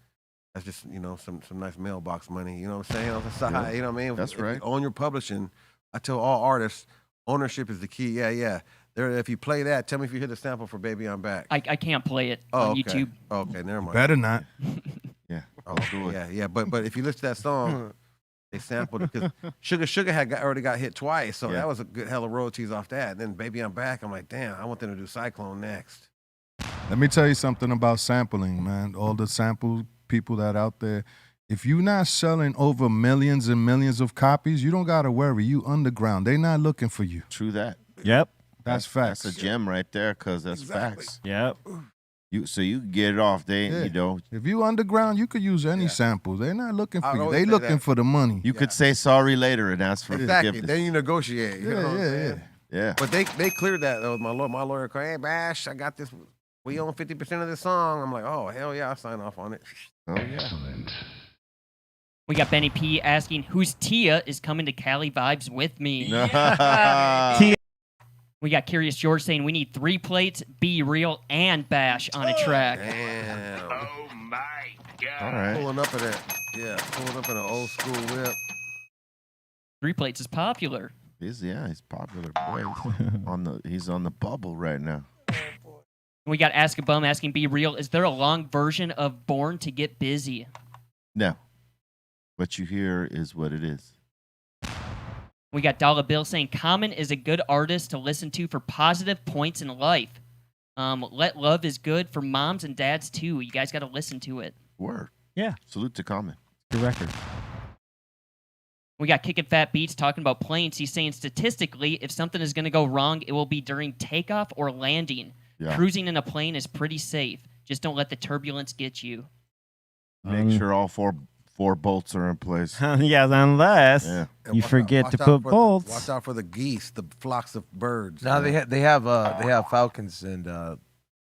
that's just some nice mailbox money. You know what I'm saying? On the side, Yeah. you know what I mean? That's If right. you own your publishing. I tell all artists, ownership is the key. Yeah. If you play that, tell me if you hear the sample for "Baby I'm Back." I can't play it Oh, on okay. YouTube. Okay, never mind. Better not. Yeah. Oh, yeah. But if you listen to that song, they sampled it because Sugar already got hit twice, so that was a good hell of royalties off that. And then "Baby I'm Back," I'm like, damn, I want them to do Cyclone next. Let me tell you something about sampling, man. All the sample people that out there, if you're not selling over millions and millions of copies, you don't got to worry. You underground. They not looking for you. True that. Yep. That's facts. That's a gem right there, because that's facts. Yep. So you can get it off. If you underground, you could use any samples. They're not looking for I you. always They say looking that. for the money. You could say sorry later and ask for Exactly. forgiveness. Then you negotiate. You know what I'm saying? Yeah. But they cleared that though. My lawyer called, "Hey Bash, I got this. We own 50% of this song." I'm like, oh hell yeah, I'll sign off on it. Oh yeah. Excellent. We got Benny P asking, "Whose Tia is coming to Cali Vibes with me?" Tia. We got Curious George saying we need 3 plates, Be Real, and Bash on a track. Damn. Oh my God. All right. Pulling up in an old school whip. 3 plates is popular. He's popular. Boy. He's on the bubble right now. We got Ask a Bum asking Be Real, is there a long version of Born to Get Busy? No. What you hear is what it is. We got Dollar Bill saying Common is a good artist to listen to for positive points in life. Let Love is good for moms and dads too. You guys got to listen to it. Word. Yeah. Salute to Common. Good record. We got Kickin' Fat Beats talking about planes. He's saying statistically, if something is going to go wrong, it will be during takeoff or landing. Yeah. Cruising in a plane is pretty safe. Just don't let the turbulence get you. Make sure all four bolts are in place. Yeah, unless you forget to put bolts. Watch out for the geese, the flocks of birds. Now they have falcons and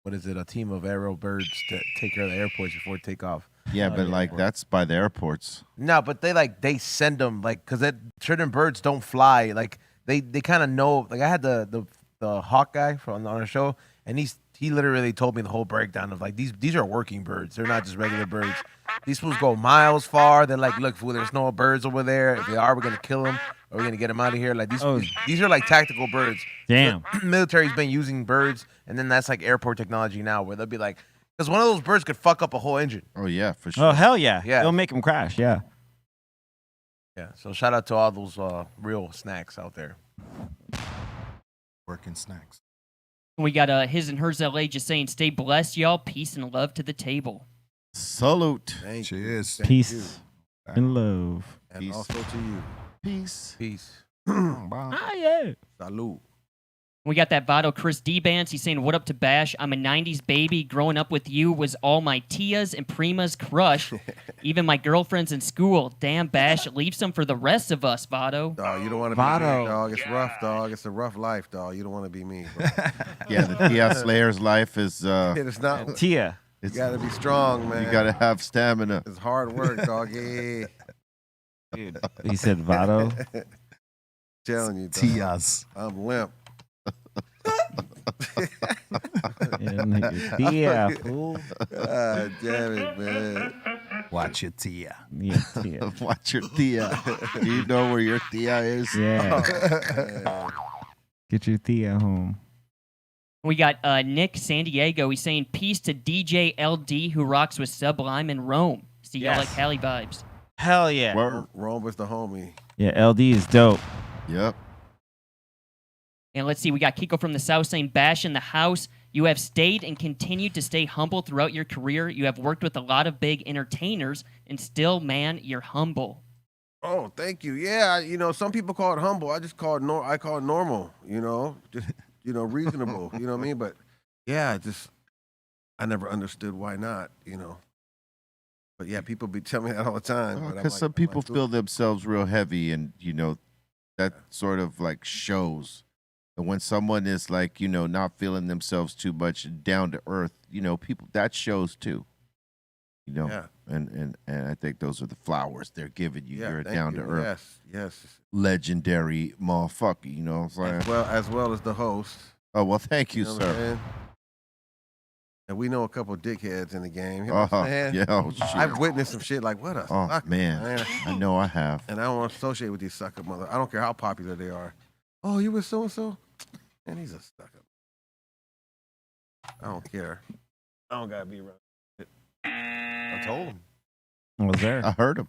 what is it? A team of arrow birds to take care of the airports before takeoff. Yeah, but that's by the airports. No, but they send them because certain birds don't fly. Like they kind of know. Like I had the hawk guy on our show, and he literally told me the whole breakdown of like these are working birds. They're not just regular birds. These fools go miles far. They're like, look, fool, there's no birds over there. If they are, we're gonna kill them or we're gonna get them out of here. Like these are like tactical birds. Damn. The military's been using birds, and then that's like airport technology now, where they'll be like, because one of those birds could fuck up a whole engine. Oh yeah, for sure. Oh hell yeah. Yeah. It'll make them crash. Yeah. Yeah. So shout out to all those real snacks out there. Working snacks. We got His and Hers LA just saying, stay blessed, y'all. Peace and love to the table. Salute. Cheers. Peace and love. And Peace. also to you. Peace. Peace. Ah, yeah. Salute. We got that Vado Chris D Bands. He's saying, what up to Bash? I'm a 90s baby. Growing up with you was all my tias and primas crush. Even my girlfriends in school. Damn, Bash, leave some for the rest of us, Vado. Dog, you don't want to be me, dog. It's rough, dog. It's a rough life, dog. You don't want to be me. Bro. Yeah, the Tia Slayer's life is It's not. Tia. You got to be strong, man. You got to have stamina. It's hard work, dog. Yeah. Dude, he said Vado. Telling you, dog. Tias. I'm limp. Yeah, fool. God damn it, man. Watch your tia. Yeah, tia. Watch your Tia. Do you know where your Tia is? Yeah. Get your Tia home. We got Nick San Diego. He's saying, peace to DJ LD who rocks with Sublime and Rome. See, y'all like Cali vibes. Hell yeah. Rome was the homie. Yeah, LD is dope. Yep. And let's see, we got Kiko from the South saying, Bash in the house. You have stayed and continued to stay humble throughout your career. You have worked with a lot of big entertainers, and still, man, you're humble. Oh, thank you. Yeah, some people call it humble. I just call it I call it normal. Just reasonable. You know what I mean? But yeah, I never understood why not. But yeah, people be telling me that all the time. Because some people feel themselves real heavy, and that sort of like shows. And when someone is like, not feeling themselves too much, down to earth, people, that shows too. Yeah. And I think those are the flowers they're giving you. Yeah, You're a thank down to you. earth, Yes. legendary motherfucker. You know what I'm saying? As well as the host. Oh well, thank you, know what I'm sir. saying? And we know a couple dickheads in the game. You know what I'm saying? Yeah, oh, shit. I've witnessed some shit like, what a sucker, man. I know I have. And I don't want to associate with these sucker mother. I don't care how popular they are. Oh, you with so-and-so? Man, he's a sucker. I don't care. I don't got to be around it. I told him. I was there. I heard him.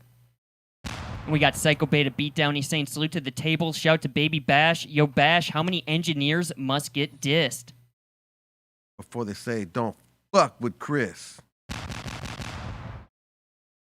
We got Psycho Beta Beatdown. He's saying, salute to the table. Shout to Baby Bash. Yo, Bash, how many engineers must get dissed? Before they say, don't fuck with Chris.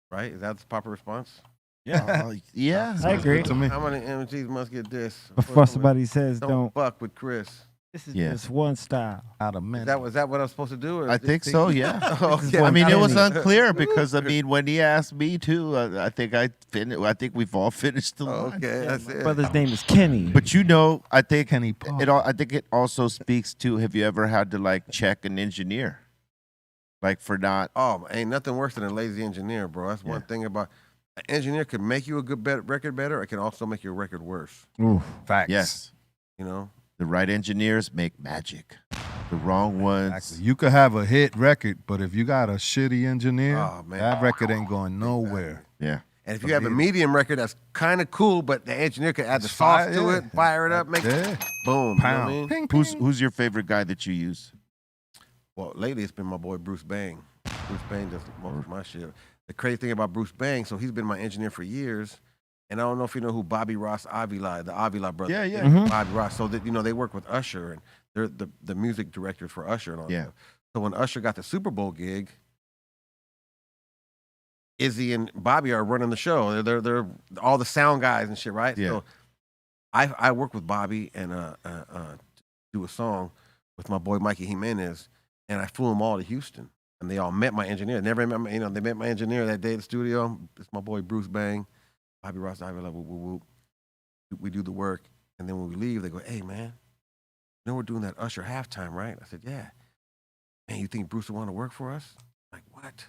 Right? Is that the proper response? Yeah. Yeah. I agree. To me. How many MGs must get dissed? Before somebody says don't fuck with Chris. This is just one style. Out of men. Is that what I'm supposed to do? Or I think so, yeah. Okay. I mean, it was unclear because when he asked me too, I think I think we've all finished the line. Okay, that's it. Brother's name is Kenny. But I think Kenny Paul. I think it also speaks to, have you ever had to like check an engineer, like for not? Oh, ain't nothing worse than a lazy engineer, bro. That's one thing about an engineer can make you a good record better. It can also make your record worse. Ooh, facts. Yes. The right engineers make magic. The wrong ones. Exactly. You could have a hit record, but if you got a shitty engineer, Oh, man. that record ain't going nowhere. Yeah. And if you have a medium record that's kind of cool, but the engineer could add the sauce to it, fire it up, make it boom. Pound. You know what I mean? Who's your favorite guy that you use? Well, lately it's been my boy Bruce Bang. Bruce Bang does most of my shit. The crazy thing about Bruce Bang, so he's been my engineer for years. And I don't know if you know who Bobby Ross Avila, the Avila brothers. Yeah, yeah. Mm-hmm. Bobby Ross. So that they work with Usher, and they're the music directors for Usher and all that. So when Usher got the Super Bowl gig, Izzy and Bobby are running the show. They're all the sound guys and shit, right? Yeah. So I work with Bobby and do a song with my boy Mikey Jimenez, and I flew them all to Houston, and they all met my engineer. Never met my, they met my engineer that day at the studio. It's my boy Bruce Bang, Bobby Ross, Ivy, we do the work, and then when we leave, they go, "Hey man, you know we're doing that Usher halftime, right?" I said, "Yeah." "Man, you think Bruce will want to work for us?" I'm like, what?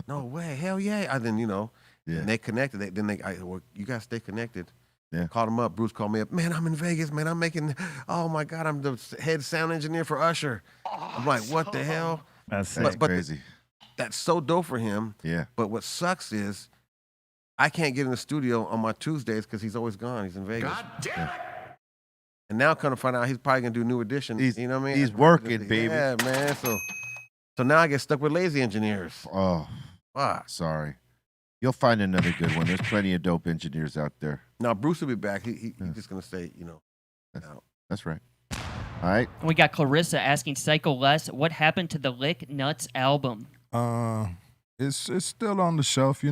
No way, hell yeah! And then and they connected. Well, you guys stay connected. Yeah. Called him up. Bruce called me up. "Man, I'm in Vegas. Man, I'm making. Oh my God, I'm the head sound engineer for Usher." I'm like, what the hell? That's but crazy. That's so dope for him. Yeah. But what sucks is I can't get in the studio on my Tuesdays because he's always gone. He's in Vegas. God damn it. And now come to find out he's probably gonna do New Edition. You know what I mean? He's working, baby. Yeah, man. So now I get stuck with lazy engineers. Oh, fuck. Sorry. You'll find another good one. There's plenty of dope engineers out there. No, Bruce will be back. He's just gonna say, That's right. All right. We got Clarissa asking Psycho Les, what happened to the Lick Nuts album? It's still on the shelf. We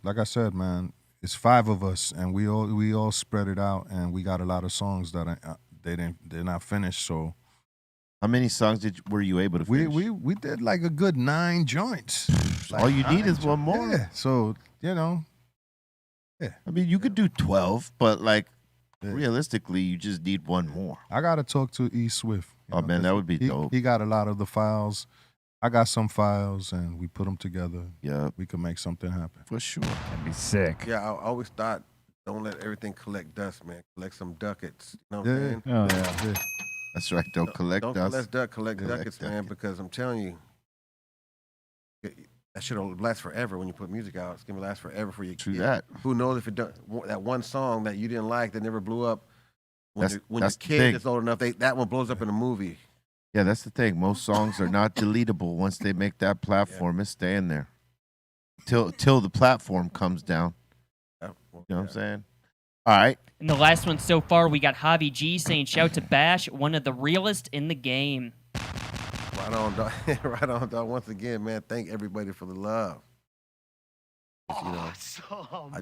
like I said, man, it's 5 of us, and we all spread it out, and we got a lot of songs that they're not finished. So, how many songs were you able to finish? We did like a good 9 joints. All you need is one more. Yeah. So yeah. I mean, you could do 12, but realistically, you just need one more. I gotta talk to E Swift. Man, that would be dope. He got a lot of the files. I got some files, and we put them together. Yeah, we can make something happen for sure. That'd be sick. Yeah, I always thought, don't let everything collect dust, man. Collect some ducats. You know what Yeah. I'm saying? Oh, yeah. That's right. Don't collect Don't dust. collect ducats, man, because I'm telling you, that shit will last forever when you put music out. It's gonna last forever for you. True that. Who knows if that one song that you didn't like that never blew up. When That's your the kid thing. is old enough, that one blows up in a movie. Yeah, that's the thing. Most songs are not deletable once they make that platform. It's staying there till the platform comes down. You know what I'm saying? All right. And the last one so far, we got Javi G saying, shout to Bash, one of the realest in the game. Right on, dog. Right on, dog. Once again, man, thank everybody for the love. I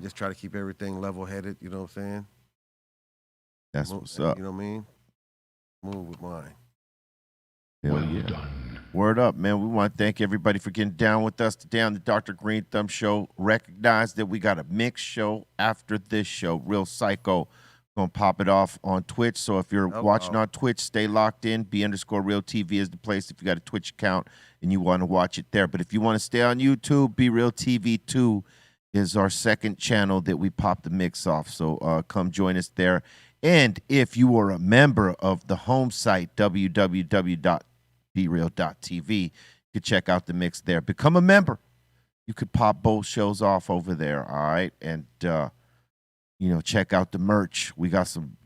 just try to keep everything level-headed, you know what I'm saying? That's what's up. You know what I mean? Move with mine. Hell yeah. Word up, man. We want to thank everybody for getting down with us today on the Dr. Greenthumb Show. Recognize that we got a mixed show after this show. Real Psycho. Gonna pop it off on Twitch. So if you're watching on Twitch, stay locked in. B_Real TV is the place if you got a Twitch account and you want to watch it there. But if you want to stay on YouTube, Be Real TV 2 is our second channel that we pop the mix off. So come join us there. And if you are a member of the home site, www.bereal.tv, you could check out the mix there. Become a member. You could pop both shows off over there, all right? And check out the merch. We got some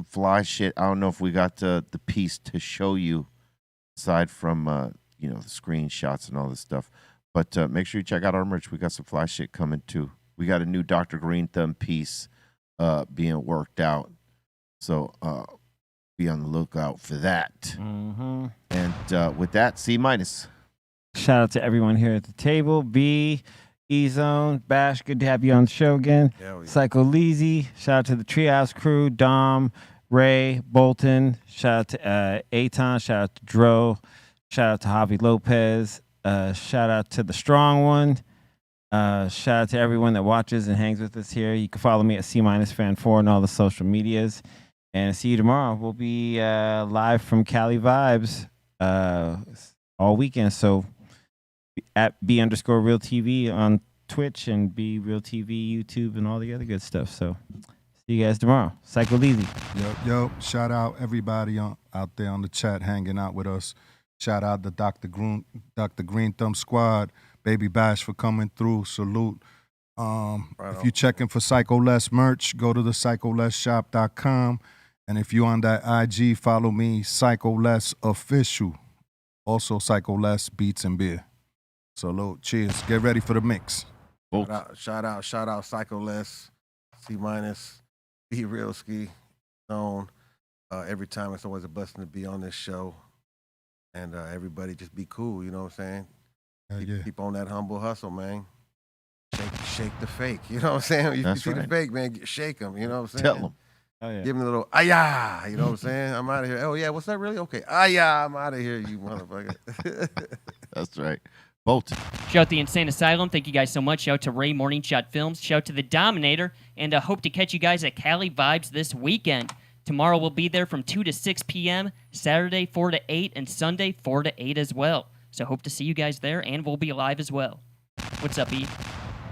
fly shit. I don't know if we got the piece to show you aside from the screenshots and all this stuff. But make sure you check out our merch. We got some fly shit coming too. We got a new Dr. Greenthumb piece being worked out. So be on the lookout for that. Mm-hmm. And with that, C-. Shout out to everyone here at the table. B, E-Zone, Bash, good to have you on the show again. Yeah. Psycho Leezy, shout out to the Treehouse crew. Dom, Ray, Bolton, shout out to Aton, shout out to Dro, shout out to Javi Lopez, shout out to the Strong One. Shout out to everyone that watches and hangs with us here. You can follow me at C-Fan4 on all the social medias. And see you tomorrow. We'll be live from Cali Vibes all weekend. So at B_Real TV on Twitch and Be Real TV, YouTube, and all the other good stuff. So See you guys tomorrow. Cycle easy. Yo, shout out everybody out there on the chat hanging out with us. Shout out the Dr. Greenthumb Squad, Baby Bash for coming through. Salute. If you're checking for Psycho Less merch, go to the psycholessshop.com. And if you're on that IG, follow me, Psycho Less Official. Also, Psycho Less Beats and Beer. Salute. Cheers. Get ready for the mix. Shout out, Psycho Less, C-, Be Real Ski, Zone. Every time it's always a blessing to be on this show. And everybody just be cool, you know what I'm saying? Keep on that humble hustle, man. Shake the fake, you know what I'm saying? You see the fake, man, shake them, you know what I'm saying? Tell them. Oh, yeah. Give them a little, ah-yah, you know what I'm saying? I'm out of here. Oh, yeah, what's that really? Okay, ah-yah, I'm out of here, you motherfucker. That's right. Bolton. Shout out the Insane Asylum. Thank you guys so much. Shout out to Ray Morning Shot Films. Shout out to the Dominator. And hope to catch you guys at Cali Vibes this weekend. Tomorrow we'll be there from 2 to 6 p.m., Saturday 4 to 8, and Sunday 4 to 8 as well. So hope to see you guys there, and we'll be live as well. What's up, E?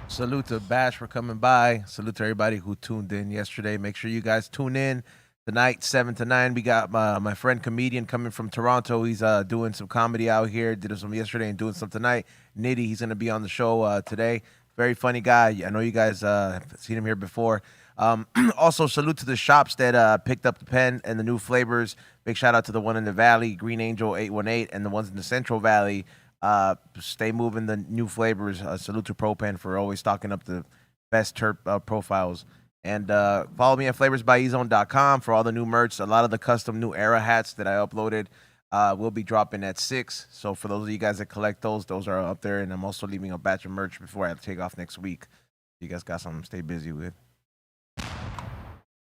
Salute to Bash for coming by. Salute to everybody who tuned in yesterday. Make sure you guys tune in tonight, 7 to 9. We got my friend comedian coming from Toronto. He's doing some comedy out here. Did some yesterday and doing some tonight. Nitty, he's going to be on the show today. Very funny guy. I know you guys have seen him here before. Also, salute to the shops that picked up the pen and the new flavors. Big shout out to the one in the Valley, Green Angel 818, and the ones in the Central Valley. Stay moving the new flavors. Salute to ProPen for always stocking up the best terp profiles. And follow me at flavorsbyezone.com for all the new merch. A lot of the custom New Era hats that I uploaded will be dropping at 6. So for those of you guys that collect those are up there. And I'm also leaving a batch of merch before I take off next week. You guys got something to stay busy with.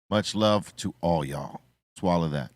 Much love to all y'all. Swallow that.